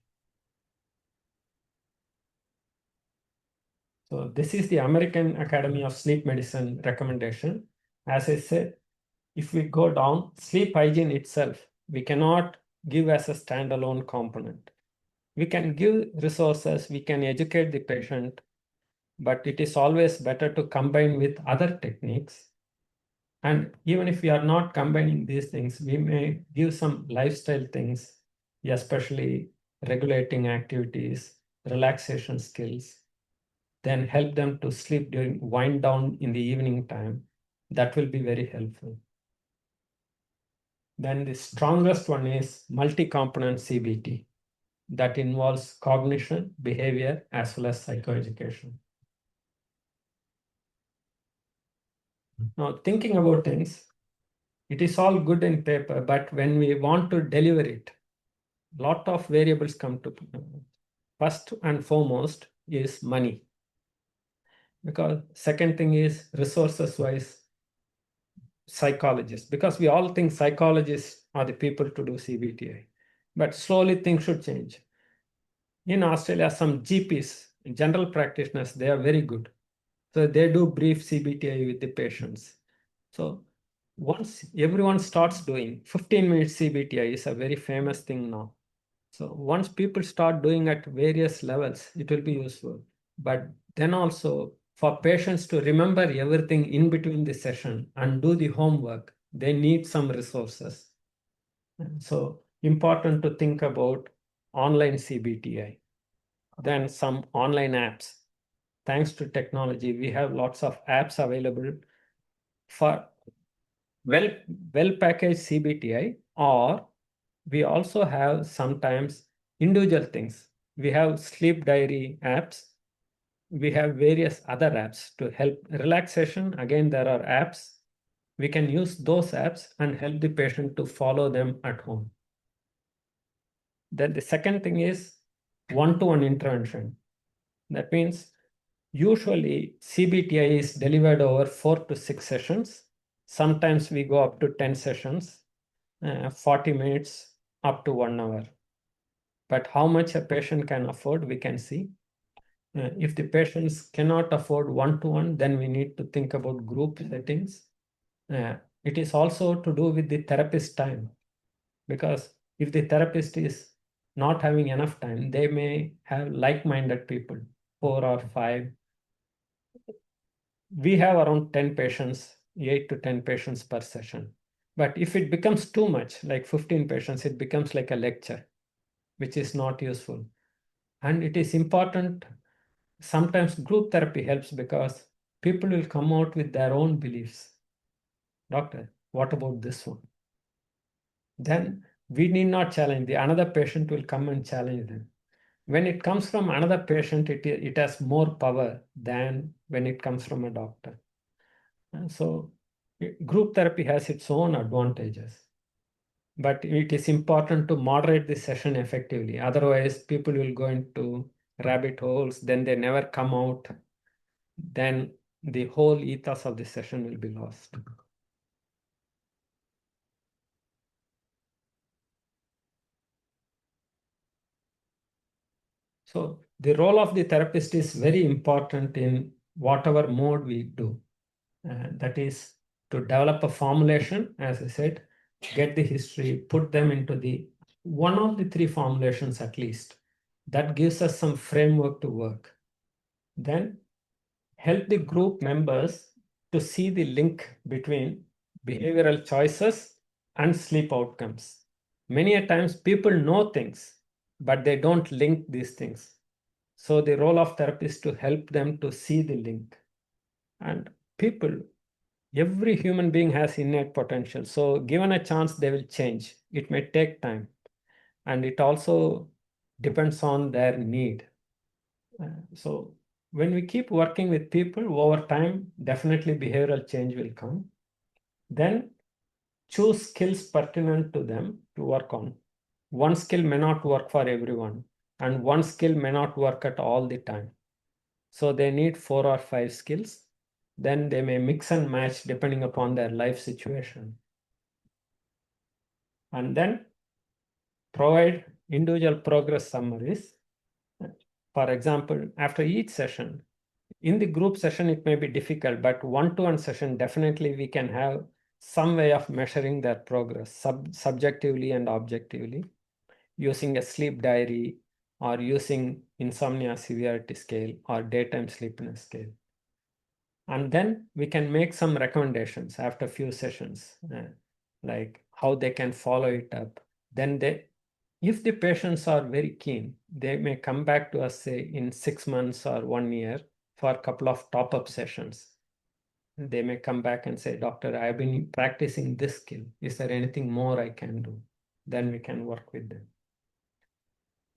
So this is the American Academy of Sleep Medicine recommendation. As I said, if we go down, sleep hygiene itself, we cannot give as a standalone component. We can give resources, we can educate the patient, but it is always better to combine with other techniques. And even if we are not combining these things, we may give some lifestyle things, especially regulating activities, relaxation skills, then help them to sleep during wind down in the evening time. That will be very helpful. Then the strongest one is multi-component CBT that involves cognition, behavior, as well as psychoeducation. Now, thinking about things, it is all good in paper, but when we want to deliver it, a lot of variables come to play. First and foremost is money. Because second thing is resources wise, psychologists, because we all think psychologists are the people to do CBTI, but slowly things should change. In Australia, some GPs, general practitioners, they are very good. So they do brief CBTI with the patients. So once everyone starts doing 15 minutes CBTI is a very famous thing now. So once people start doing at various levels, it will be useful. But then also for patients to remember everything in between the session and do the homework, they need some resources. So important to think about online CBTI. Then some online apps. Thanks to technology, we have lots of apps available for well packaged CBTI, or we also have sometimes individual things. We have sleep diary apps. We have various other apps to help relaxation. Again, there are apps. We can use those apps and help the patient to follow them at home. Then the second thing is one-to-one intervention. That means usually CBTI is delivered over 4 to 6 sessions. Sometimes we go up to 10 sessions, 40 minutes up to 1 hour. But how much a patient can afford, we can see. If the patients cannot afford one-to-one, then we need to think about group settings. It is also to do with the therapist time, because if the therapist is not having enough time, they may have like-minded people, 4 or 5. We have around 10 patients, 8 to 10 patients per session. But if it becomes too much, like 15 patients, it becomes like a lecture, which is not useful. And it is important sometimes group therapy helps because people will come out with their own beliefs. Doctor, what about this one? Then we need not challenge. The another patient will come and challenge them. When it comes from another patient, it has more power than when it comes from a doctor. And so group therapy has its own advantages. But it is important to moderate the session effectively. Otherwise, people will go into rabbit holes, then they never come out. Then the whole ethos of the session will be lost. So the role of the therapist is very important in whatever mode we do. That is to develop a formulation, as I said, get the history, put them into the one of the three formulations at least. That gives us some framework to work. Then help the group members to see the link between behavioral choices and sleep outcomes. Many a times people know things, but they don't link these things. So the role of therapy is to help them to see the link. And people, every human being has innate potential. So given a chance, they will change. It may take time. And it also depends on their need. So when we keep working with people over time, definitely behavioral change will come. Then choose skills pertinent to them to work on. One skill may not work for everyone, and one skill may not work at all the time. So they need 4 or 5 skills. Then they may mix and match depending upon their life situation. And then provide individual progress summaries. For example, after each session, in the group session, it may be difficult, but one-to-one session, definitely we can have some way of measuring their progress subjectively and objectively using a sleep diary or using insomnia severity scale or daytime sleepiness scale. And then we can make some recommendations after a few sessions, like how they can follow it up. Then if the patients are very keen, they may come back to us, say, in 6 months or 1 year for a couple of top-up sessions. They may come back and say, Doctor, I've been practicing this skill. Is there anything more I can do? Then we can work with them.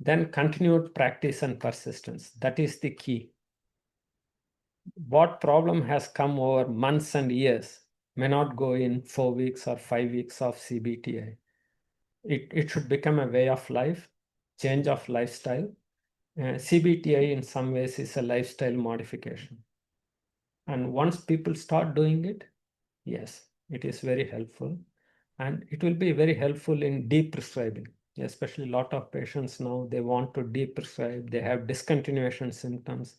Then continued practice and persistence. That is the key. What problem has come over months and years may not go in 4 weeks or 5 weeks of CBTI. It should become a way of life, change of lifestyle. CBTI in some ways is a lifestyle modification. And once people start doing it, yes, it is very helpful. And it will be very helpful in deprescribing, especially a lot of patients now, they want to deprescribe, they have discontinuation symptoms.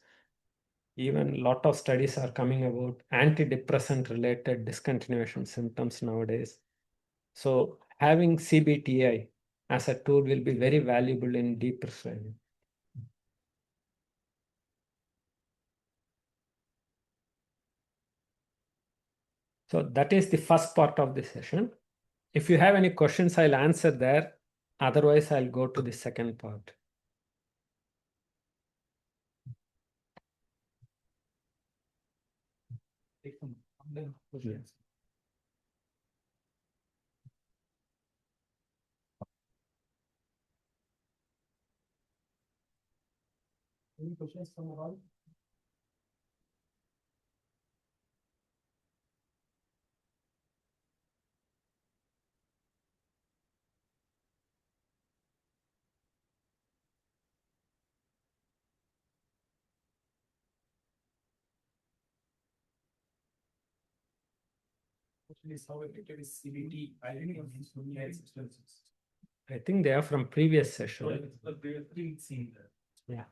Even a lot of studies are coming about antidepressant related discontinuation symptoms nowadays. So having CBTI as a tool will be very valuable in deprescribing. So that is the first part of the session. If you have any questions, I'll answer there. Otherwise, I'll go to the second part. Any questions from all? Question is how effective is CBT identity of insomnia expenses? I think they are from previous session. Yeah.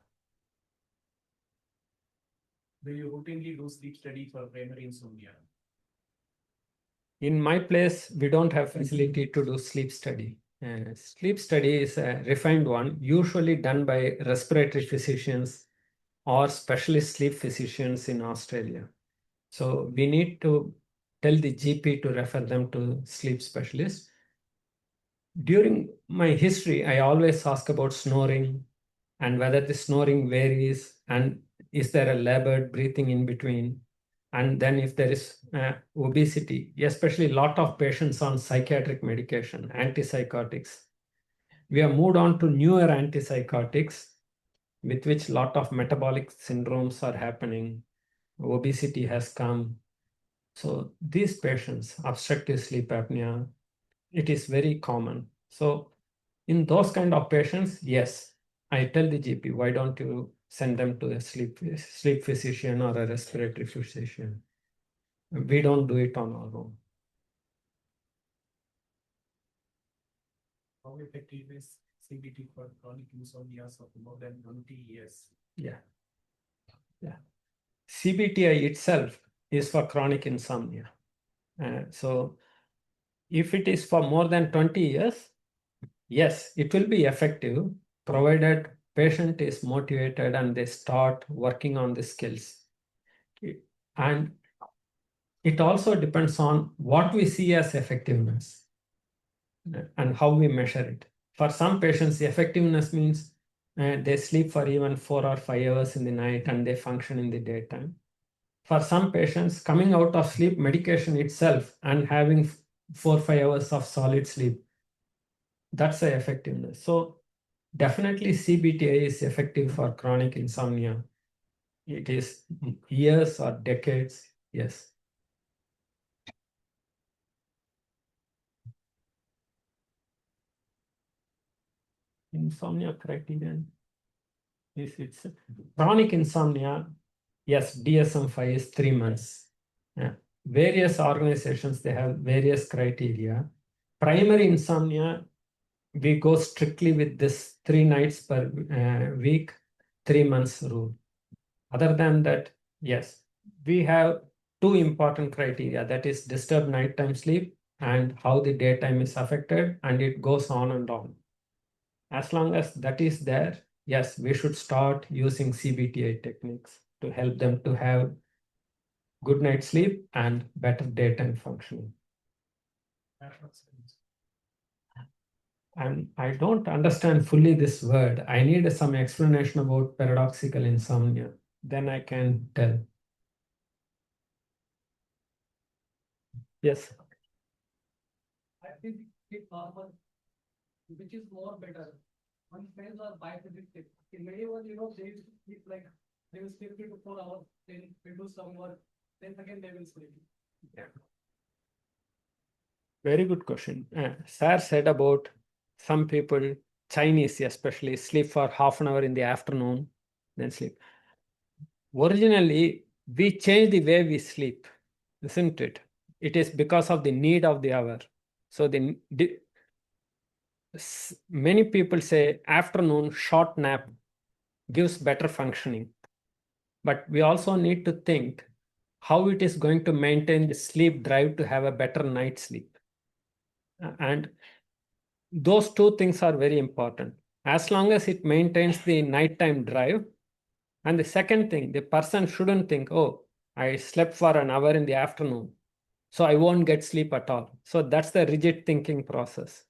Do you routinely do sleep study for primary insomnia? In my place, we don't have facility to do sleep study. Sleep study is a refined one, usually done by respiratory physicians or specialist sleep physicians in Australia. So we need to tell the GP to refer them to sleep specialists. During my history, I always ask about snoring and whether the snoring varies. And is there a labored breathing in between? And then if there is obesity, especially a lot of patients on psychiatric medication, antipsychotics, we have moved on to newer antipsychotics with which a lot of metabolic syndromes are happening. Obesity has come. So these patients, obstructive sleep apnea, it is very common. So in those kind of patients, yes, I tell the GP, why don't you send them to a sleep physician or a respiratory physician? We don't do it on our own. How effective is CBT for chronic insomnia of more than 20 years? Yeah. CBTI itself is for chronic insomnia. So if it is for more than 20 years, yes, it will be effective provided patient is motivated and they start working on the skills. And it also depends on what we see as effectiveness and how we measure it. For some patients, the effectiveness means they sleep for even 4 or 5 hours in the night and they function in the daytime. For some patients, coming out of sleep medication itself and having 4 or 5 hours of solid sleep, that's the effectiveness. So definitely CBTI is effective for chronic insomnia. It is years or decades, yes. Insomnia criterion is it's chronic insomnia. Yes, DSM-5 is 3 months. Various organizations, they have various criteria. Primary insomnia, we go strictly with this 3 nights per week, 3 months rule. Other than that, yes, we have 2 important criteria, that is disturbed nighttime sleep and how the daytime is affected, and it goes on and on. As long as that is there, yes, we should start using CBTI techniques to help them to have good night's sleep and better daytime functioning. And I don't understand fully this word. I need some explanation about paradoxical insomnia. Then I can tell. Yes. I think it normal, which is more better. When friends are biphasic, in medieval, they will sleep like they will sleep 3 to 4 hours, then they do some work, then again they will sleep. Yeah. Very good question. Sir said about some people, Chinese especially, sleep for half an hour in the afternoon, then sleep. Originally, we changed the way we sleep, isn't it? It is because of the need of the hour. So many people say afternoon short nap gives better functioning. But we also need to think how it is going to maintain the sleep drive to have a better night's sleep. And those 2 things are very important. As long as it maintains the nighttime drive. And the second thing, the person shouldn't think, oh, I slept for an hour in the afternoon, so I won't get sleep at all. So that's the rigid thinking process.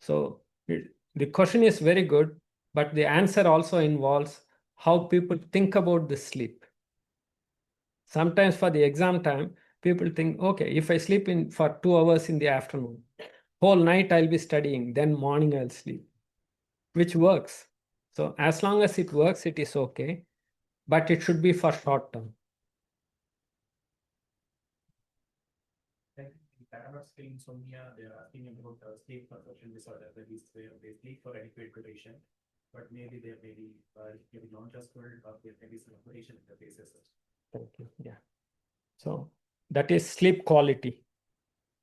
So the question is very good, but the answer also involves how people think about the sleep. Sometimes for the exam time, people think, okay, if I sleep in for 2 hours in the afternoon, whole night I'll be studying, then morning I'll sleep, which works. So as long as it works, it is okay, but it should be for short term. Paradoxical insomnia, they are asking about sleep perception disorder, that is, they sleep for adequate duration, but maybe they may be non-trustful or there may be some operation interfaces. Thank you. Yeah. So that is sleep quality.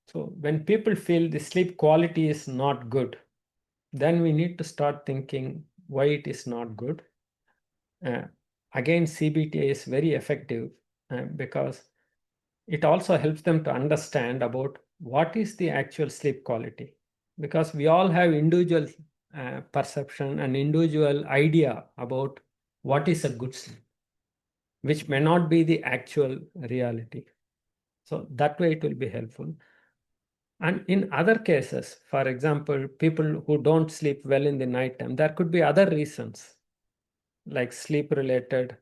So when people feel the sleep quality is not good, then we need to start thinking why it is not good. Again, CBT is very effective because it also helps them to understand about what is the actual sleep quality. Because we all have individual perception and individual idea about what is a good sleep, which may not be the actual reality. So that way it will be helpful. And in other cases, for example, people who don't sleep well in the nighttime, there could be other reasons like sleep related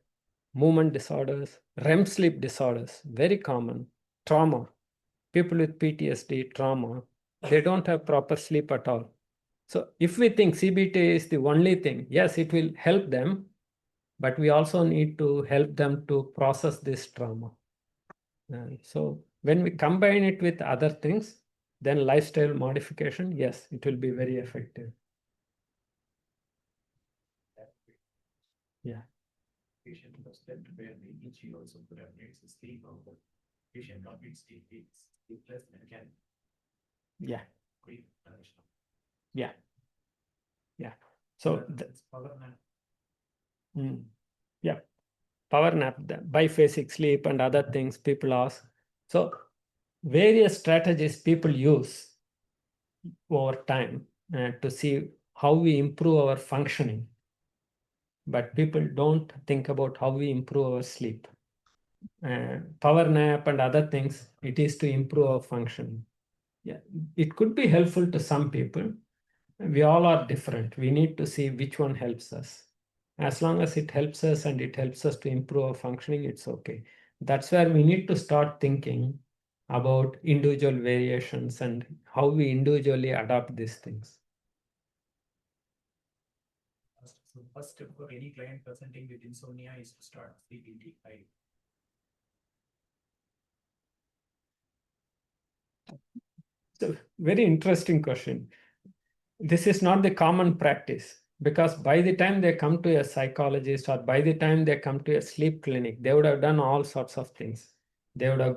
movement disorders, REM sleep disorders, very common, trauma. People with PTSD, trauma, they don't have proper sleep at all. So if we think CBT is the only thing, yes, it will help them, but we also need to help them to process this trauma. And so when we combine it with other things, then lifestyle modification, yes, it will be very effective. Yeah. Patient was then where the itchy also could have made the sleep of the patient not being sleepless and can Yeah. breathe. Yeah. Yeah. So that's power nap. Yeah, power nap, biphasic sleep and other things people ask. So various strategies people use over time to see how we improve our functioning. But people don't think about how we improve our sleep. Power nap and other things, it is to improve our functioning. Yeah, it could be helpful to some people. We all are different. We need to see which one helps us. As long as it helps us and it helps us to improve our functioning, it's okay. That's where we need to start thinking about individual variations and how we individually adopt these things. So first step for any client presenting with insomnia is to start CBT, right? So very interesting question. This is not the common practice, because by the time they come to a psychologist or by the time they come to a sleep clinic, they would have done all sorts of things. They would have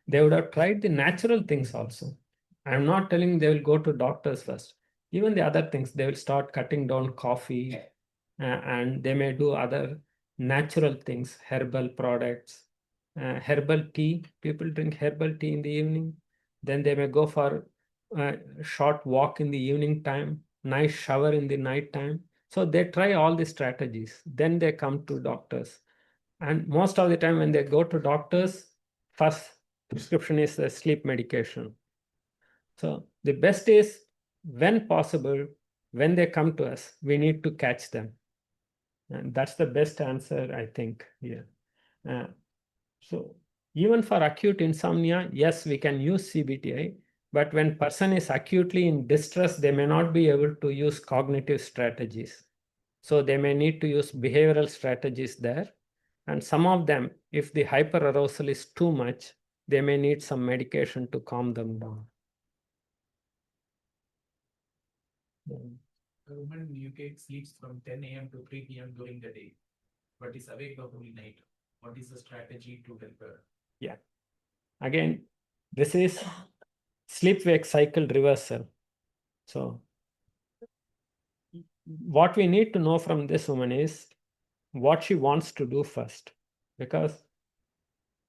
they would have tried the natural things also. I'm not telling they will go to doctors first. Even the other things, they will start cutting down coffee and they may do other natural things, herbal products, herbal tea. People drink herbal tea in the evening. Then they may go for short walk in the evening time, nice shower in the night time. So they try all the strategies. Then they come to doctors. And most of the time when they go to doctors, first prescription is the sleep medication. So the best is, when possible, when they come to us, we need to catch them. And that's the best answer, I think, here. So even for acute insomnia, yes, we can use CBTI. But when person is acutely in distress, they may not be able to use cognitive strategies. So they may need to use behavioral strategies there. And some of them, if the hyperarousal is too much, they may need some medication to calm them down. A woman in UK sleeps from 10 a.m. to 3 p.m. during the day, but is awake the whole night. What is the strategy to help her? Yeah. Again, this is sleep-wake cycle reversal. So what we need to know from this woman is what she wants to do first. Because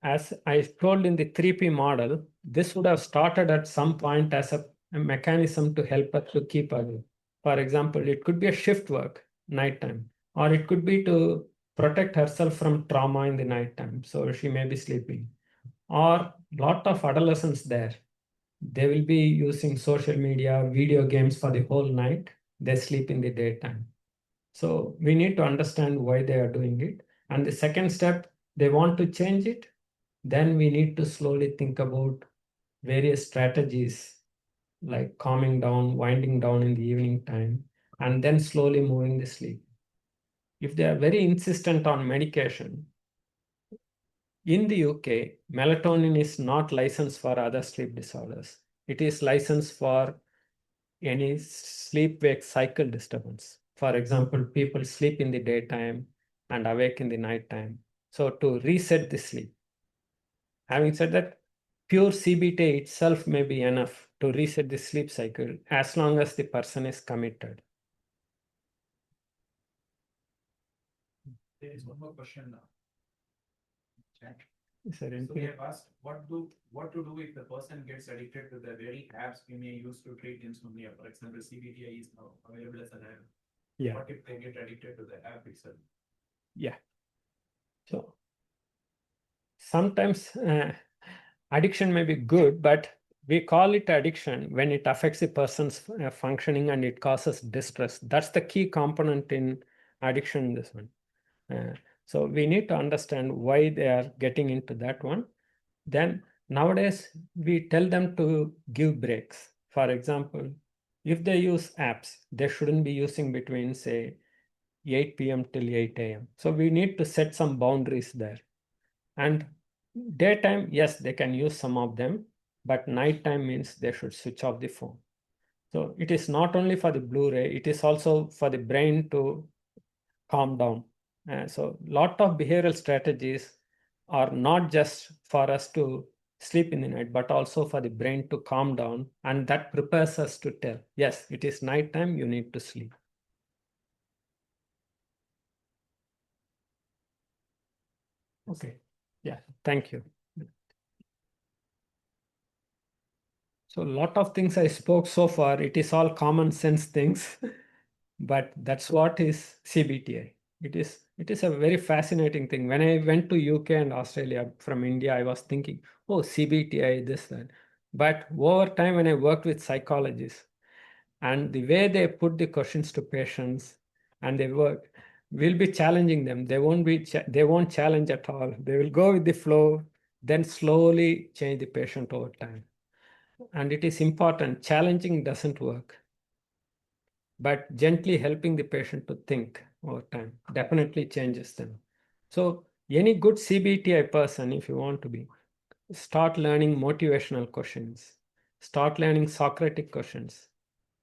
as I told in the 3P model, this would have started at some point as a mechanism to help her to keep awake. For example, it could be a shift work, nighttime, or it could be to protect herself from trauma in the nighttime. So she may be sleeping. Or lot of adolescents there, they will be using social media, video games for the whole night. They sleep in the daytime. So we need to understand why they are doing it. And the second step, they want to change it. Then we need to slowly think about various strategies like calming down, winding down in the evening time, and then slowly moving the sleep. If they are very insistent on medication, in the UK, melatonin is not licensed for other sleep disorders. It is licensed for any sleep-wake cycle disturbance. For example, people sleep in the daytime and awake in the nighttime. So to reset the sleep. Having said that, pure CBT itself may be enough to reset the sleep cycle as long as the person is committed. There is one more question now. Chat. Is there So anything? we have asked what to do if the person gets addicted to the very apps we may use to treat insomnia. For example, CBTI is now available as an app. Yeah. What if they get addicted to the app itself? Yeah. So sometimes addiction may be good, but we call it addiction when it affects the person's functioning and it causes distress. That's the key component in addiction. This one. So we need to understand why they are getting into that one. Then nowadays we tell them to give breaks. For example, if they use apps, they shouldn't be using between say 8 p.m. till 8 a.m. So we need to set some boundaries there. And daytime, yes, they can use some of them, but nighttime means they should switch off the phone. So it is not only for the Blu-ray, it is also for the brain to calm down. So lot of behavioral strategies are not just for us to sleep in the night, but also for the brain to calm down, and that prepares us to tell, yes, it is nighttime, you need to sleep. Okay, yeah, thank you. So a lot of things I spoke so far, it is all common sense things, but that's what is CBTI. It is a very fascinating thing. When I went to UK and Australia from India, I was thinking, oh, CBTI, this, that. But over time, when I worked with psychologists, and the way they put the questions to patients and they work, will be challenging them. They won't challenge at all. They will go with the flow, then slowly change the patient over time. And it is important. Challenging doesn't work, but gently helping the patient to think over time definitely changes them. So any good CBTI person, if you want to be, start learning motivational questions, start learning Socratic questions.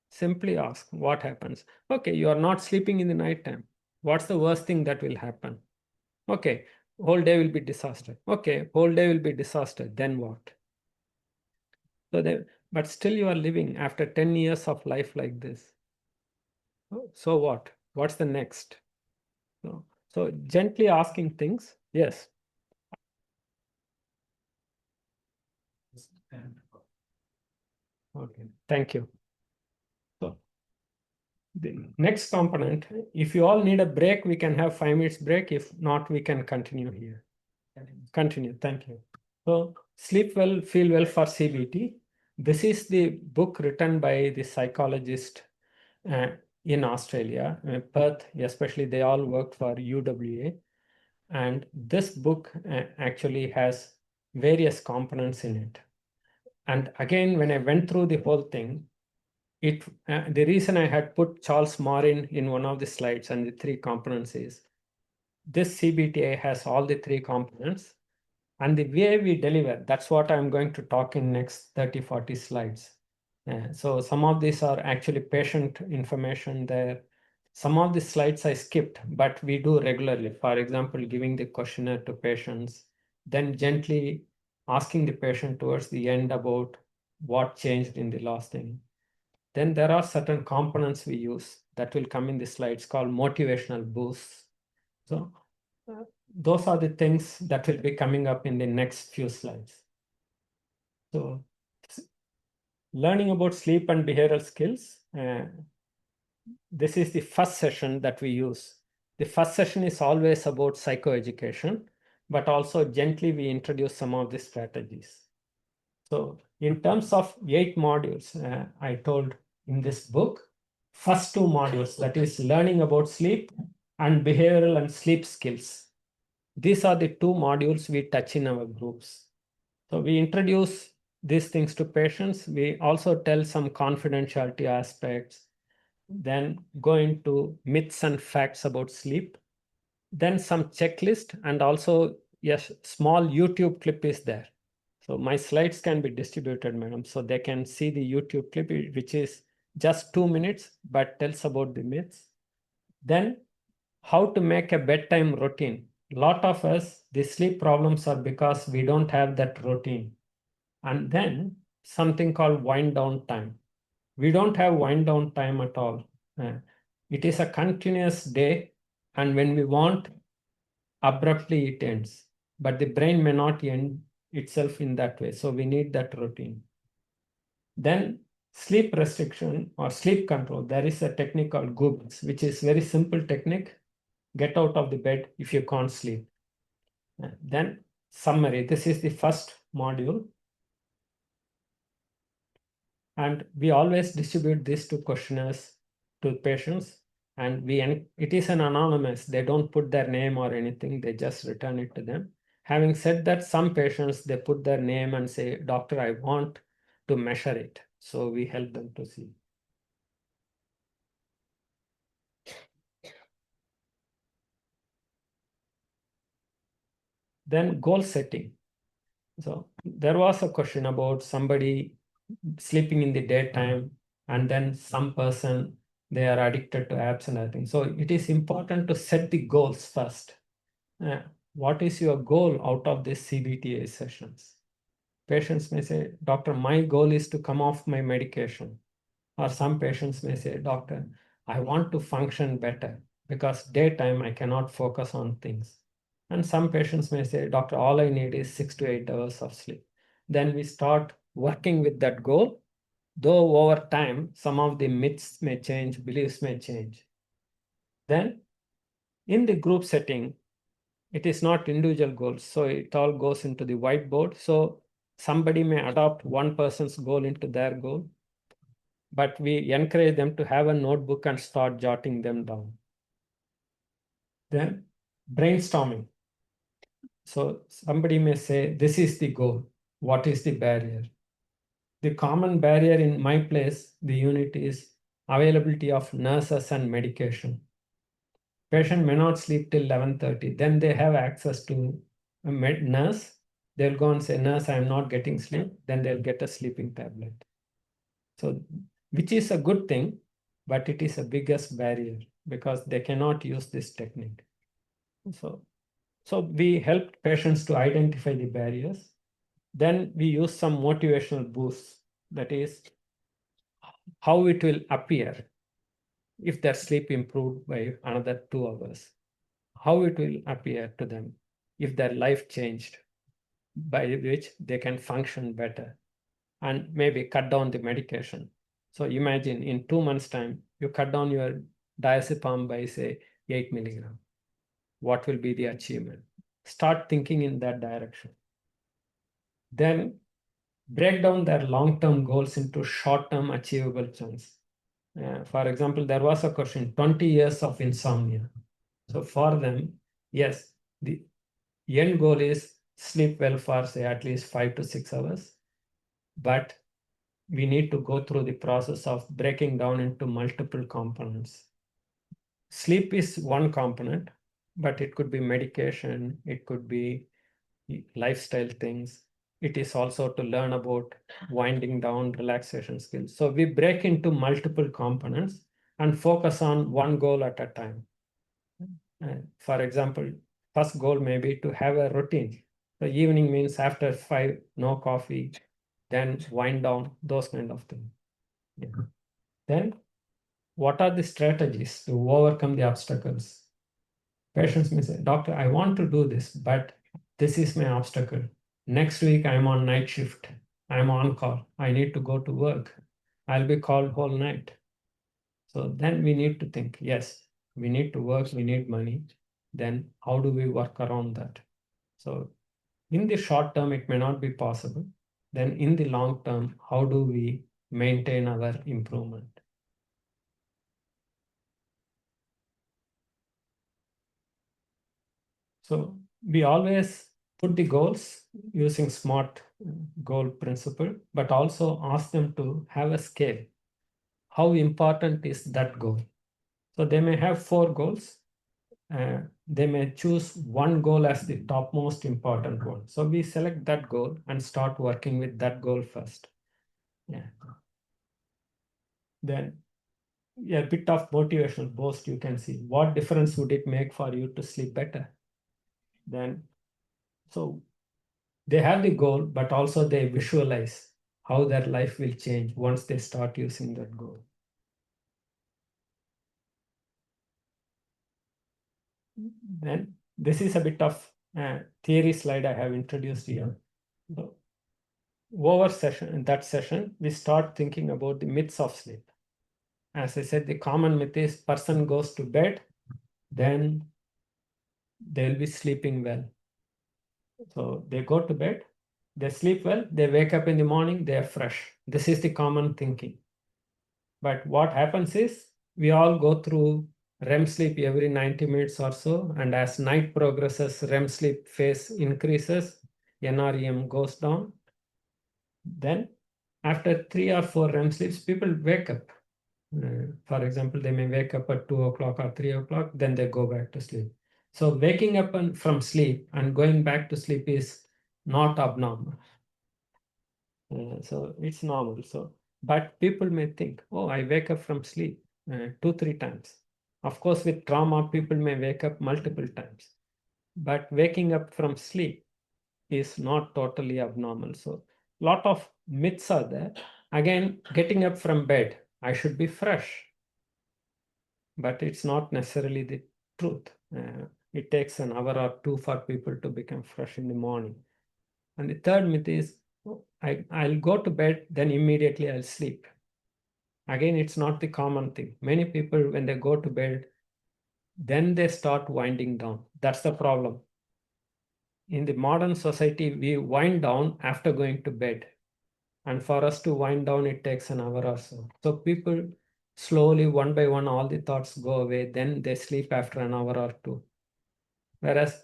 Simply ask what happens. Okay, you are not sleeping in the night time. What's the worst thing that will happen? Okay, whole day will be disaster. Okay, whole day will be disaster. Then what? But still you are living after 10 years of life like this. So what? What's the next? So gently asking things. Yes. Okay. Thank you. So the next component, if you all need a break, we can have 5 minutes break. If not, we can continue here. Continue. Thank you. So sleep well, feel well for CBT. This is the book written by the psychologist in Australia, Perth, especially they all worked for UWA. And this book actually has various components in it. And again, when I went through the whole thing, the reason I had put Charles Morin in one of the slides and the 3 components is this CBTA has all the 3 components. And the way we deliver, that's what I'm going to talk in next 30, 40 slides. So some of these are actually patient information there. Some of the slides I skipped, but we do regularly. For example, giving the questionnaire to patients, then gently asking the patient towards the end about what changed in the last thing. Then there are certain components we use that will come in the slides called motivational boosts. So those are the things that will be coming up in the next few slides. So learning about sleep and behavioral skills. This is the first session that we use. The first session is always about psychoeducation, but also gently we introduce some of the strategies. So in terms of 8 modules, I told in this book, first 2 modules, that is learning about sleep and behavioral and sleep skills. These are the 2 modules we touch in our groups. So we introduce these things to patients. We also tell some confidentiality aspects, then go into myths and facts about sleep, then some checklist, and also, yes, small YouTube clip is there. So my slides can be distributed, madam, so they can see the YouTube clip, which is just 2 minutes, but tells about the myths. Then how to make a bedtime routine. Lot of us, the sleep problems are because we don't have that routine. And then something called wind down time. We don't have wind down time at all. It is a continuous day, and when we want, abruptly it ends. But the brain may not end itself in that way. So we need that routine. Then sleep restriction or sleep control. There is a technique called Googles, which is very simple technique. Get out of the bed if you can't sleep. Then summary. This is the first module. And we always distribute this to questionnaires to patients. and it is an anonymous. They don't put their name or anything. They just return it to them. Having said that, some patients, they put their name and say, doctor, I want to measure it. So we help them to see. Then goal setting. So there was a question about somebody sleeping in the daytime, and then some person, they are addicted to apps and everything. So it is important to set the goals first. What is your goal out of these CBTA sessions? Patients may say, doctor, my goal is to come off my medication. Or some patients may say, doctor, I want to function better because daytime I cannot focus on things. And some patients may say, doctor, all I need is 6 to 8 hours of sleep. Then we start working with that goal, though over time, some of the myths may change, beliefs may change. Then in the group setting, it is not individual goals. So it all goes into the whiteboard. So somebody may adopt one person's goal into their goal, but we encourage them to have a notebook and start jotting them down. Then brainstorming. So somebody may say, this is the goal. What is the barrier? The common barrier in my place, the unit, is availability of nurses and medication. Patient may not sleep till 11:30. Then they have access to a nurse. They'll go and say, nurse, I'm not getting sleep. Then they'll get a sleeping tablet. So, which is a good thing, but it is a biggest barrier because they cannot use this technique. So we help patients to identify the barriers. Then we use some motivational boosts. That is how it will appear if their sleep improved by another 2 hours. How it will appear to them if their life changed, by which they can function better and maybe cut down the medication. So imagine in 2 months' time, you cut down your diazepam by, say, 8 milligram. What will be the achievement? Start thinking in that direction. Then break down their long-term goals into short-term achievable chunks. For example, there was a question, 20 years of insomnia. So for them, yes, the end goal is sleep well for, say, at least 5 to 6 hours. But we need to go through the process of breaking down into multiple components. Sleep is one component, but it could be medication, it could be lifestyle things. It is also to learn about winding down, relaxation skills. So we break into multiple components and focus on one goal at a time. For example, first goal may be to have a routine. The evening means after 5, no coffee, then wind down, those kind of things. Yeah. Then what are the strategies to overcome the obstacles? Patients may say, doctor, I want to do this, but this is my obstacle. Next week, I'm on night shift. I'm on call. I need to go to work. I'll be called whole night. So then we need to think, yes, we need to work, we need money. Then how do we work around that? So in the short term, it may not be possible. Then in the long term, how do we maintain our improvement? So we always put the goals using SMART goal principle, but also ask them to have a scale. How important is that goal? So they may have 4 goals. They may choose one goal as the top most important one. So we select that goal and start working with that goal first. Yeah. Then a bit of motivational boost, you can see what difference would it make for you to sleep better. Then, so they have the goal, but also they visualize how their life will change once they start using that goal. Then this is a bit of theory slide I have introduced here. So, over that session, we start thinking about the myths of sleep. As I said, the common myth is person goes to bed, then they'll be sleeping well. So they go to bed, they sleep well, they wake up in the morning, they are fresh. This is the common thinking. But what happens is we all go through REM sleep every 90 minutes or so. And as night progresses, REM sleep phase increases, NREM goes down. Then after 3 or 4 REM sleeps, people wake up. For example, they may wake up at 2 o'clock or 3 o'clock, then they go back to sleep. So waking up from sleep and going back to sleep is not abnormal. So it's normal. So, but people may think, oh, I wake up from sleep 2-3 times. Of course, with trauma, people may wake up multiple times. But waking up from sleep is not totally abnormal. So a lot of myths are there. Again, getting up from bed, I should be fresh. But it's not necessarily the truth. It takes an hour or two for people to become fresh in the morning. And the third myth is, I'll go to bed, then immediately I'll sleep. Again, it's not the common thing. Many people, when they go to bed, then they start winding down. That's the problem. In the modern society, we wind down after going to bed. And for us to wind down, it takes an hour or so. So people slowly, one by one, all the thoughts go away. Then they sleep after an hour or two. Whereas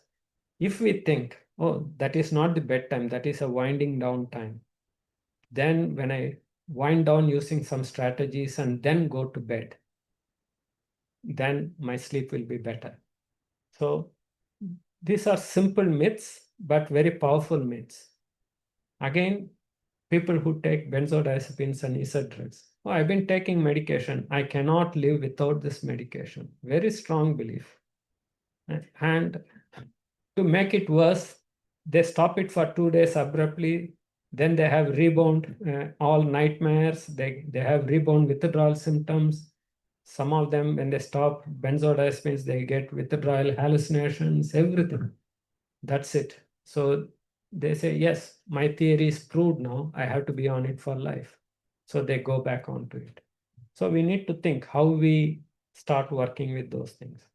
if we think, oh, that is not the bedtime, that is a winding down time. Then when I wind down using some strategies and then go to bed, then my sleep will be better. So these are simple myths, but very powerful myths. Again, people who take benzodiazepines and ESA drugs. Oh, I've been taking medication. I cannot live without this medication. Very strong belief. And to make it worse, they stop it for 2 days abruptly. Then they have rebound, all nightmares. They have rebound withdrawal symptoms. Some of them, when they stop benzodiazepines, they get withdrawal hallucinations, everything. That's it. So they say, yes, my theory is proved now. I have to be on it for life. So they go back onto it. So we need to think how we start working with those things.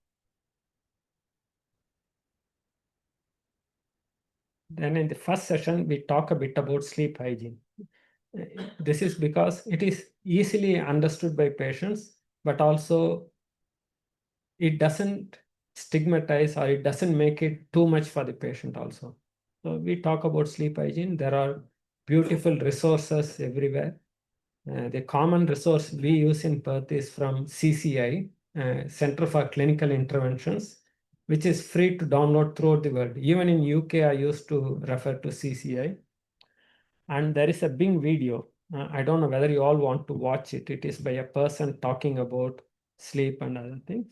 Then in the first session, we talk a bit about sleep hygiene. This is because it is easily understood by patients, but also it doesn't stigmatize or it doesn't make it too much for the patient also. So we talk about sleep hygiene. There are beautiful resources everywhere. The common resource we use in Perth is from CCI, Center for Clinical Interventions, which is free to download throughout the world. Even in UK, I used to refer to CCI. And there is a big video. I don't know whether you all want to watch it. It is by a person talking about sleep and other things.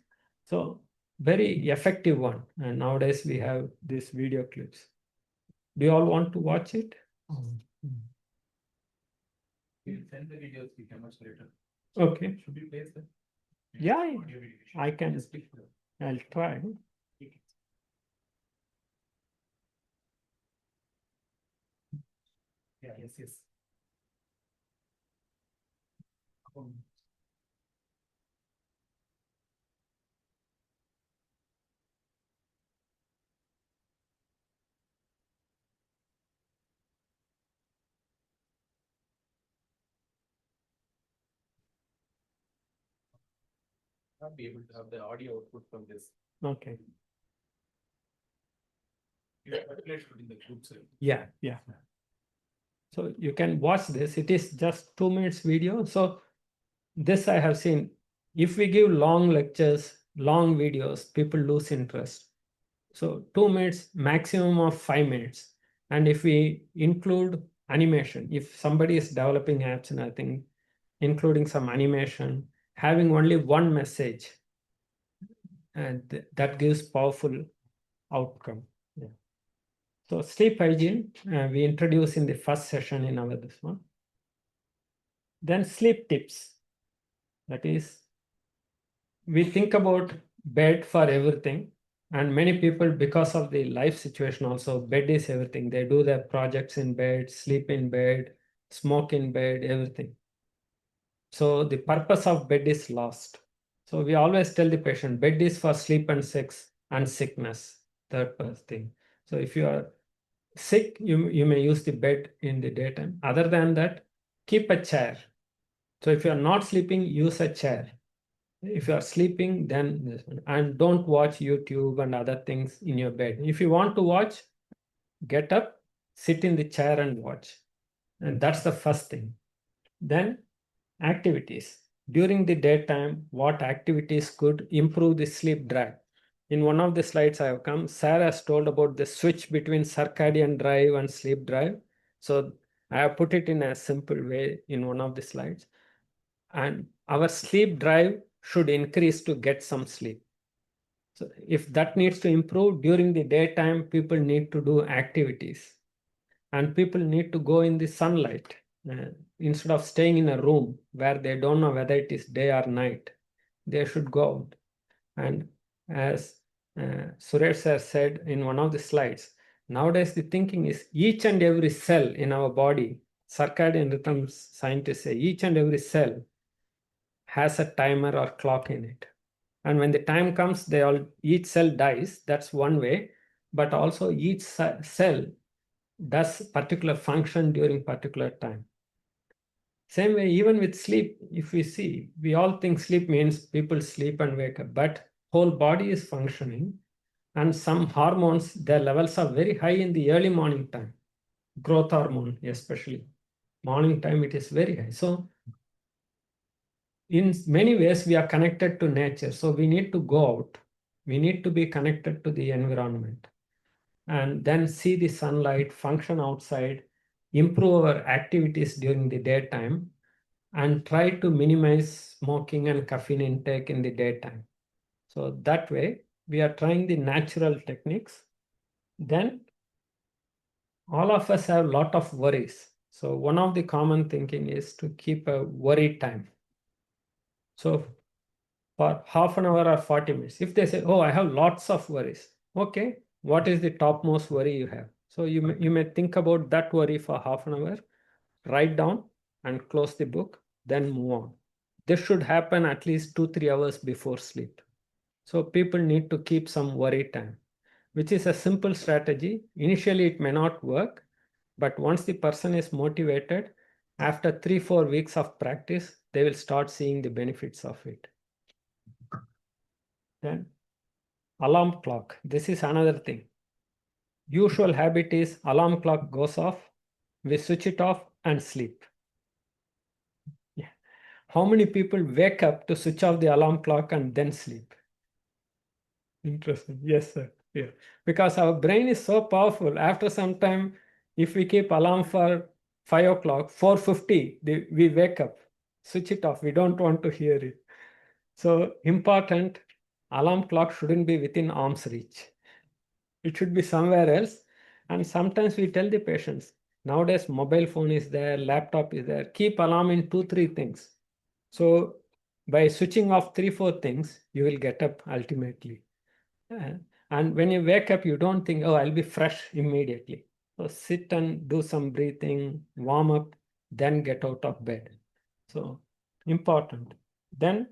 So very effective one. And nowadays we have these video clips. Do you all want to watch it? We'll send the videos, we can much later. Okay. Should we place them? Yeah, Audio video. I can. Just click here. I'll try. Yeah, yes. Not be able to have the audio output from this. Okay. You have calculated in the group cell. Yeah. So you can watch this. It is just 2 minutes video. So this I have seen. If we give long lectures, long videos, people lose interest. So 2 minutes, maximum of 5 minutes. And if we include animation, if somebody is developing apps and I think including some animation, having only one message, and that gives powerful outcome. Yeah. So sleep hygiene, we introduce in the first session in our this one. Then sleep tips. That is, we think about bed for everything. And many people, because of the life situation also, bed is everything. They do their projects in bed, sleep in bed, smoke in bed, everything. So the purpose of bed is lost. So we always tell the patient, bed is for sleep and sex and sickness, third thing. So if you are sick, you may use the bed in the daytime. Other than that, keep a chair. So if you are not sleeping, use a chair. If you are sleeping, then this one. And don't watch YouTube and other things in your bed. If you want to watch, get up, sit in the chair and watch. And that's the first thing. Then activities. During the daytime, what activities could improve the sleep drive? In one of the slides I have come, Sarah has told about the switch between circadian drive and sleep drive. So I have put it in a simple way in one of the slides. And our sleep drive should increase to get some sleep. So if that needs to improve during the daytime, people need to do activities and people need to go in the sunlight instead of staying in a room where they don't know whether it is day or night. They should go out. And as Suresh sir said in one of the slides, nowadays the thinking is each and every cell in our body, circadian rhythms scientists say each and every cell has a timer or clock in it. And when the time comes, each cell dies. That's one way. But also each cell does particular function during particular time. Same way, even with sleep, if we see, we all think sleep means people sleep and wake up, but whole body is functioning. And some hormones, their levels are very high in the early morning time. Growth hormone, especially. Morning time, it is very high. So in many ways, we are connected to nature. So we need to go out. We need to be connected to the environment and then see the sunlight, function outside, improve our activities during the daytime, and try to minimize smoking and caffeine intake in the daytime. So that way, we are trying the natural techniques. Then all of us have a lot of worries. So one of the common thinking is to keep a worry time. So for half an hour or 40 minutes, if they say, oh, I have lots of worries. Okay, what is the topmost worry you have? So you may think about that worry for half an hour, write down and close the book, then move on. This should happen at least 2-3 hours before sleep. So people need to keep some worry time, which is a simple strategy. Initially, it may not work, but once the person is motivated, after 3-4 weeks of practice, they will start seeing the benefits of it. Then alarm clock. This is another thing. Usual habit is alarm clock goes off, we switch it off and sleep. Yeah. How many people wake up to switch off the alarm clock and then sleep? Interesting. Yes, sir. Yeah. Because our brain is so powerful. After some time, if we keep alarm for 5 o'clock, 4:50, we wake up, switch it off. We don't want to hear it. So important, alarm clock shouldn't be within arm's reach. It should be somewhere else. And sometimes we tell the patients, nowadays mobile phone is there, laptop is there, keep alarm in 2-3 things. So by switching off 3-4 things, you will get up ultimately. And when you wake up, you don't think, oh, I'll be fresh immediately. So sit and do some breathing, warm up, then get out of bed. So important. Then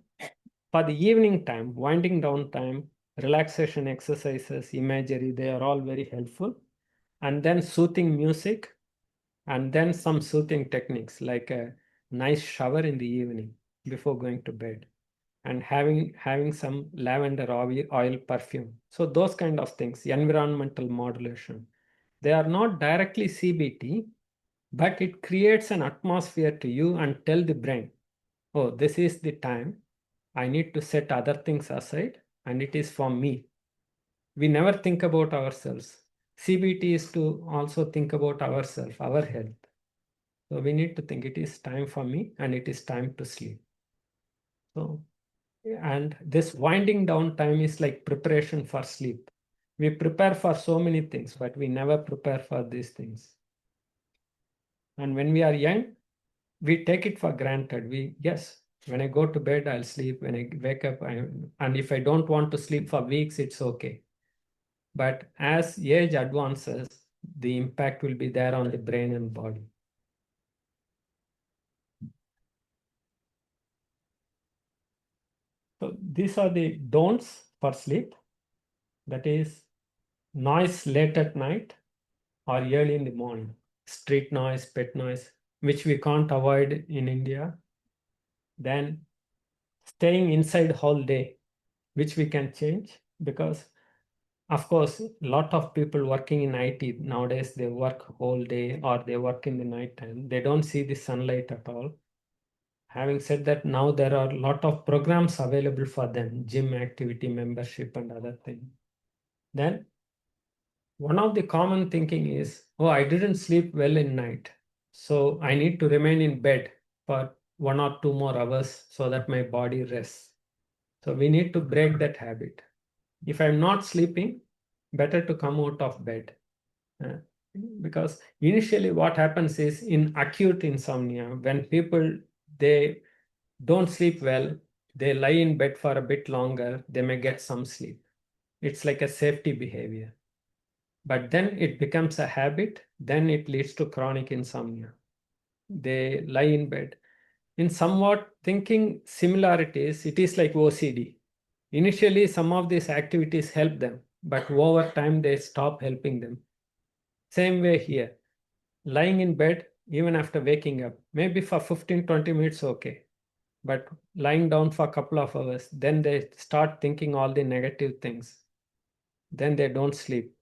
for the evening time, winding down time, relaxation exercises, imagery, they are all very helpful. And then soothing music, and then some soothing techniques like a nice shower in the evening before going to bed, and having some lavender oil perfume. So those kind of things, environmental modulation. They are not directly CBT, but it creates an atmosphere to you and tell the brain, oh, this is the time. I need to set other things aside and it is for me. We never think about ourselves. CBT is to also think about ourselves, our health. So we need to think it is time for me and it is time to sleep. So, and this winding down time is like preparation for sleep. We prepare for so many things, but we never prepare for these things. And when we are young, we take it for granted. When I go to bed, I'll sleep. When I wake up, and if I don't want to sleep for weeks, it's okay. But as age advances, the impact will be there on the brain and body. So these are the don'ts for sleep. That is noise late at night or early in the morning. Street noise, pet noise, which we can't avoid in India. Then staying inside whole day, which we can change, because of course, a lot of people working in IT nowadays, they work whole day or they work in the night time. They don't see the sunlight at all. Having said that, now there are a lot of programs available for them, gym activity, membership, and other things. Then one of the common thinking is, oh, I didn't sleep well in night, so I need to remain in bed for 1 or 2 more hours so that my body rests. So we need to break that habit. If I'm not sleeping, better to come out of bed. Because initially what happens is in acute insomnia, when people, they don't sleep well, they lie in bed for a bit longer, they may get some sleep. It's like a safety behavior. But then it becomes a habit, then it leads to chronic insomnia. They lie in bed. In somewhat thinking similarities, it is like OCD. Initially, some of these activities help them, but over time they stop helping them. Same way here, lying in bed, even after waking up, maybe for 15-20 minutes, okay. But lying down for a couple of hours, then they start thinking all the negative things. Then they don't sleep.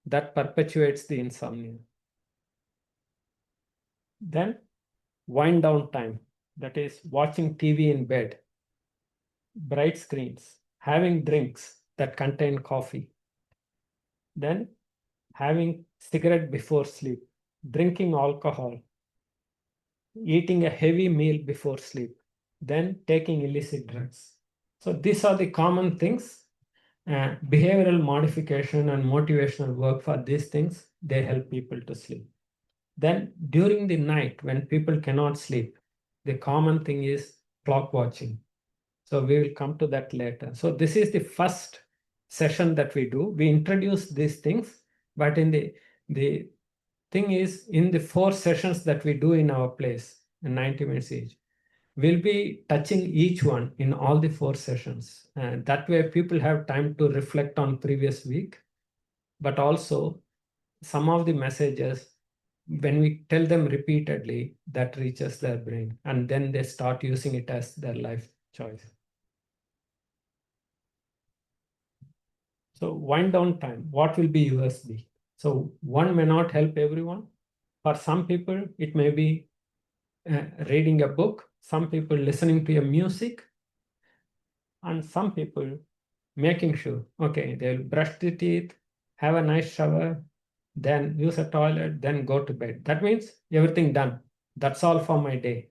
That perpetuates the insomnia. Then wind down time, that is watching TV in bed, bright screens, having drinks that contain coffee, then having cigarette before sleep, drinking alcohol, eating a heavy meal before sleep, then taking illicit drugs. So these are the common things. Behavioral modification and motivational work for these things, they help people to sleep. Then during the night when people cannot sleep, the common thing is clock watching. So we will come to that later. So this is the first session that we do. We introduce these things, but in the thing is, in the 4 sessions that we do in our place, in 90 minutes each, we'll be touching each one in all the 4 sessions. And that way people have time to reflect on previous week, but also some of the messages, when we tell them repeatedly, that reaches their brain, and then they start using it as their life choice. So wind down time, what will be USB? So one may not help everyone. For some people, it may be reading a book, some people listening to a music, and some people making sure, okay, they'll brush the teeth, have a nice shower, then use a toilet, then go to bed. That means everything done. That's all for my day,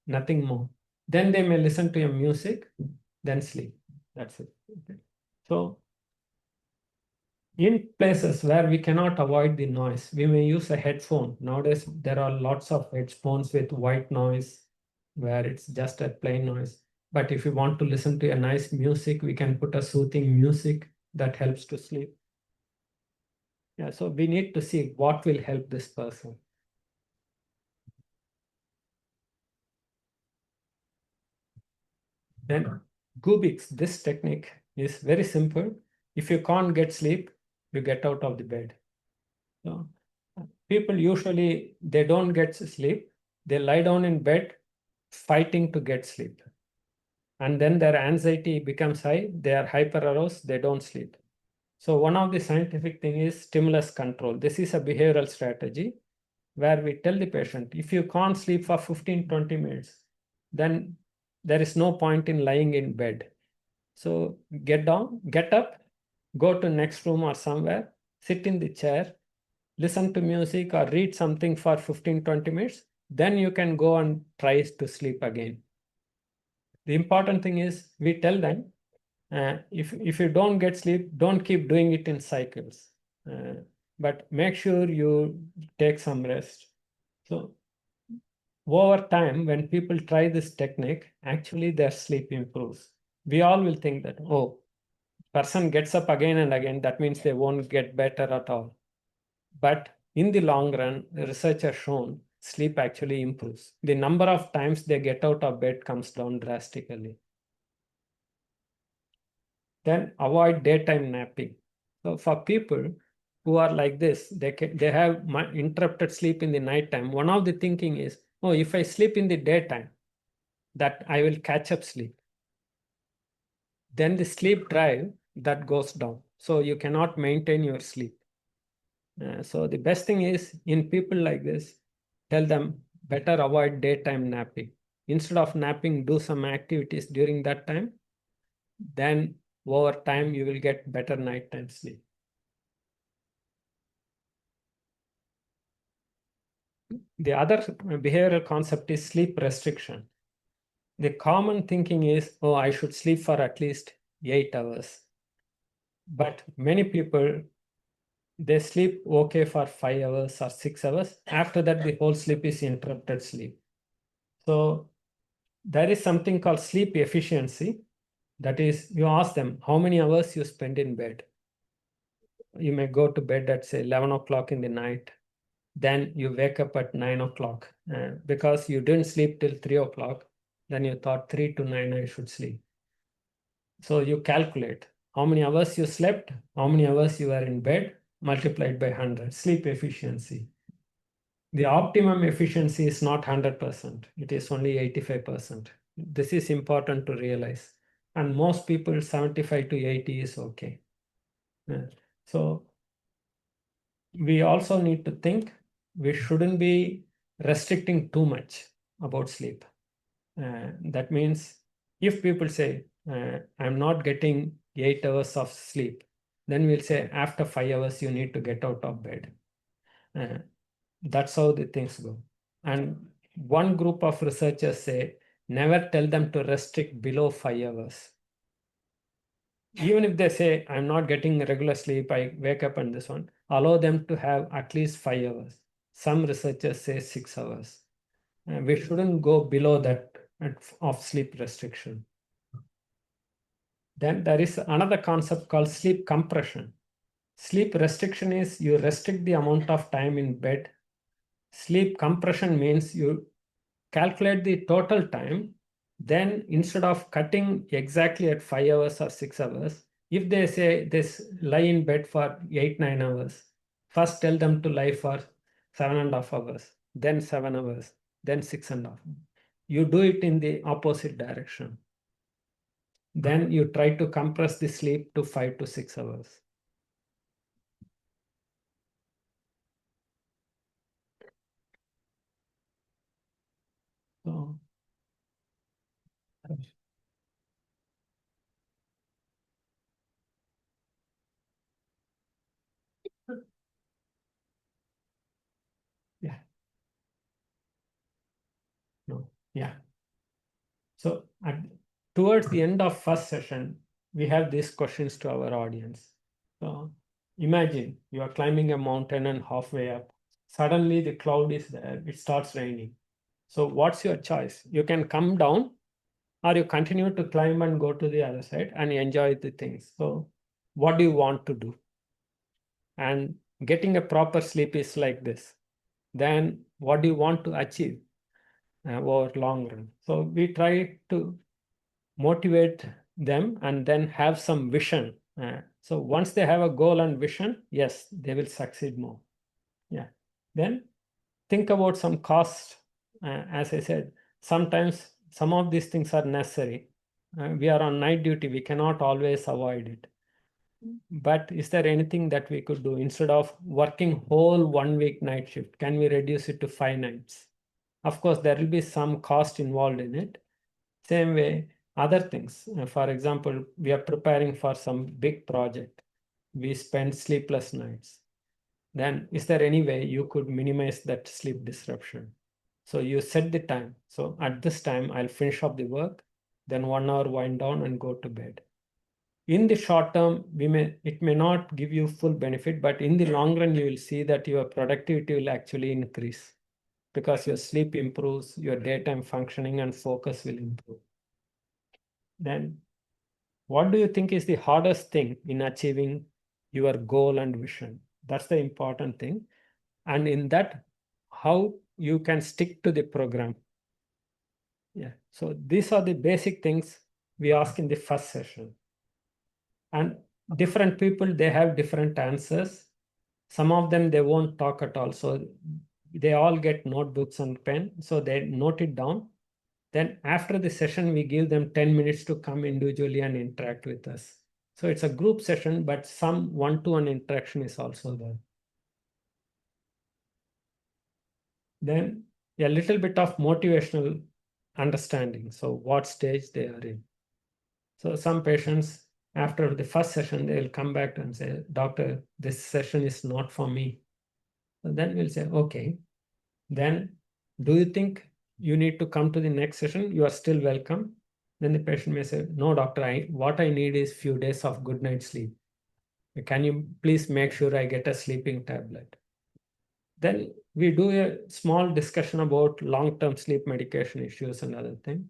nothing more. Then they may listen to a music, then sleep. That's it. Okay. So in places where we cannot avoid the noise, we may use a headphone. Nowadays, there are lots of headphones with white noise, where it's just a plain noise. But if you want to listen to a nice music, we can put a soothing music that helps to sleep. Yeah, so we need to see what will help this person. Then Gubix, this technique is very simple. If you can't get sleep, you get out of the bed. So people usually, they don't get sleep. They lie down in bed fighting to get sleep. And then their anxiety becomes high. They are hyper aroused. They don't sleep. So one of the scientific thing is stimulus control. This is a behavioral strategy where we tell the patient, if you can't sleep for 15-20 minutes, then there is no point in lying in bed. So get down, get up, go to next room or somewhere, sit in the chair, listen to music or read something for 15-20 minutes, then you can go and try to sleep again. The important thing is we tell them, if you don't get sleep, don't keep doing it in cycles, but make sure you take some rest. So over time, when people try this technique, actually their sleep improves. We all will think that, oh, person gets up again and again, that means they won't get better at all. But in the long run, the research has shown sleep actually improves. The number of times they get out of bed comes down drastically. Then avoid daytime napping. So for people who are like this, they have interrupted sleep in the nighttime. One of the thinking is, oh, if I sleep in the daytime, that I will catch up sleep. then the sleep drive that goes down. So you cannot maintain your sleep. So the best thing is in people like this, tell them better avoid daytime napping. Instead of napping, do some activities during that time. Then over time, you will get better nighttime sleep. The other behavioral concept is sleep restriction. The common thinking is, oh, I should sleep for at least 8 hours. But many people, they sleep okay for 5 hours or 6 hours. After that, the whole sleep is interrupted sleep. So there is something called sleep efficiency. That is, you ask them how many hours you spend in bed. You may go to bed at say 11 o'clock in the night. Then you wake up at 9 o'clock because you didn't sleep till 3 o'clock. Then you thought 3 to 9 I should sleep. So you calculate how many hours you slept, how many hours you were in bed, multiplied by 100, sleep efficiency. The optimum efficiency is not 100%. It is only 85%. This is important to realize. And most people, 75 to 80 is okay. So we also need to think we shouldn't be restricting too much about sleep. That means if people say, I'm not getting 8 hours of sleep, then we'll say after 5 hours, you need to get out of bed. That's how the things go. And one group of researchers say, never tell them to restrict below 5 hours. Even if they say, I'm not getting regular sleep, I wake up and this one, allow them to have at least 5 hours. Some researchers say 6 hours. We shouldn't go below that of sleep restriction. Then there is another concept called sleep compression. Sleep restriction is you restrict the amount of time in bed. Sleep compression means you calculate the total time. Then instead of cutting exactly at 5 hours or 6 hours, if they say this lie in bed for 8-9 hours, first tell them to lie for 7.5 hours, then 7 hours, then 6.5. You do it in the opposite direction. Then you try to compress the sleep to 5 to 6 hours. So, yeah. No, yeah. So towards the end of first session, we have these questions to our audience. So imagine you are climbing a mountain and halfway up, suddenly the cloud is there, it starts raining. So what's your choice? You can come down or you continue to climb and go to the other side and enjoy the things. So what do you want to do? And getting a proper sleep is like this. Then what do you want to achieve over long run? So we try to motivate them and then have some vision. So once they have a goal and vision, yes, they will succeed more. Yeah. Then think about some cost. As I said, sometimes some of these things are necessary. We are on night duty. We cannot always avoid it. But is there anything that we could do instead of working whole 1 week night shift? Can we reduce it to 5 nights? Of course, there will be some cost involved in it. Same way, other things. For example, we are preparing for some big project. We spend sleepless nights. Then is there any way you could minimize that sleep disruption? So you set the time. So at this time, I'll finish up the work, then 1 hour wind down and go to bed. In the short term, it may not give you full benefit, but in the long run, you will see that your productivity will actually increase because your sleep improves, your daytime functioning and focus will improve. Then what do you think is the hardest thing in achieving your goal and vision? That's the important thing. And in that, how you can stick to the program. Yeah. So these are the basic things we ask in the first session. And different people, they have different answers. Some of them, they won't talk at all. So they all get notebooks and pen. So they note it down. Then after the session, we give them 10 minutes to come individually and interact with us. So it's a group session, but some one-to-one interaction is also there. Then a little bit of motivational understanding. So what stage they are in. So some patients, after the first session, they will come back and say, doctor, this session is not for me. So then we'll say, okay, then do you think you need to come to the next session? You are still welcome. Then the patient may say, no, doctor, what I need is few days of good night sleep. Can you please make sure I get a sleeping tablet? Then we do a small discussion about long-term sleep medication issues and other things.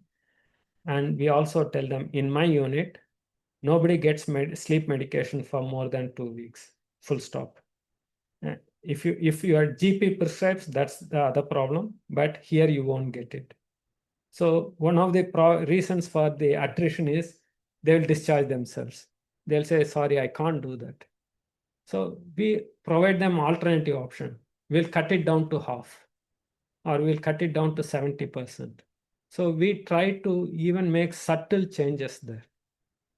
And we also tell them, in my unit, nobody gets sleep medication for more than 2 weeks, full stop. If your GP prescribes, that's the other problem, but here you won't get it. So one of the reasons for the attrition is they will discharge themselves. They'll say, sorry, I can't do that. So we provide them alternative option. We'll cut it down to half, or we'll cut it down to 70%. So we try to even make subtle changes there.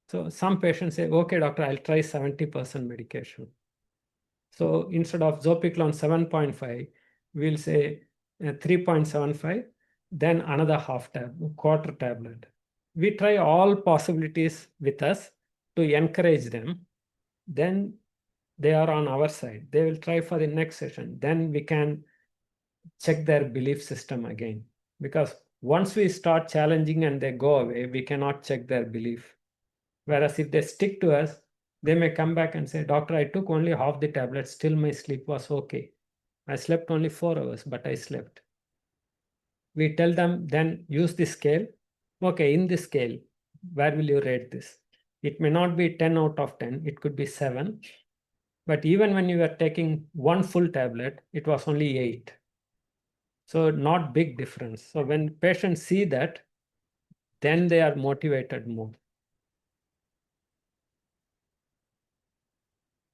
So some patients say, okay, doctor, I'll try 70% medication. So instead of Zopiclone 7.5, we'll say 3.75, then another quarter tablet. We try all possibilities with us to encourage them. Then they are on our side. They will try for the next session. Then we can check their belief system again. Because once we start challenging and they go away, we cannot check their belief. Whereas if they stick to us, they may come back and say, doctor, I took only half the tablet, still my sleep was okay. I slept only 4 hours, but I slept. We tell them, then use the scale. Okay, in the scale, where will you rate this? It may not be 10 out of 10, it could be 7. But even when you were taking one full tablet, it was only 8. So not big difference. So when patients see that, then they are motivated more.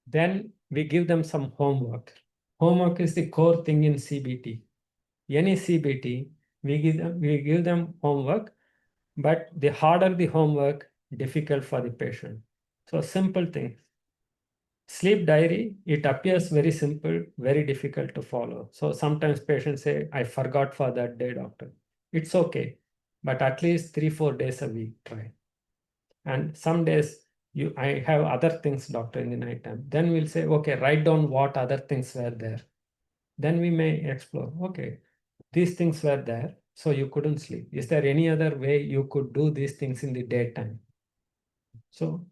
Then we give them some homework. Homework is the core thing in CBT. Any CBT, we give them homework, but the harder the homework, difficult for the patient. So simple thing. Sleep diary, it appears very simple, very difficult to follow. So sometimes patients say, I forgot for that day, doctor. It's okay, but at least 3-4 days a week, try. And some days I have other things, doctor, in the night time. Then we'll say, okay, write down what other things were there. Then we may explore, okay, these things were there, so you couldn't sleep. Is there any other way you could do these things in the daytime? So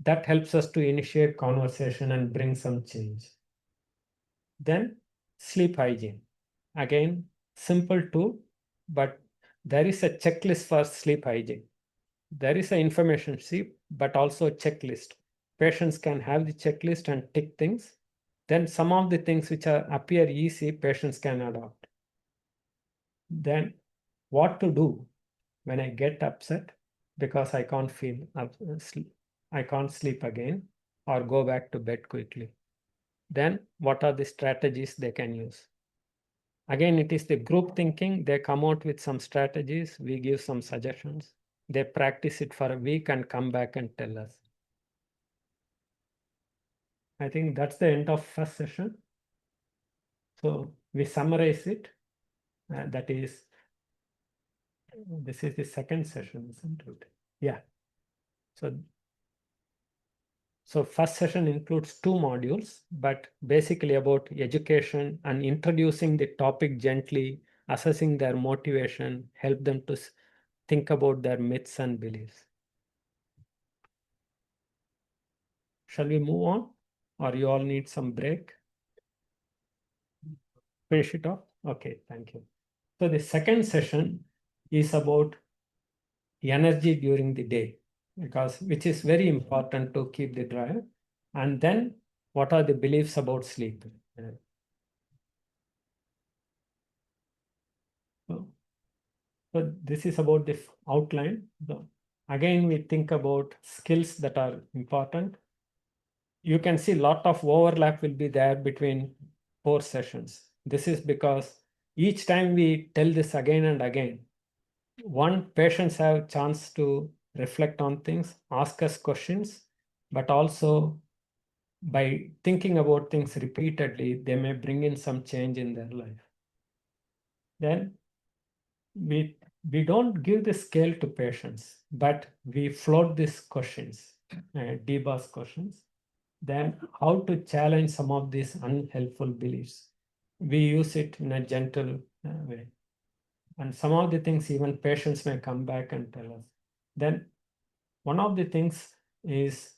that helps us to initiate conversation and bring some change. Then sleep hygiene. Again, simple too, but there is a checklist for sleep hygiene. There is an information sheet, but also a checklist. Patients can have the checklist and tick things. Then some of the things which appear easy, patients can adopt. Then what to do when I get upset because I can't I can't sleep again or go back to bed quickly. Then what are the strategies they can use? Again, it is the group thinking. They come out with some strategies. We give some suggestions. They practice it for a week and come back and tell us. I think that's the end of first session. So we summarize it. That is, this is the second session, isn't it? Yeah. So first session includes 2 modules, but basically about education and introducing the topic gently, assessing their motivation, help them to think about their myths and beliefs. Shall we move on, or you all need some break? Finish it off? Okay, thank you. So the second session is about energy during the day, which is very important to keep the drive. And then what are the beliefs about sleep? So this is about the outline. Again, we think about skills that are important. You can see a lot of overlap will be there between 4 sessions. This is because each time we tell this again and again, one, patients have chance to reflect on things, ask us questions, but also by thinking about things repeatedly, they may bring in some change in their life. Then we don't give the scale to patients, but we float these questions, DBAS questions. Then how to challenge some of these unhelpful beliefs. We use it in a gentle way. And some of the things even patients may come back and tell us. Then one of the things is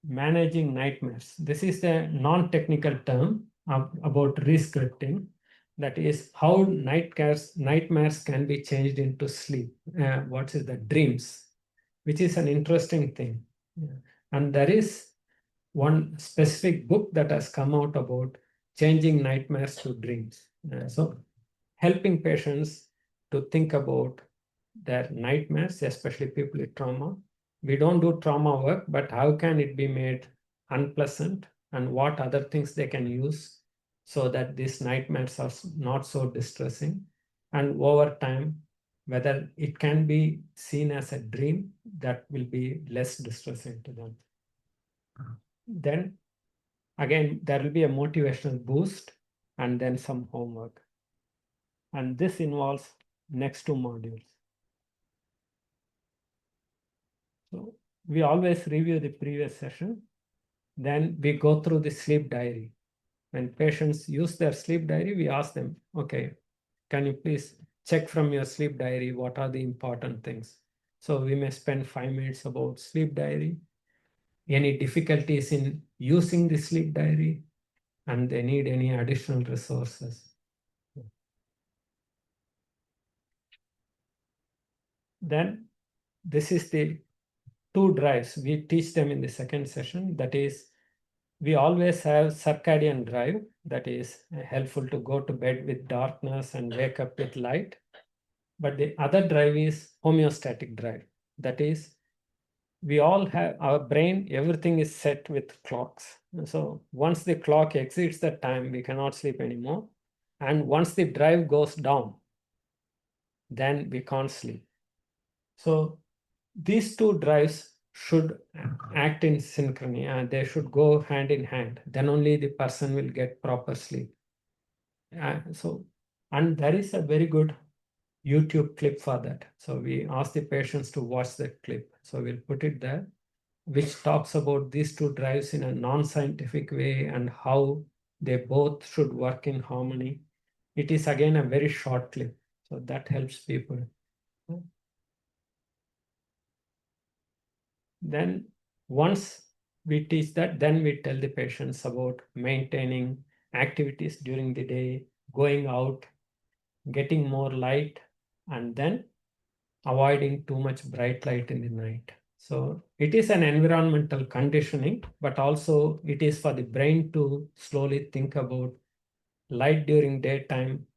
managing nightmares. This is the non-technical term about rescripting. That is how nightmares can be changed into sleep. What is the dreams, which is an interesting thing. Yeah. And there is one specific book that has come out about changing nightmares to dreams. So helping patients to think about their nightmares, especially people with trauma. We don't do trauma work, but how can it be made unpleasant and what other things they can use so that these nightmares are not so distressing. And over time, whether it can be seen as a dream that will be less distressing to them. Then again, there will be a motivational boost and then some homework. And this involves next two modules. So we always review the previous session. Then we go through the sleep diary. When patients use their sleep diary, we ask them, okay, can you please check from your sleep diary what are the important things? So we may spend 5 minutes about sleep diary, any difficulties in using the sleep diary, and they need any additional resources. Then this is the 2 drives we teach them in the second session. That is, we always have circadian drive, that is helpful to go to bed with darkness and wake up with light. But the other drive is homeostatic drive. That is, we all have our brain, everything is set with clocks. So once the clock exceeds the time, we cannot sleep anymore. And once the drive goes down, then we can't sleep. So these 2 drives should act in synchrony and they should go hand in hand. Then only the person will get proper sleep. And there is a very good YouTube clip for that. So we ask the patients to watch that clip. So we'll put it there, which talks about these 2 drives in a non-scientific way and how they both should work in harmony. It is again a very short clip. So that helps people. Then once we teach that, then we tell the patients about maintaining activities during the day, going out, getting more light, and then avoiding too much bright light in the night. So it is an environmental conditioning, but also it is for the brain to slowly think about light during daytime,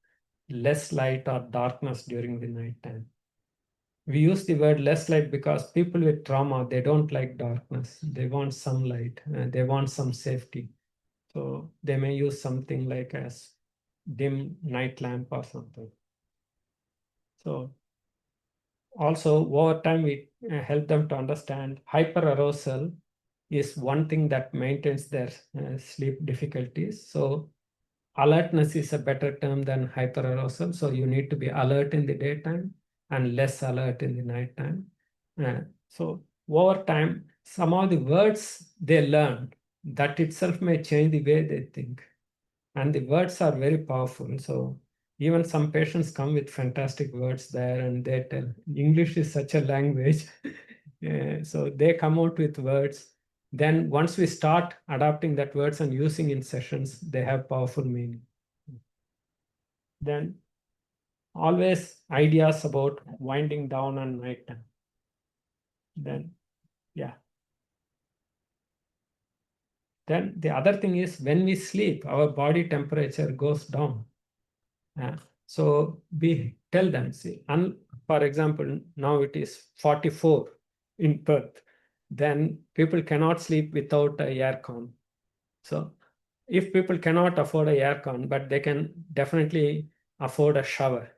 less light or darkness during the nighttime. We use the word less light because people with trauma, they don't like darkness. They want some light. They want some safety. So they may use something like a dim night lamp or something. So also over time, we help them to understand hyperarousal is one thing that maintains their sleep difficulties. So alertness is a better term than hyperarousal. So you need to be alert in the daytime and less alert in the nighttime. So over time, some of the words they learn, that itself may change the way they think. And the words are very powerful. So even some patients come with fantastic words there and they tell English is such a language. So they come out with words. Then once we start adapting that words and using in sessions, they have powerful meaning. Then always ideas about winding down on nighttime. Then, yeah. Then the other thing is when we sleep, our body temperature goes down. So we tell them, see, and for example, now it is 44 in Perth, then people cannot sleep without a aircon. So if people cannot afford a aircon, but they can definitely afford a shower.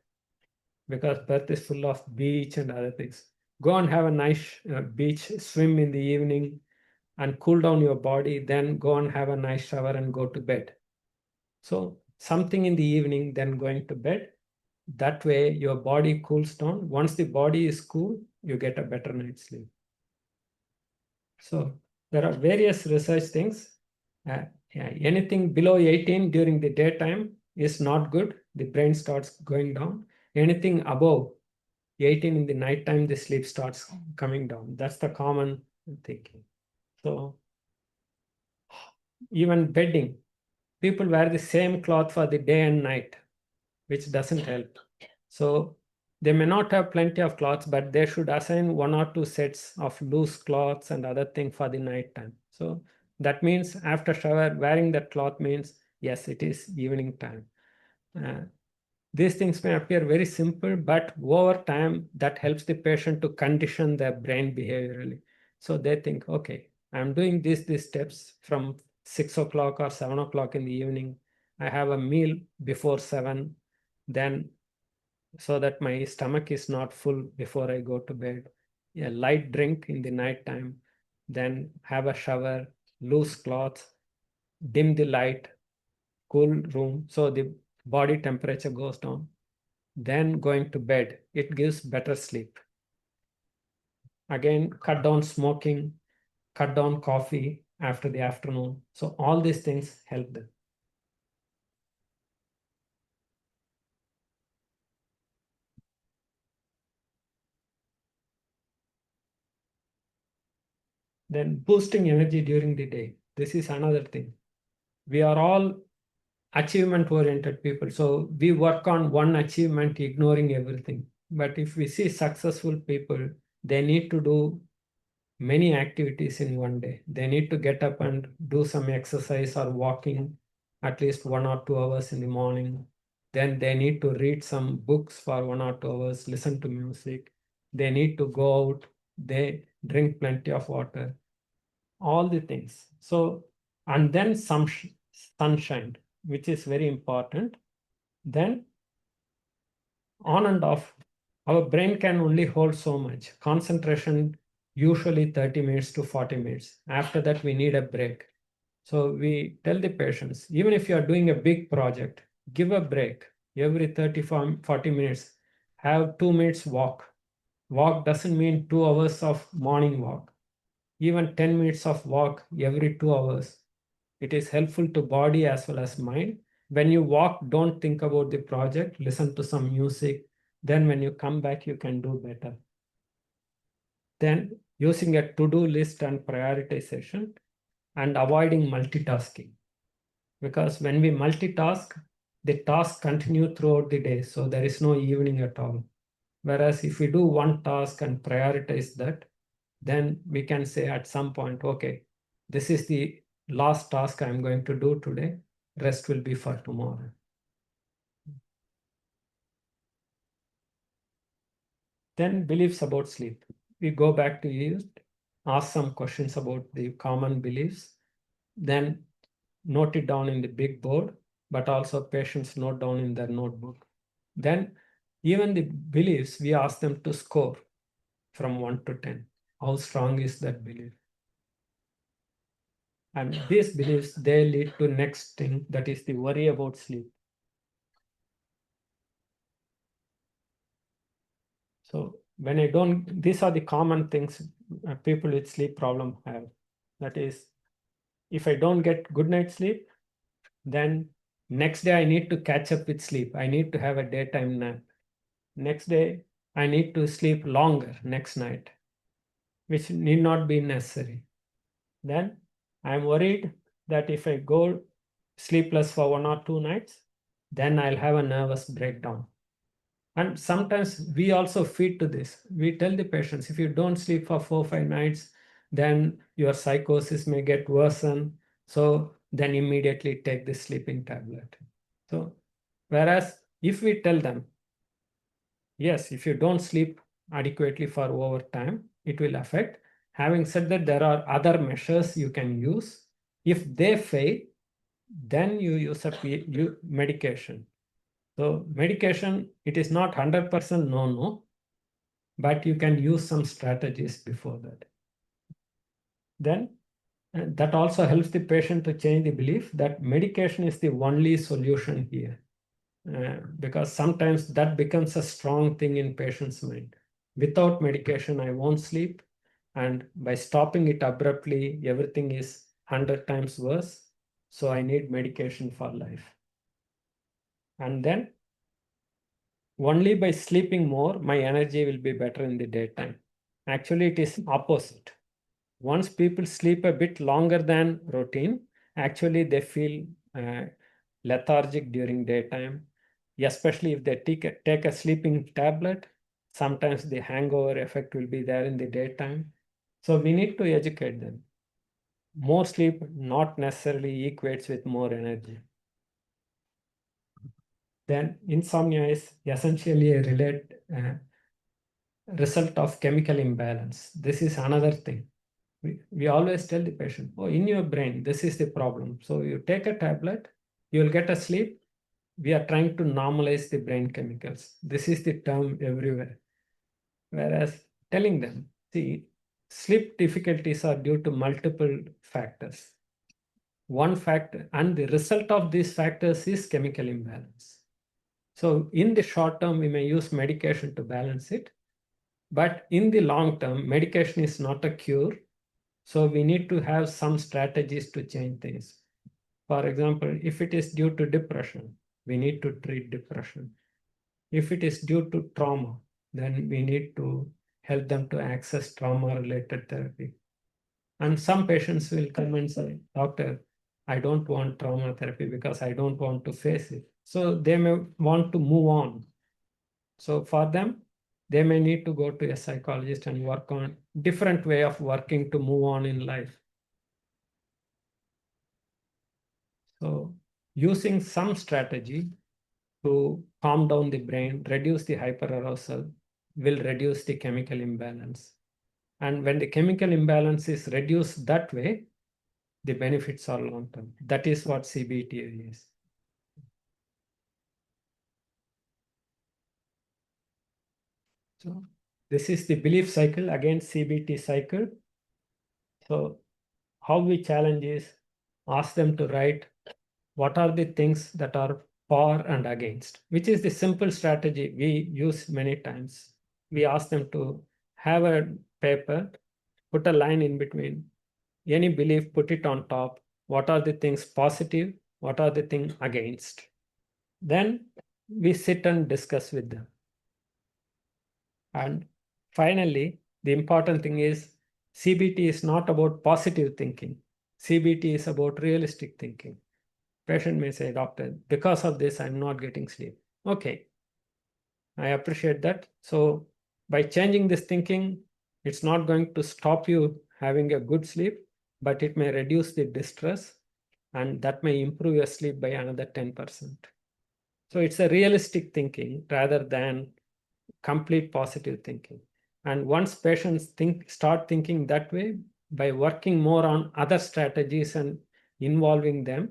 because Perth is full of beach and other things. Go and have a nice beach swim in the evening and cool down your body, then go and have a nice shower and go to bed. So something in the evening, then going to bed. That way your body cools down. Once the body is cool, you get a better night's sleep. So there are various research things. Anything below 18 during the daytime is not good. The brain starts going down. Anything above 18 in the nighttime, the sleep starts coming down. That's the common thinking. So even bedding, people wear the same cloth for the day and night, which doesn't help. So they may not have plenty of cloths, but they should assign 1 or 2 sets of loose cloths and other thing for the night time. So that means after shower, wearing that cloth means, yes, it is evening time. These things may appear very simple, but over time, that helps the patient to condition their brain behaviorally. So they think, okay, I'm doing these steps from 6 o'clock or 7 o'clock in the evening. I have a meal before 7, then so that my stomach is not full before I go to bed. A light drink in the night time, then have a shower, loose cloth, dim the light, cool room so the body temperature goes down. Then going to bed, it gives better sleep. Again, cut down smoking, cut down coffee after the afternoon. So all these things help them. Then boosting energy during the day. This is another thing. We are all achievement oriented people. So we work on one achievement, ignoring everything. But if we see successful people, they need to do many activities in one day. They need to get up and do some exercise or walking at least 1 or 2 hours in the morning. Then they need to read some books for 1 or 2 hours, listen to music. They need to go out. They drink plenty of water. All the things. So, and then some sunshine, which is very important. Then on and off, our brain can only hold so much. Concentration, usually 30 minutes to 40 minutes. After that, we need a break. So we tell the patients, even if you are doing a big project, give a break every 30, 40 minutes. Have 2 minutes walk. Walk doesn't mean 2 hours of morning walk. Even 10 minutes of walk every 2 hours. It is helpful to body as well as mind. When you walk, don't think about the project, listen to some music. Then when you come back, you can do better. Then using a to-do list and prioritization and avoiding multitasking. Because when we multitask, the tasks continue throughout the day. So there is no evening at all. Whereas if we do one task and prioritize that, then we can say at some point, okay, this is the last task I'm going to do today. Rest will be for tomorrow. Then beliefs about sleep. We go back to you, ask some questions about the common beliefs, then note it down in the big board, but also patients note down in their notebook. Then even the beliefs, we ask them to score from 1 to 10. How strong is that belief? And these beliefs, they lead to next thing, that is the worry about sleep. So when I don't, these are the common things people with sleep problem have. That is, if I don't get good night sleep, then next day I need to catch up with sleep. I need to have a daytime nap. Next day, I need to sleep longer next night, which need not be necessary. Then I'm worried that if I go sleepless for 1 or 2 nights, then I'll have a nervous breakdown. And sometimes we also feed to this. We tell the patients, if you don't sleep for 4 or 5 nights, then your psychosis may get worsen. So then immediately take the sleeping tablet. So whereas if we tell them, yes, if you don't sleep adequately for over time, it will affect. Having said that, there are other measures you can use. If they fail, then you use medication. So medication, it is not 100% no, but you can use some strategies before that. Then that also helps the patient to change the belief that medication is the only solution here. Because sometimes that becomes a strong thing in patient's mind. Without medication, I won't sleep. And by stopping it abruptly, everything is 100 times worse. So I need medication for life. And then only by sleeping more, my energy will be better in the daytime. Actually, it is opposite. Once people sleep a bit longer than routine, actually they feel lethargic during daytime, especially if they take a sleeping tablet. Sometimes the hangover effect will be there in the daytime. So we need to educate them. More sleep not necessarily equates with more energy. Then insomnia is essentially a result of chemical imbalance. This is another thing. We always tell the patient, oh, in your brain, this is the problem. So you take a tablet, you will get a sleep. We are trying to normalize the brain chemicals. This is the term everywhere. Whereas telling them, see, sleep difficulties are due to multiple factors. One factor, and the result of these factors is chemical imbalance. So in the short term, we may use medication to balance it. But in the long term, medication is not a cure. So we need to have some strategies to change things. For example, if it is due to depression, we need to treat depression. If it is due to trauma, then we need to help them to access trauma-related therapy. And some patients will come and say, doctor, I don't want trauma therapy because I don't want to face it. So they may want to move on. So for them, they may need to go to a psychologist and work on different way of working to move on in life. So using some strategy to calm down the brain, reduce the hyperarousal, will reduce the chemical imbalance. And when the chemical imbalance is reduced that way, the benefits are long-term. That is what CBT is. So this is the belief cycle, again CBT cycle. So how we challenge is ask them to write what are the things that are for and against, which is the simple strategy we use many times. We ask them to have a paper, put a line in between. Any belief, put it on top. What are the things positive? What are the things against? Then we sit and discuss with them. And finally, the important thing is CBT is not about positive thinking. CBT is about realistic thinking. Patient may say, doctor, because of this, I'm not getting sleep. Okay, I appreciate that. So by changing this thinking, it's not going to stop you having a good sleep, but it may reduce the distress and that may improve your sleep by another 10%. So it's a realistic thinking rather than complete positive thinking. And once patients start thinking that way, by working more on other strategies and involving them,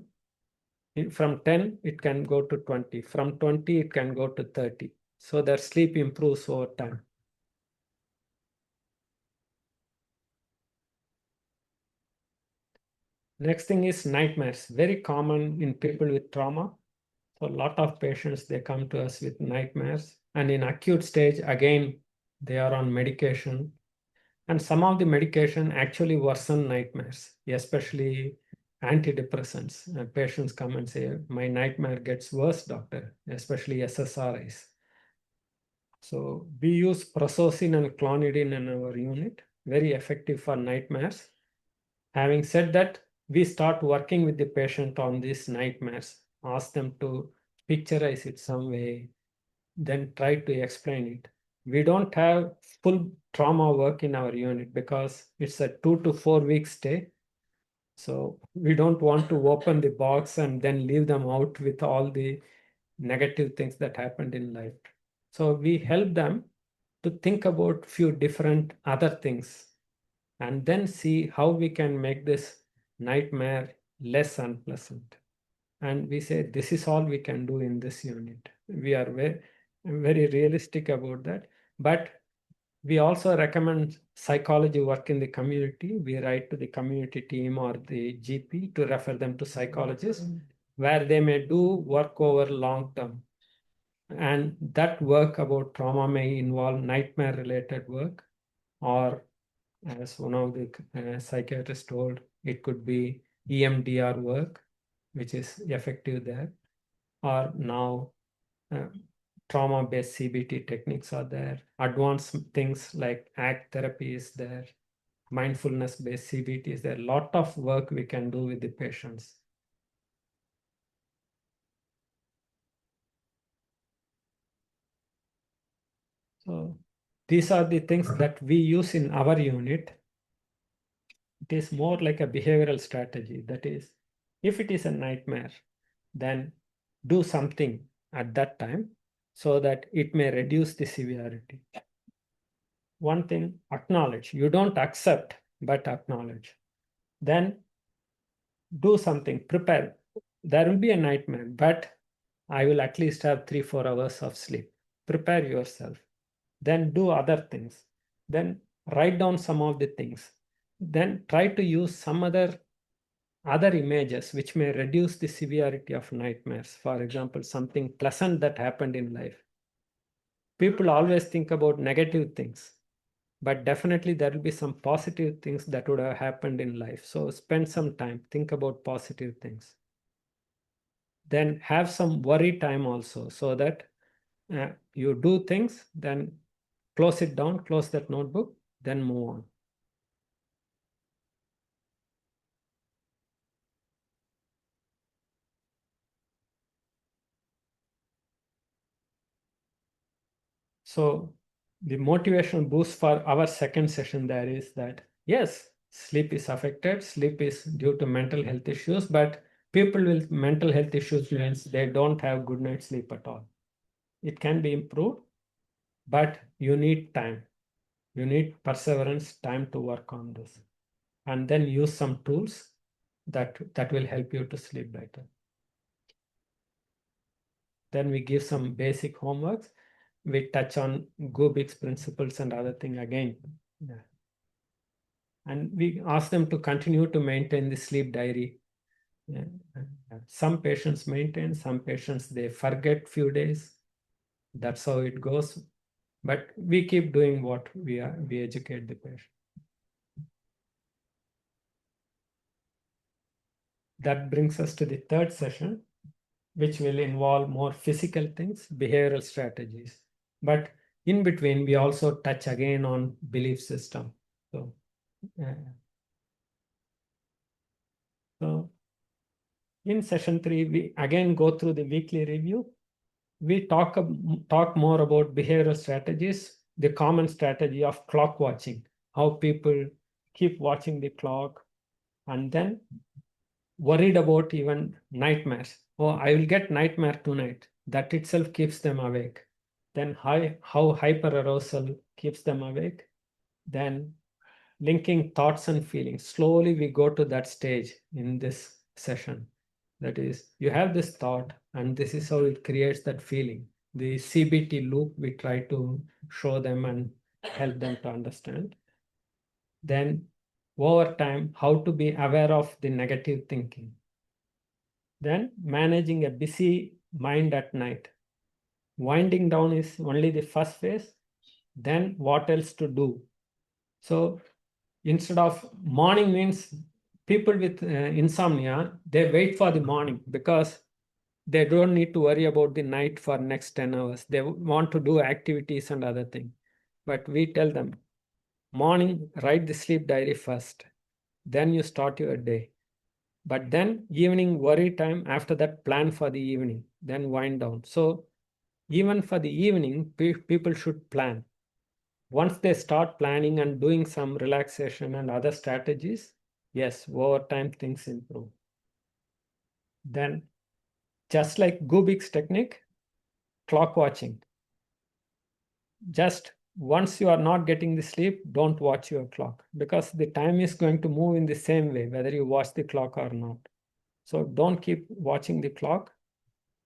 from 10, it can go to 20. From 20, it can go to 30. So their sleep improves over time. Next thing is nightmares. Very common in people with trauma. So a lot of patients, they come to us with nightmares. And in acute stage, again, they are on medication. And some of the medication actually worsen nightmares, especially antidepressants. Patients come and say, my nightmare gets worse, doctor, especially SSRIs. So we use prazosin and clonidine in our unit, very effective for nightmares. Having said that, we start working with the patient on these nightmares, ask them to picturize it some way, then try to explain it. We don't have full trauma work in our unit because it's a 2 to 4 week stay. So we don't want to open the box and then leave them out with all the negative things that happened in life. So we help them to think about few different other things and then see how we can make this nightmare less unpleasant. And we say, this is all we can do in this unit. we are very realistic about that. But we also recommend psychology work in the community. We write to the community team or the GP to refer them to psychologists, where they may do work over long term. And that work about trauma may involve nightmare related work, or as one of the psychiatrists told, it could be EMDR work, which is effective there, or now trauma-based CBT techniques are there. Advanced things like ACT therapy is there. Mindfulness-based CBT is there. A lot of work we can do with the patients. So these are the things that we use in our unit. It is more like a behavioral strategy. That is, if it is a nightmare, then do something at that time so that it may reduce the severity. One thing, acknowledge. You don't accept, but acknowledge. Then do something, prepare. There will be a nightmare, but I will at least have 3-4 hours of sleep. Prepare yourself. Then do other things. Then write down some of the things. Then try to use some other images which may reduce the severity of nightmares. For example, something pleasant that happened in life. People always think about negative things, but definitely there will be some positive things that would have happened in life. So spend some time, think about positive things. Then have some worry time also, so that you do things, then close it down, close that notebook, then move on. So the motivational boost for our second session there is that, yes, sleep is affected. Sleep is due to mental health issues, but people with mental health issues means they don't have good night sleep at all. It can be improved, but you need time. You need perseverance, time to work on this, and then use some tools that will help you to sleep better. Then we give some basic homeworks. We touch on Gubik's principles and other thing again. Yeah. And we ask them to continue to maintain the sleep diary. Yeah. Some patients maintain, some patients they forget few days. That's how it goes. But we keep doing what we educate the patient. That brings us to the third session, which will involve more physical things, behavioral strategies. But in between, we also touch again on belief system. So in session 3, we again go through the weekly review. We talk more about behavioral strategies, the common strategy of clock watching, how people keep watching the clock, and then worried about even nightmares. Oh, I will get nightmare tonight. That itself keeps them awake. Then how hyperarousal keeps them awake. Then linking thoughts and feelings. Slowly we go to that stage in this session. That is, you have this thought, and this is how it creates that feeling. The CBT loop, we try to show them and help them to understand. Then over time, how to be aware of the negative thinking. Then managing a busy mind at night. Winding down is only the first phase. Then what else to do? So instead of morning means people with insomnia, they wait for the morning because they don't need to worry about the night for next 10 hours. They want to do activities and other things. But we tell them, morning, write the sleep diary first. Then you start your day. But then evening worry time, after that plan for the evening, then wind down. So even for the evening, people should plan. Once they start planning and doing some relaxation and other strategies, yes, over time things improve. Then just like Gubik's technique, clock watching. Just once you are not getting the sleep, don't watch your clock, because the time is going to move in the same way, whether you watch the clock or not. So don't keep watching the clock.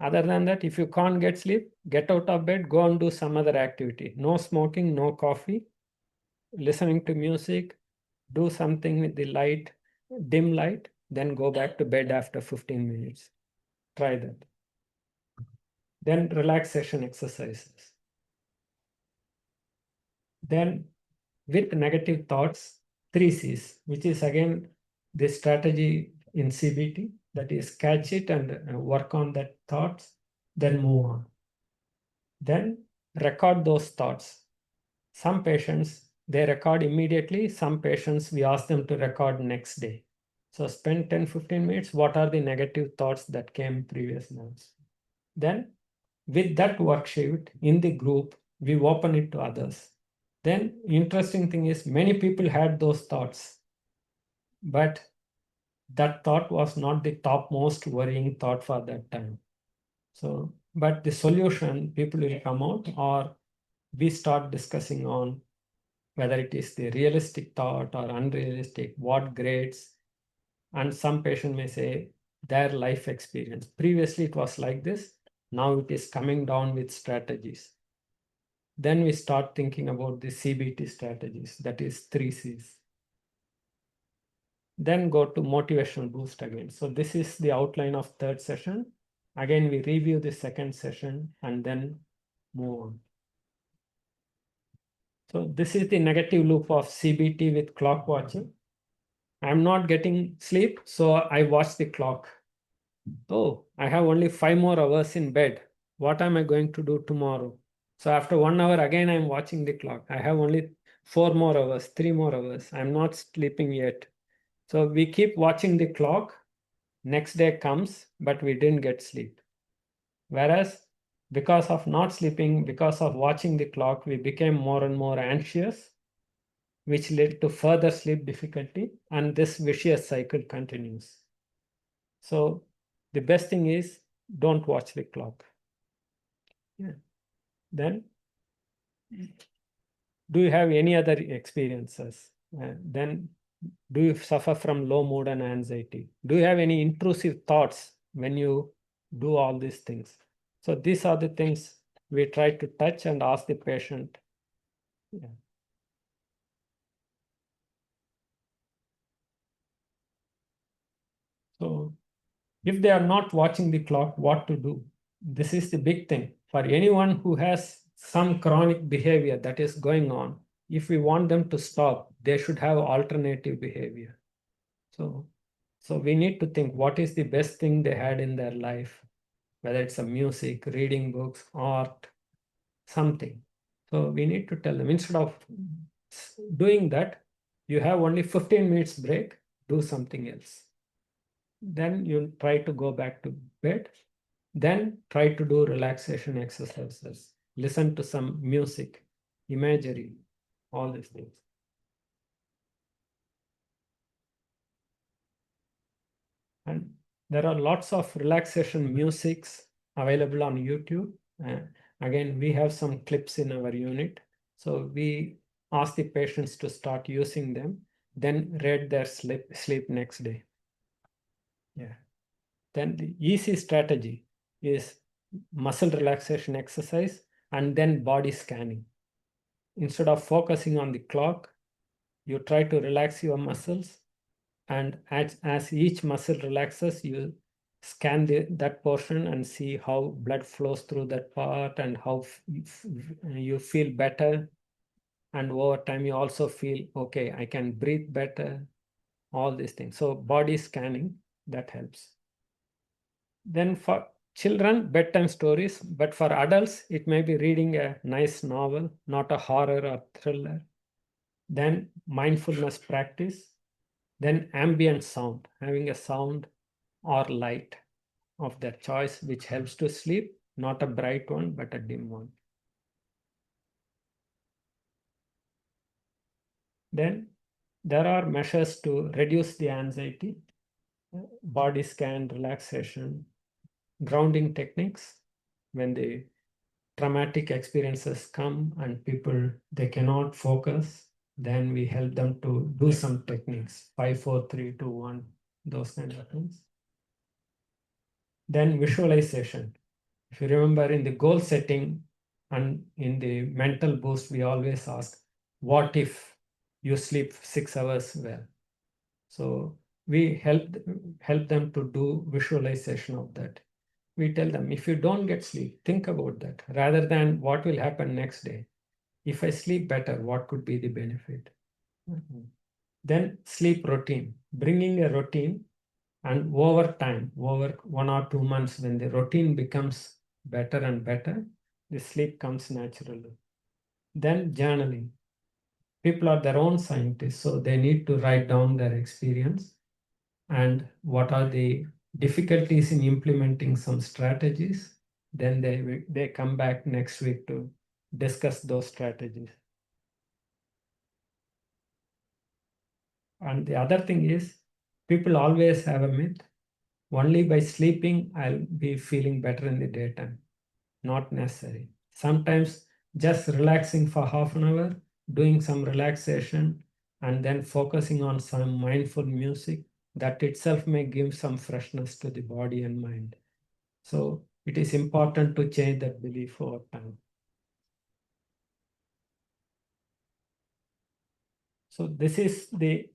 Other than that, if you can't get sleep, get out of bed, go and do some other activity. No smoking, no coffee, listening to music, do something with the light, dim light, then go back to bed after 15 minutes. Try that. Then relaxation exercises. Then with negative thoughts, 3Cs, which is again the strategy in CBT, that is catch it and work on that thoughts, then move on. Then record those thoughts. Some patients, they record immediately. Some patients, we ask them to record next day. So spend 10-15 minutes. What are the negative thoughts that came previous months? Then with that worksheet in the group, we open it to others. Then interesting thing is many people had those thoughts, but that thought was not the topmost worrying thought for that time. So, but the solution people will come out, or we start discussing on whether it is the realistic thought or unrealistic, what grades. And some patient may say their life experience. Previously it was like this, now it is coming down with strategies. Then we start thinking about the CBT strategies, that is 3Cs. Then go to motivational boost again. So this is the outline of third session. Again, we review the second session and then move on. So this is the negative loop of CBT with clock watching. I'm not getting sleep, so I watch the clock. Oh, I have only 5 more hours in bed. What am I going to do tomorrow? So after 1 hour, again, I'm watching the clock. I have only 4 more hours, 3 more hours. I'm not sleeping yet. So we keep watching the clock. Next day comes, but we didn't get sleep. Whereas because of not sleeping, because of watching the clock, we became more and more anxious, which led to further sleep difficulty, and this vicious cycle continues. So the best thing is don't watch the clock. Yeah. Then, do you have any other experiences? Then, do you suffer from low mood and anxiety? Do you have any intrusive thoughts when you do all these things? So these are the things we try to touch and ask the patient. Yeah. So if they are not watching the clock, what to do? This is the big thing. For anyone who has some chronic behavior that is going on, if we want them to stop, they should have alternative behavior. So we need to think what is the best thing they had in their life, whether it's a music, reading books, art, something. So we need to tell them, instead of doing that, you have only 15 minutes break, do something else. Then you'll try to go back to bed. Then try to do relaxation exercises. Listen to some music, imagery, all these things. And there are lots of relaxation musics available on YouTube. Again, we have some clips in our unit. So we ask the patients to start using them, then rate their sleep next day. Yeah. Then the easy strategy is muscle relaxation exercise and then body scanning. Instead of focusing on the clock, you try to relax your muscles, and as each muscle relaxes, you scan that portion and see how blood flows through that part and how you feel better. And over time, you also feel, okay, I can breathe better, all these things. So body scanning, that helps. Then for children, bedtime stories, but for adults, it may be reading a nice novel, not a horror or thriller. Then mindfulness practice, then ambient sound, having a sound or light of their choice, which helps to sleep, not a bright one, but a dim one. Then there are measures to reduce the anxiety, body scan, relaxation, grounding techniques. When the traumatic experiences come and people, they cannot focus, then we help them to do some techniques, 5, 4, 3, 2, 1, those kind of things. Then visualization. If you remember in the goal setting and in the mental boost, we always ask, what if you sleep 6 hours well? So we help them to do visualization of that. We tell them, if you don't get sleep, think about that rather than what will happen next day. If I sleep better, what could be the benefit? Then sleep routine, bringing a routine, and over time, over 1 or 2 months, when the routine becomes better and better, the sleep comes naturally. Then journaling. People are their own scientists, so they need to write down their experience and what are the difficulties in implementing some strategies. Then they come back next week to discuss those strategies. And the other thing is, people always have a myth, only by sleeping I'll be feeling better in the daytime. Not necessary. Sometimes just relaxing for half an hour, doing some relaxation, and then focusing on some mindful music, that itself may give some freshness to the body and mind. So it is important to change that belief over time. So this is the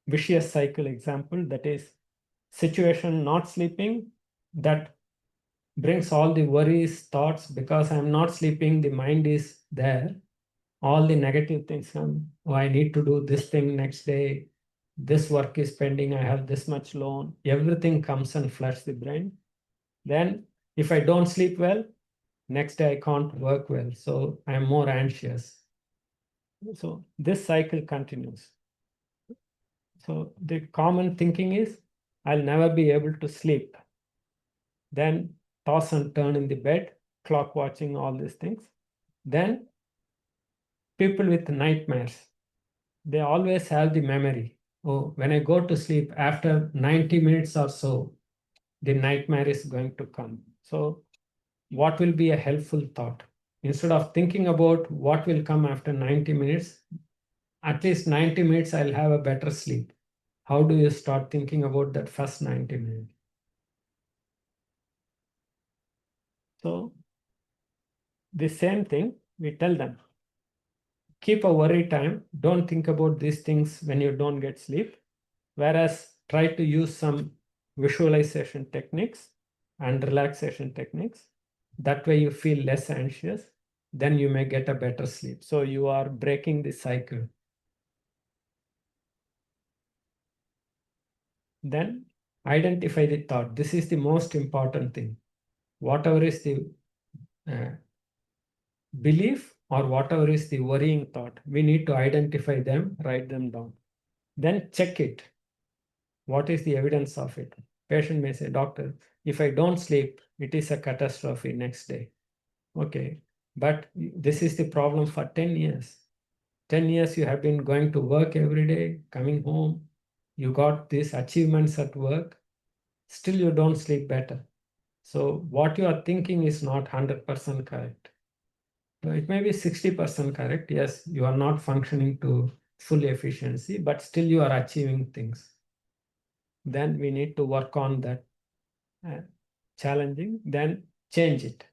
vicious cycle example, that is situation not sleeping, that brings all the worries, thoughts. Because I'm not sleeping, the mind is there. All the negative things come. Oh, I need to do this thing next day. This work is pending. I have this much loan. Everything comes and floods the brain. Then if I don't sleep well, next day I can't work well. So I'm more anxious. So this cycle continues. So the common thinking is, I'll never be able to sleep. Then toss and turn in the bed, clock watching, all these things. Then people with nightmares, they always have the memory. Oh, when I go to sleep, after 90 minutes or so, the nightmare is going to come. So what will be a helpful thought? Instead of thinking about what will come after 90 minutes, at least 90 minutes I'll have a better sleep. How do you start thinking about that first 90 minutes? So the same thing, we tell them, keep a worry time. Don't think about these things when you don't get sleep. Whereas try to use some visualization techniques and relaxation techniques. That way you feel less anxious. Then you may get a better sleep. So you are breaking the cycle. Then identify the thought. This is the most important thing. Whatever is the belief or whatever is the worrying thought, we need to identify them, write them down. Then check it. What is the evidence of it? Patient may say, doctor, if I don't sleep, it is a catastrophe next day. Okay, but this is the problem for 10 years. 10 years you have been going to work every day, coming home, you got these achievements at work, still you don't sleep better. So what you are thinking is not 100% correct. It may be 60% correct. Yes, you are not functioning to full efficiency, but still you are achieving things. Then we need to work on that challenging, then change it.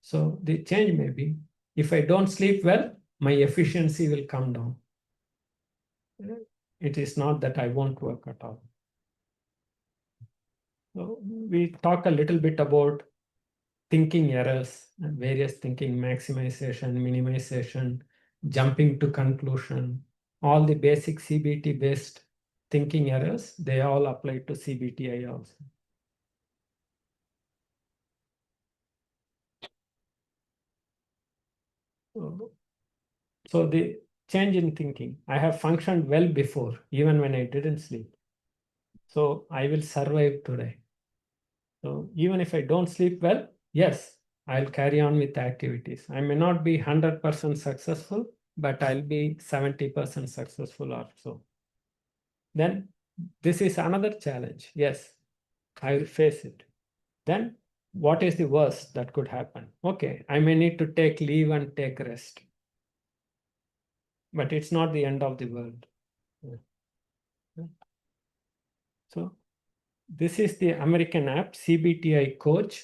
So the change may be, if I don't sleep well, my efficiency will come down. It is not that I won't work at all. So we talk a little bit about thinking errors, various thinking, maximization, minimization, jumping to conclusion, all the basic CBT based thinking errors, they all apply to CBTI also. So the change in thinking, I have functioned well before, even when I didn't sleep. So I will survive today. So even if I don't sleep well, yes, I'll carry on with activities. I may not be 100% successful, but I'll be 70% successful or so. Then this is another challenge. Yes, I will face it. Then what is the worst that could happen? Okay, I may need to take leave and take rest. But it's not the end of the world. So this is the American app, CBTI Coach.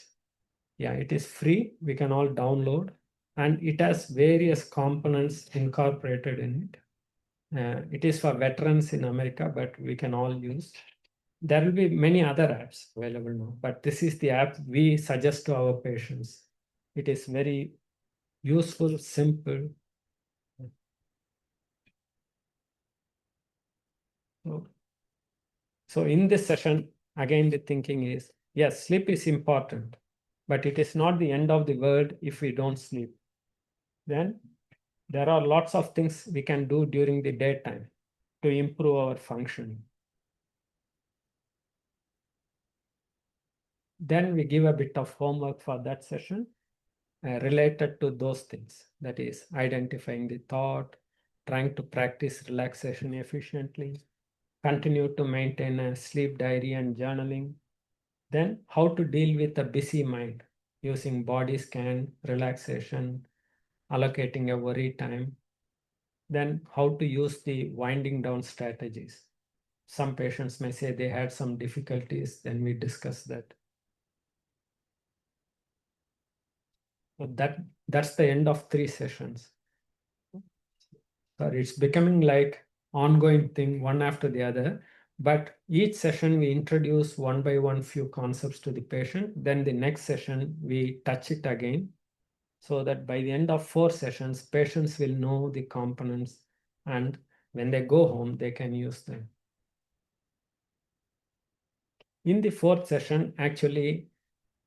Yeah, it is free. We can all download, and it has various components incorporated in it. It is for veterans in America, but we can all use. There will be many other apps available now, but this is the app we suggest to our patients. It is very useful, simple. So in this session, again, the thinking is, yes, sleep is important, but it is not the end of the world if we don't sleep. Then there are lots of things we can do during the daytime to improve our functioning. Then we give a bit of homework for that session related to those things. That is identifying the thought, trying to practice relaxation efficiently, continue to maintain a sleep diary and journaling. Then how to deal with a busy mind using body scan, relaxation, allocating a worry time. Then how to use the winding down strategies. Some patients may say they had some difficulties, then we discuss that. So that's the end of 3 sessions. Sorry, it's becoming like ongoing thing, one after the other. But each session we introduce one by one few concepts to the patient. Then the next session we touch it again, so that by the end of 4 sessions, patients will know the components, and when they go home, they can use them. In the 4th session, actually,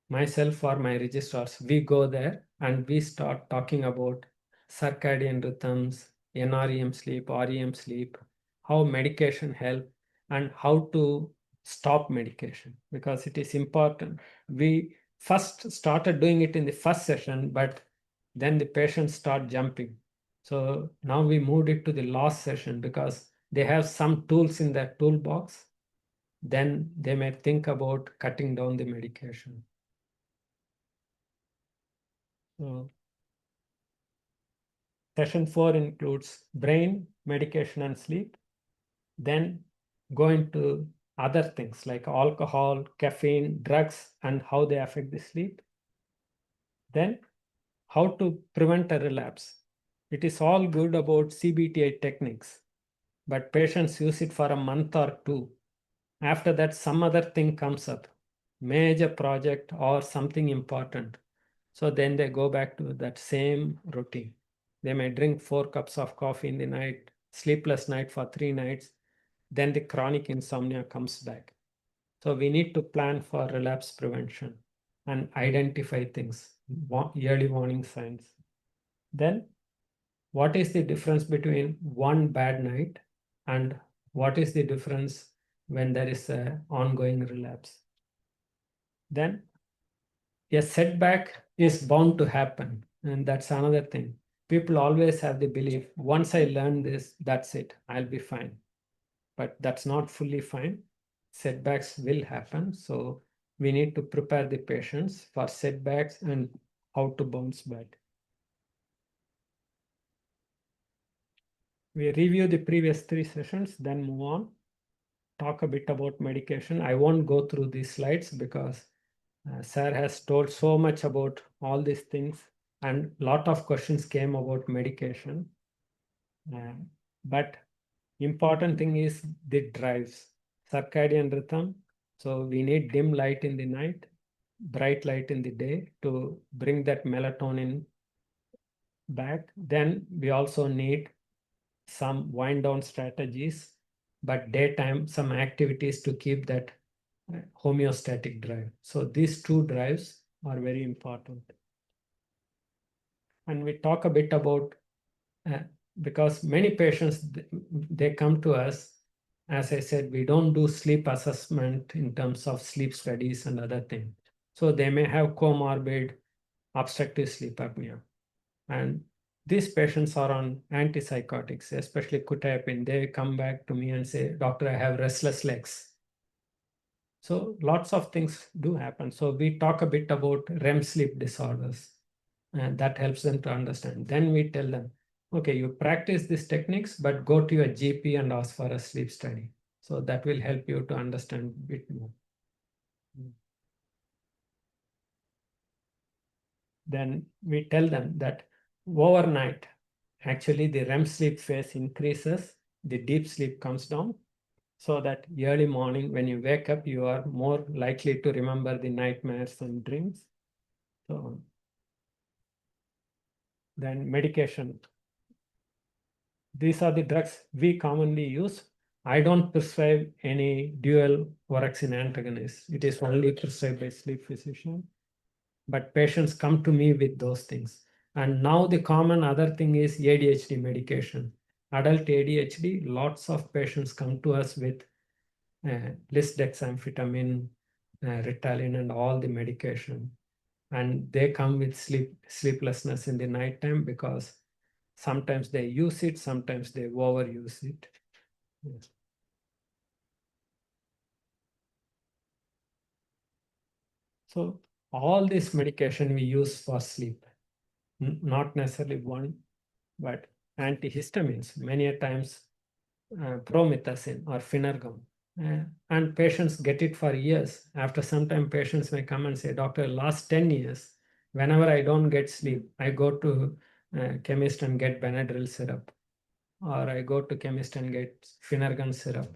myself or my registrars, we go there and we start talking about circadian rhythms, NREM sleep, REM sleep, how medication help, and how to stop medication, because it is important. We first started doing it in the first session, but then the patients start jumping. So now we moved it to the last session because they have some tools in their toolbox. Then they may think about cutting down the medication. So session 4 includes brain, medication, and sleep. Then go into other things like alcohol, caffeine, drugs, and how they affect the sleep. Then how to prevent a relapse. It is all good about CBT techniques, but patients use it for a month or 2. After that, some other thing comes up, major project or something important. So then they go back to that same routine. They may drink 4 cups of coffee in the night, sleepless night for 3 nights. Then the chronic insomnia comes back. So we need to plan for relapse prevention and identify things, early warning signs. Then what is the difference between one bad night and what is the difference when there is an ongoing relapse? Then a setback is bound to happen, and that's another thing. People always have the belief, once I learn this, that's it, I'll be fine. But that's not fully fine. Setbacks will happen, so we need to prepare the patients for setbacks and how to bounce back. We review the previous 3 sessions, then move on, talk a bit about medication. I won't go through these slides because Sir has told so much about all these things, and lot of questions came about medication. But important thing is the drives, circadian rhythm. So we need dim light in the night, bright light in the day to bring that melatonin back. Then we also need some wind down strategies, but daytime some activities to keep that homeostatic drive. So these 2 drives are very important. And we talk a bit about, because many patients, they come to us, as I said, we don't do sleep assessment in terms of sleep studies and other things. So they may have comorbid obstructive sleep apnea. And these patients are on antipsychotics, especially quetiapine. They come back to me and say, doctor, I have restless legs. So lots of things do happen. So we talk a bit about REM sleep disorders, and that helps them to understand. Then we tell them, okay, you practice these techniques, but go to your GP and ask for a sleep study. So that will help you to understand a bit more. then we tell them that overnight, actually the REM sleep phase increases, the deep sleep comes down, so that early morning when you wake up, you are more likely to remember the nightmares and dreams. So then medication. These are the drugs we commonly use. I don't prescribe any dual orexin antagonist. It is only prescribed by sleep physician. But patients come to me with those things. And now the common other thing is ADHD medication. Adult ADHD, lots of patients come to us with lisdexamfetamine, Ritalin, and all the medication. And they come with sleeplessness in the nighttime because sometimes they use it, sometimes they overuse it. Yes. So all this medication we use for sleep, not necessarily one, but antihistamines, many a times promethazine or phenergum. And patients get it for years. After some time, patients may come and say, Doctor, last 10 years, whenever I don't get sleep, I go to chemist and get Benadryl syrup, or I go to chemist and get Phenergan syrup,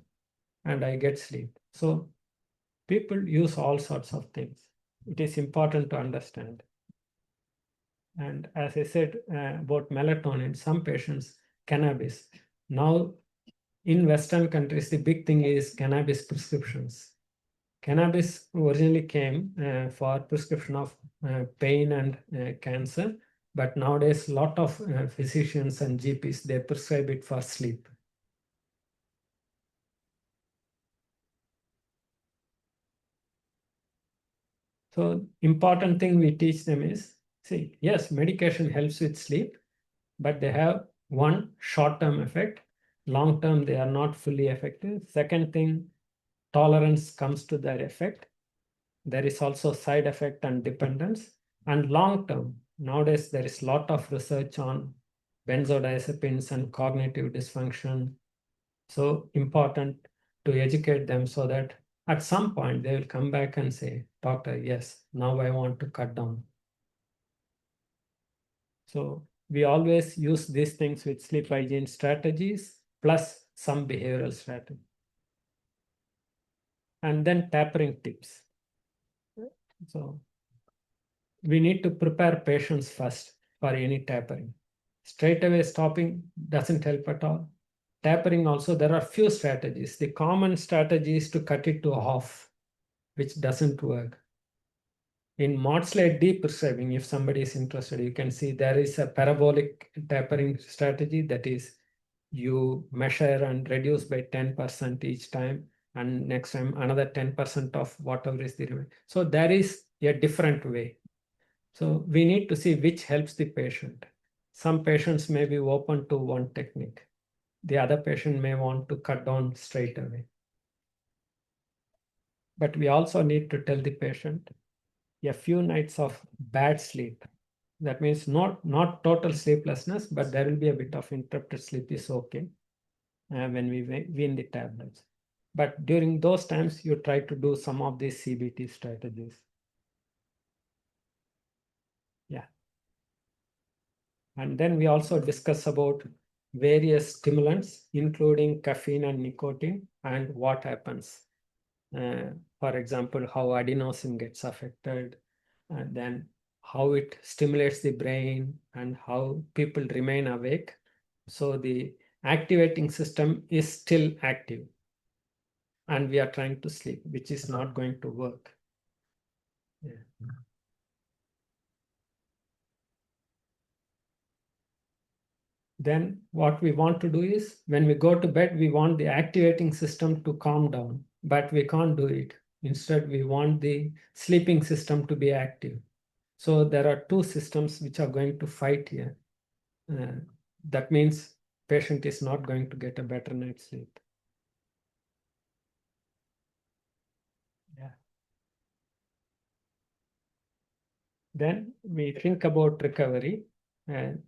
and I get sleep. So people use all sorts of things. It is important to understand. And as I said about melatonin, some patients, cannabis. Now, in Western countries, the big thing is cannabis prescriptions. Cannabis originally came for prescription of pain and cancer, but nowadays, a lot of physicians and GPs, they prescribe it for sleep. So important thing we teach them is, see, yes, medication helps with sleep, but they have one short-term effect. Long-term, they are not fully effective. Second thing, tolerance comes to their effect. There is also side effect and dependence. And long-term, nowadays there is a lot of research on benzodiazepines and cognitive dysfunction. So important to educate them so that at some point they will come back and say, Doctor, yes, now I want to cut down. So we always use these things with sleep hygiene strategies plus some behavioral strategy. And then tapering tips. So we need to prepare patients first for any tapering. Straight away stopping doesn't help at all. Tapering also, there are few strategies. The common strategy is to cut it to half, which doesn't work. In Maudsley deep prescribing, if somebody is interested, you can see there is a parabolic tapering strategy, that is you measure and reduce by 10% each time, and next time another 10% of whatever is the remaining. So there is a different way. So we need to see which helps the patient. Some patients may be open to one technique. The other patient may want to cut down straight away. But we also need to tell the patient a few nights of bad sleep. That means not total sleeplessness, but there will be a bit of interrupted sleep is okay when we wean the tablets. But during those times, you try to do some of these CBT strategies. Yeah. And then we also discuss about various stimulants, including caffeine and nicotine, and what happens. For example, how adenosine gets affected, and then how it stimulates the brain and how people remain awake. So the activating system is still active and we are trying to sleep, which is not going to work. Yeah. Then what we want to do is when we go to bed, we want the activating system to calm down, but we can't do it. Instead, we want the sleeping system to be active. So there are two systems which are going to fight here. That means patient is not going to get a better night's sleep. Yeah. Then we think about recovery.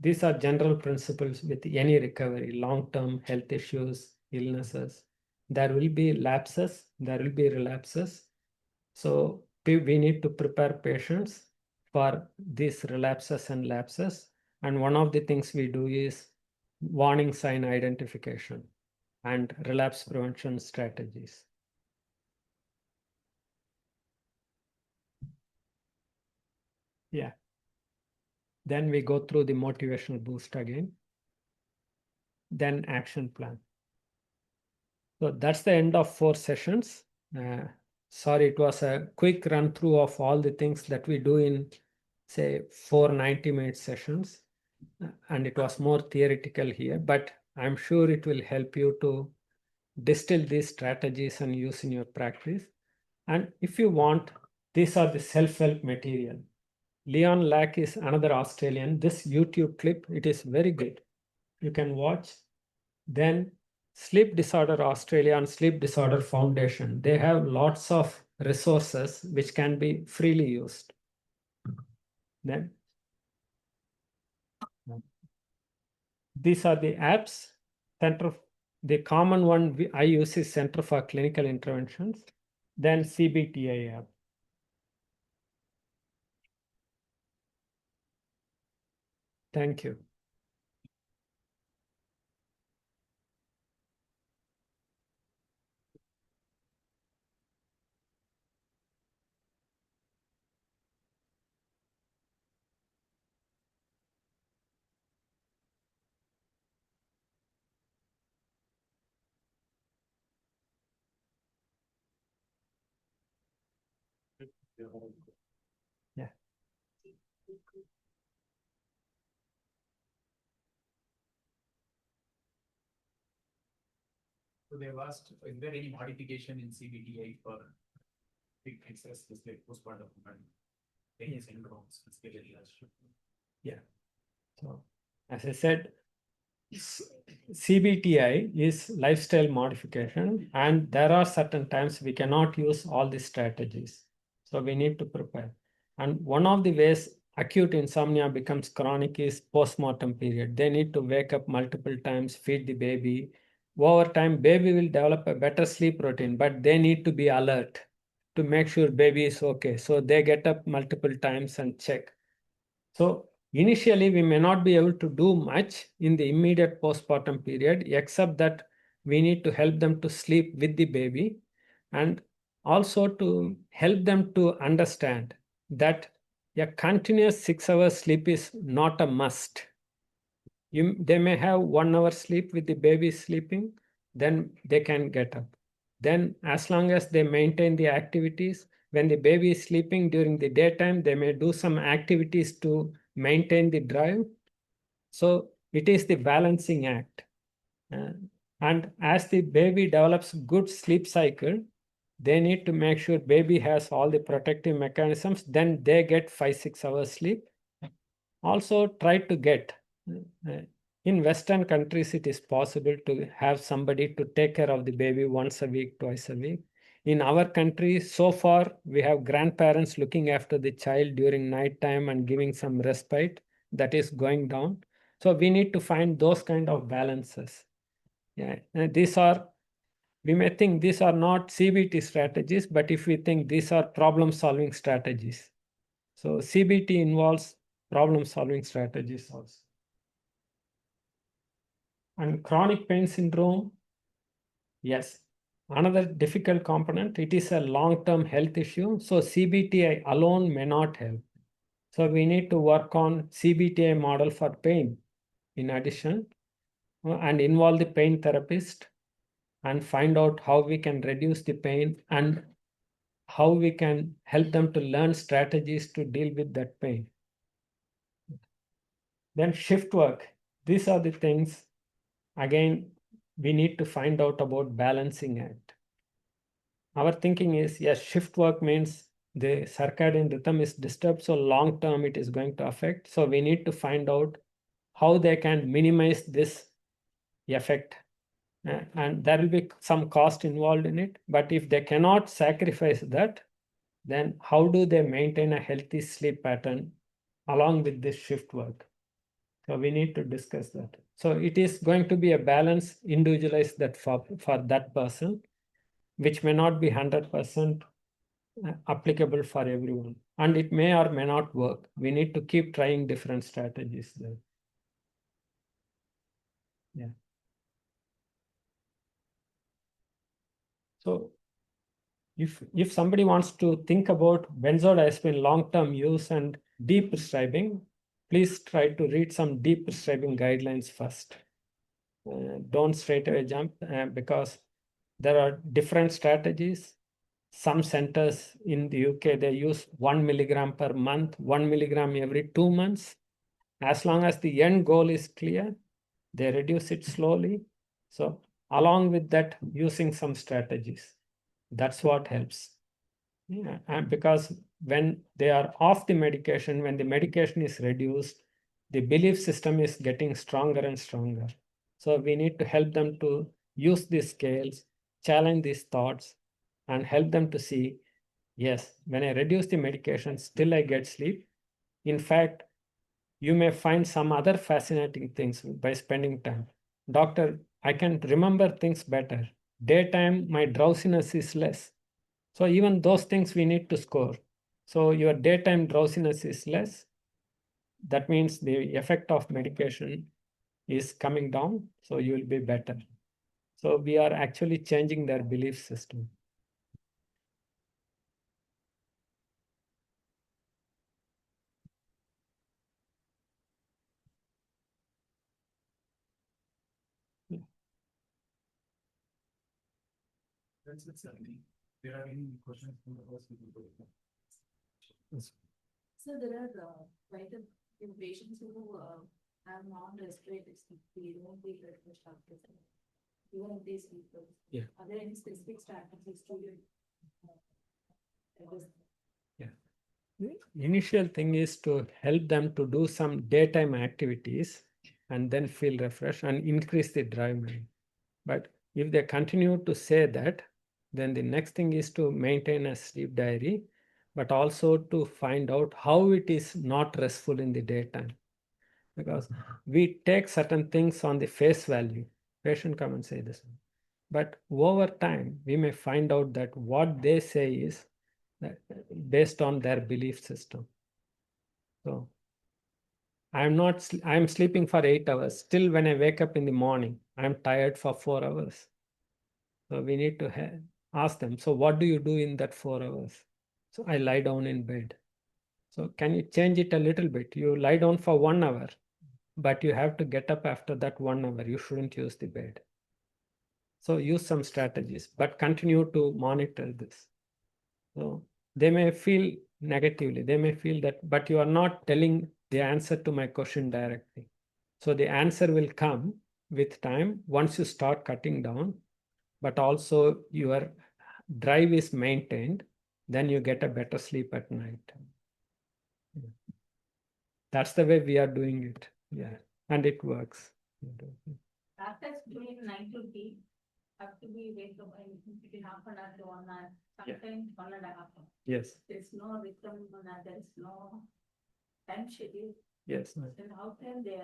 These are general principles with any recovery, long-term health issues, illnesses. There will be lapses, there will be relapses. So we need to prepare patients for these relapses and lapses. And one of the things we do is warning sign identification and relapse prevention strategies. Yeah. Then we go through the motivational boost again. Then action plan. So that's the end of 4 sessions. Sorry, it was a quick run through of all the things that we do in, say, 4 90-minute sessions. And it was more theoretical here, but I'm sure it will help you to distill these strategies and use in your practice. And if you want, these are the self-help material. Leon Lack is another Australian. This YouTube clip, it is very good. You can watch. Then Sleep Disorder Australia and Sleep Disorder Foundation, they have lots of resources which can be freely used. Then these are the apps. The common one I use is Center for Clinical Interventions. Then CBTI app. Thank you. Yeah. So they've asked, is there any modification in CBTI for big excess, just like postpartum and any syndromes, especially last? Yeah. So as I said, CBTI is lifestyle modification, and there are certain times we cannot use all the strategies. So we need to prepare. And one of the ways acute insomnia becomes chronic is postmortem period. They need to wake up multiple times, feed the baby. Over time, baby will develop a better sleep routine, but they need to be alert to make sure baby is okay. So they get up multiple times and check. So initially, we may not be able to do much in the immediate postpartum period, except that we need to help them to sleep with the baby and also to help them to understand that a continuous 6 hours sleep is not a must. They may have 1 hour sleep with the baby sleeping, then they can get up. Then as long as they maintain the activities, when the baby is sleeping during the daytime, they may do some activities to maintain the drive. So it is the balancing act. And as the baby develops good sleep cycle, they need to make sure baby has all the protective mechanisms, then they get 5-6 hours sleep. Also try to get, in Western countries, it is possible to have somebody to take care of the baby once a week, twice a week. In our country, so far, we have grandparents looking after the child during night time and giving some respite. That is going down. So we need to find those kind of balances. Yeah, and we may think these are not CBT strategies, but if we think these are problem-solving strategies. So CBT involves problem-solving strategies also. And chronic pain syndrome, yes, another difficult component. It is a long-term health issue. So CBTI alone may not help. So we need to work on CBTI model for pain in addition, and involve the pain therapist and find out how we can reduce the pain and how we can help them to learn strategies to deal with that pain. Then shift work. These are the things, again, we need to find out about balancing act. Our thinking is, yes, shift work means the circadian rhythm is disturbed, so long term it is going to affect. So we need to find out how they can minimize this effect. And there will be some cost involved in it. But if they cannot sacrifice that, then how do they maintain a healthy sleep pattern along with this shift work? So we need to discuss that. So it is going to be a balance, individualized that for that person, which may not be 100% applicable for everyone. And it may or may not work. We need to keep trying different strategies there. Yeah. So if somebody wants to think about benzodiazepine long-term use and de-prescribing, please try to read some de-prescribing guidelines first. Don't straight away jump because there are different strategies. Some centers in the UK, they use 1 milligram per month, 1 milligram every 2 months. As long as the end goal is clear, they reduce it slowly. So along with that, using some strategies, that's what helps. Yeah, and because when they are off the medication, when the medication is reduced, the belief system is getting stronger and stronger. So we need to help them to use these scales, challenge these thoughts, and help them to see, yes, when I reduce the medication, still I get sleep. In fact, you may find some other fascinating things by spending time. Doctor, I can remember things better. Daytime, my drowsiness is less. So even those things we need to score. So your daytime drowsiness is less. That means the effect of medication is coming down. So you will be better. So we are actually changing their belief system. That's it, sir. Do you have any questions from the first people? So there are quite a few patients who have non-respiratory sleep. They don't take very much after even if they sleep. Yeah. Are there any specific strategies to address? Initial thing is to help them to do some daytime activities and then feel refreshed and increase the drive mind. But if they continue to say that, then the next thing is to maintain a sleep diary, but also to find out how it is not restful in the daytime. Because we take certain things on the face value. Patient come and say this. But over time, we may find out that what they say is based on their belief system. So I'm sleeping for 8 hours. Still, when I wake up in the morning, I'm tired for 4 hours. So we need to ask them, so what do you do in that 4 hours? So I lie down in bed. So can you change it a little bit? You lie down for 1 hour, but you have to get up after that 1 hour. You shouldn't use the bed. So use some strategies, but continue to monitor this. So they may feel negatively. They may feel that, but you are not telling the answer to my question directly. So the answer will come with time once you start cutting down, but also your drive is maintained, then you get a better sleep at night. That's the way we are doing it. Yeah. And it works. After doing 9 to 10, have to be wake up between half an hour to 1 hour, sometimes 1.5 hours. Yes. There's no rhythm, there's no time schedule. Yes. Then how can they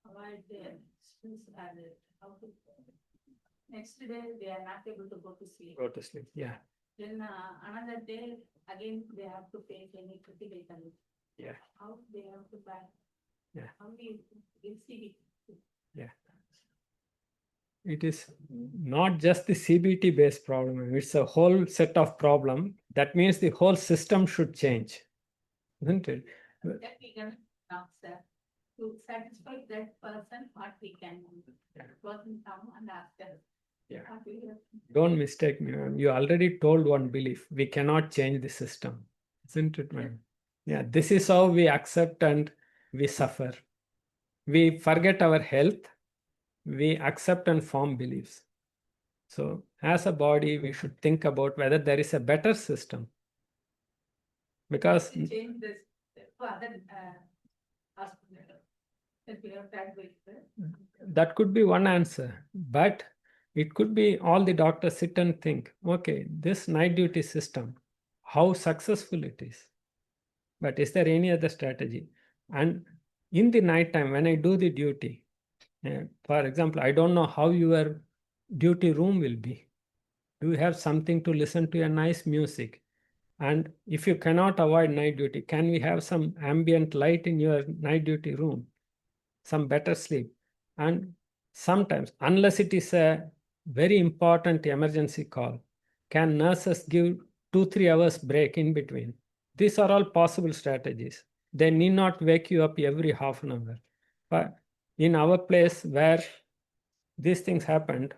avoid their stress and how to next day they are not able to go to sleep. Go to sleep. Yeah. Then another day again they have to face any critical condition. Yeah. How they have to back. Yeah. How we see it. Yeah. It is not just the CBT based problem. It's a whole set of problem. That means the whole system should change, isn't it? That we can answer to satisfy that person what we can do. Yeah. Person come and ask us. Yeah. What we have to Don't mistake me, ma'am. You already told one belief. We cannot change the system, isn't it, ma'am? Yeah. This is how we accept and we suffer. We forget our health. We accept and form beliefs. So as a body, we should think about whether there is a better system. Because change this for other hospital. That we have tried with. that could be one answer, but it could be all the doctors sit and think, okay, this night duty system, how successful it is. But is there any other strategy? And in the night time, when I do the duty, for example, I don't know how your duty room will be. Do you have something to listen to a nice music? And if you cannot avoid night duty, can we have some ambient light in your night duty room? Some better sleep. And sometimes, unless it is a very important emergency call, can nurses give 2-3 hours break in between? These are all possible strategies. They need not wake you up every half an hour. But in our place where these things happened,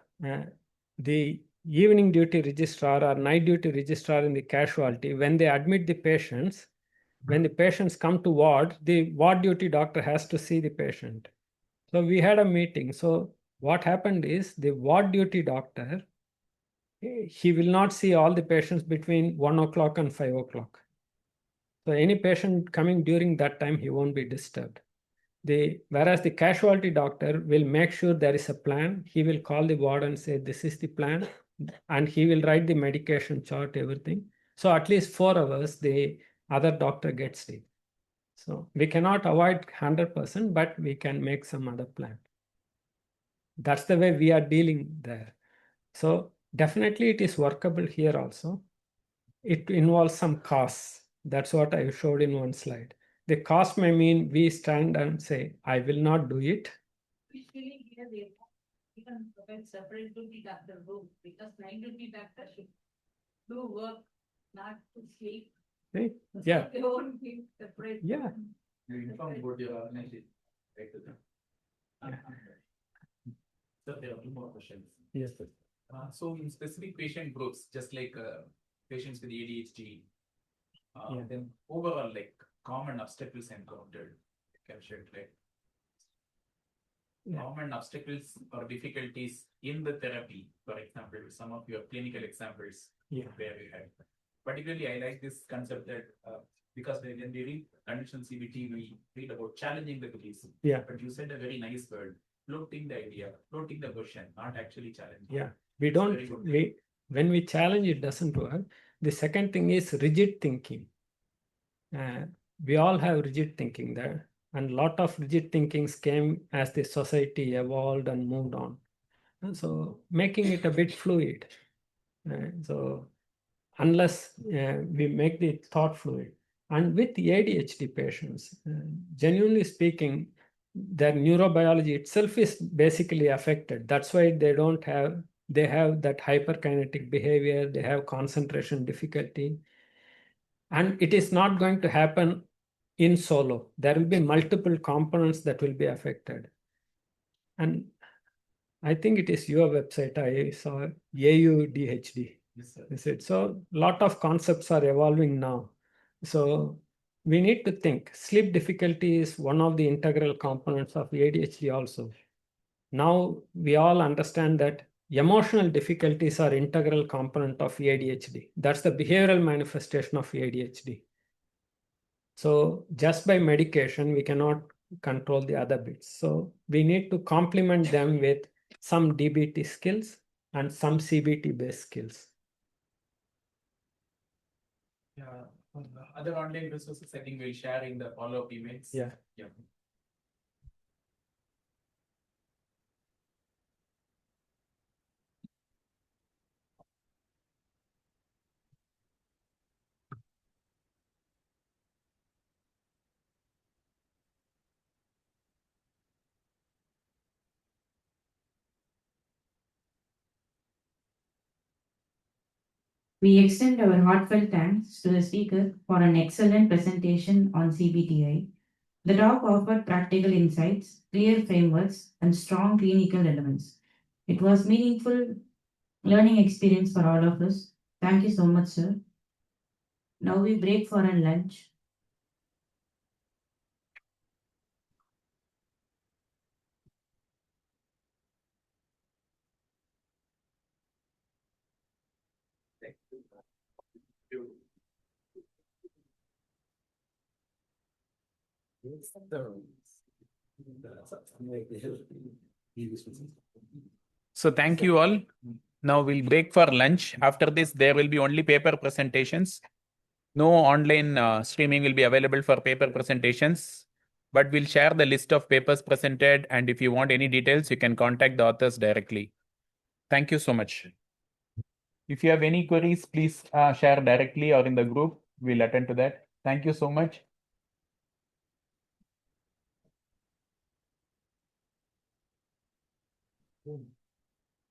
the evening duty registrar or night duty registrar in the casualty, when they admit the patients, when the patients come to ward, the ward duty doctor has to see the patient. So we had a meeting. So what happened is the ward duty doctor, he will not see all the patients between 1 o'clock and 5 o'clock. So any patient coming during that time, he won't be disturbed. Whereas the casualty doctor will make sure there is a plan. He will call the ward and say, this is the plan. And he will write the medication chart, everything. So at least 4 hours, the other doctor gets sleep. So we cannot avoid 100%, but we can make some other plan. That's the way we are dealing there. So definitely it is workable here also. It involves some costs. That's what I showed in one slide. The cost may mean we stand and say, I will not do it. Usually here they even provide separate duty doctor room because night duty doctor should do work, not to sleep. Right? So Yeah. they won't be separate. Yeah. You inform about your organization. Right. So there are two more questions. Yes. So in specific patient groups, just like patients with ADHD, then overall like common obstacles encountered, can share like common obstacles or difficulties in the therapy. For example, some of your clinical examples where you had. Particularly, I like this concept that because when we read conditional CBT, we read about challenging the beliefs. Yeah. But you said a very nice word, floating the idea, floating the question, not actually challenging. Yeah. We don't, when we challenge, it doesn't work. The second thing is rigid thinking. We all have rigid thinking there. And a lot of rigid thinkings came as the society evolved and moved on. And so making it a bit fluid. So unless we make the thought fluid. And with the ADHD patients, genuinely speaking, their neurobiology itself is basically affected. That's why they have that hyperkinetic behavior, they have concentration difficulty. And it is not going to happen in solo. There will be multiple components that will be affected. And I think it is your website, I saw AUDHD. Yes, sir. Is it? So a lot of concepts are evolving now. So we need to think. Sleep difficulty is one of the integral components of ADHD also. Now we all understand that emotional difficulties are integral component of ADHD. That's the behavioral manifestation of ADHD. So just by medication, we cannot control the other bits. So we need to complement them with some DBT skills and some CBT based skills. Yeah. Other online resources, I think we'll share in the follow-up emails. Yeah. Yeah. We extend our heartfelt thanks to the speaker for an excellent presentation on CBTI. The talk offered practical insights, clear frameworks, and strong clinical relevance. It was meaningful learning experience for all of us. Thank you so much, sir. Now we break for a lunch. So thank you all. Now we'll break for lunch. After this, there will be only paper presentations. No online streaming will be available for paper presentations, but we'll share the list of papers presented. And if you want any details, you can contact the authors directly. Thank you so much. If you have any queries, please share directly or in the group. We'll attend to that. Thank you so much.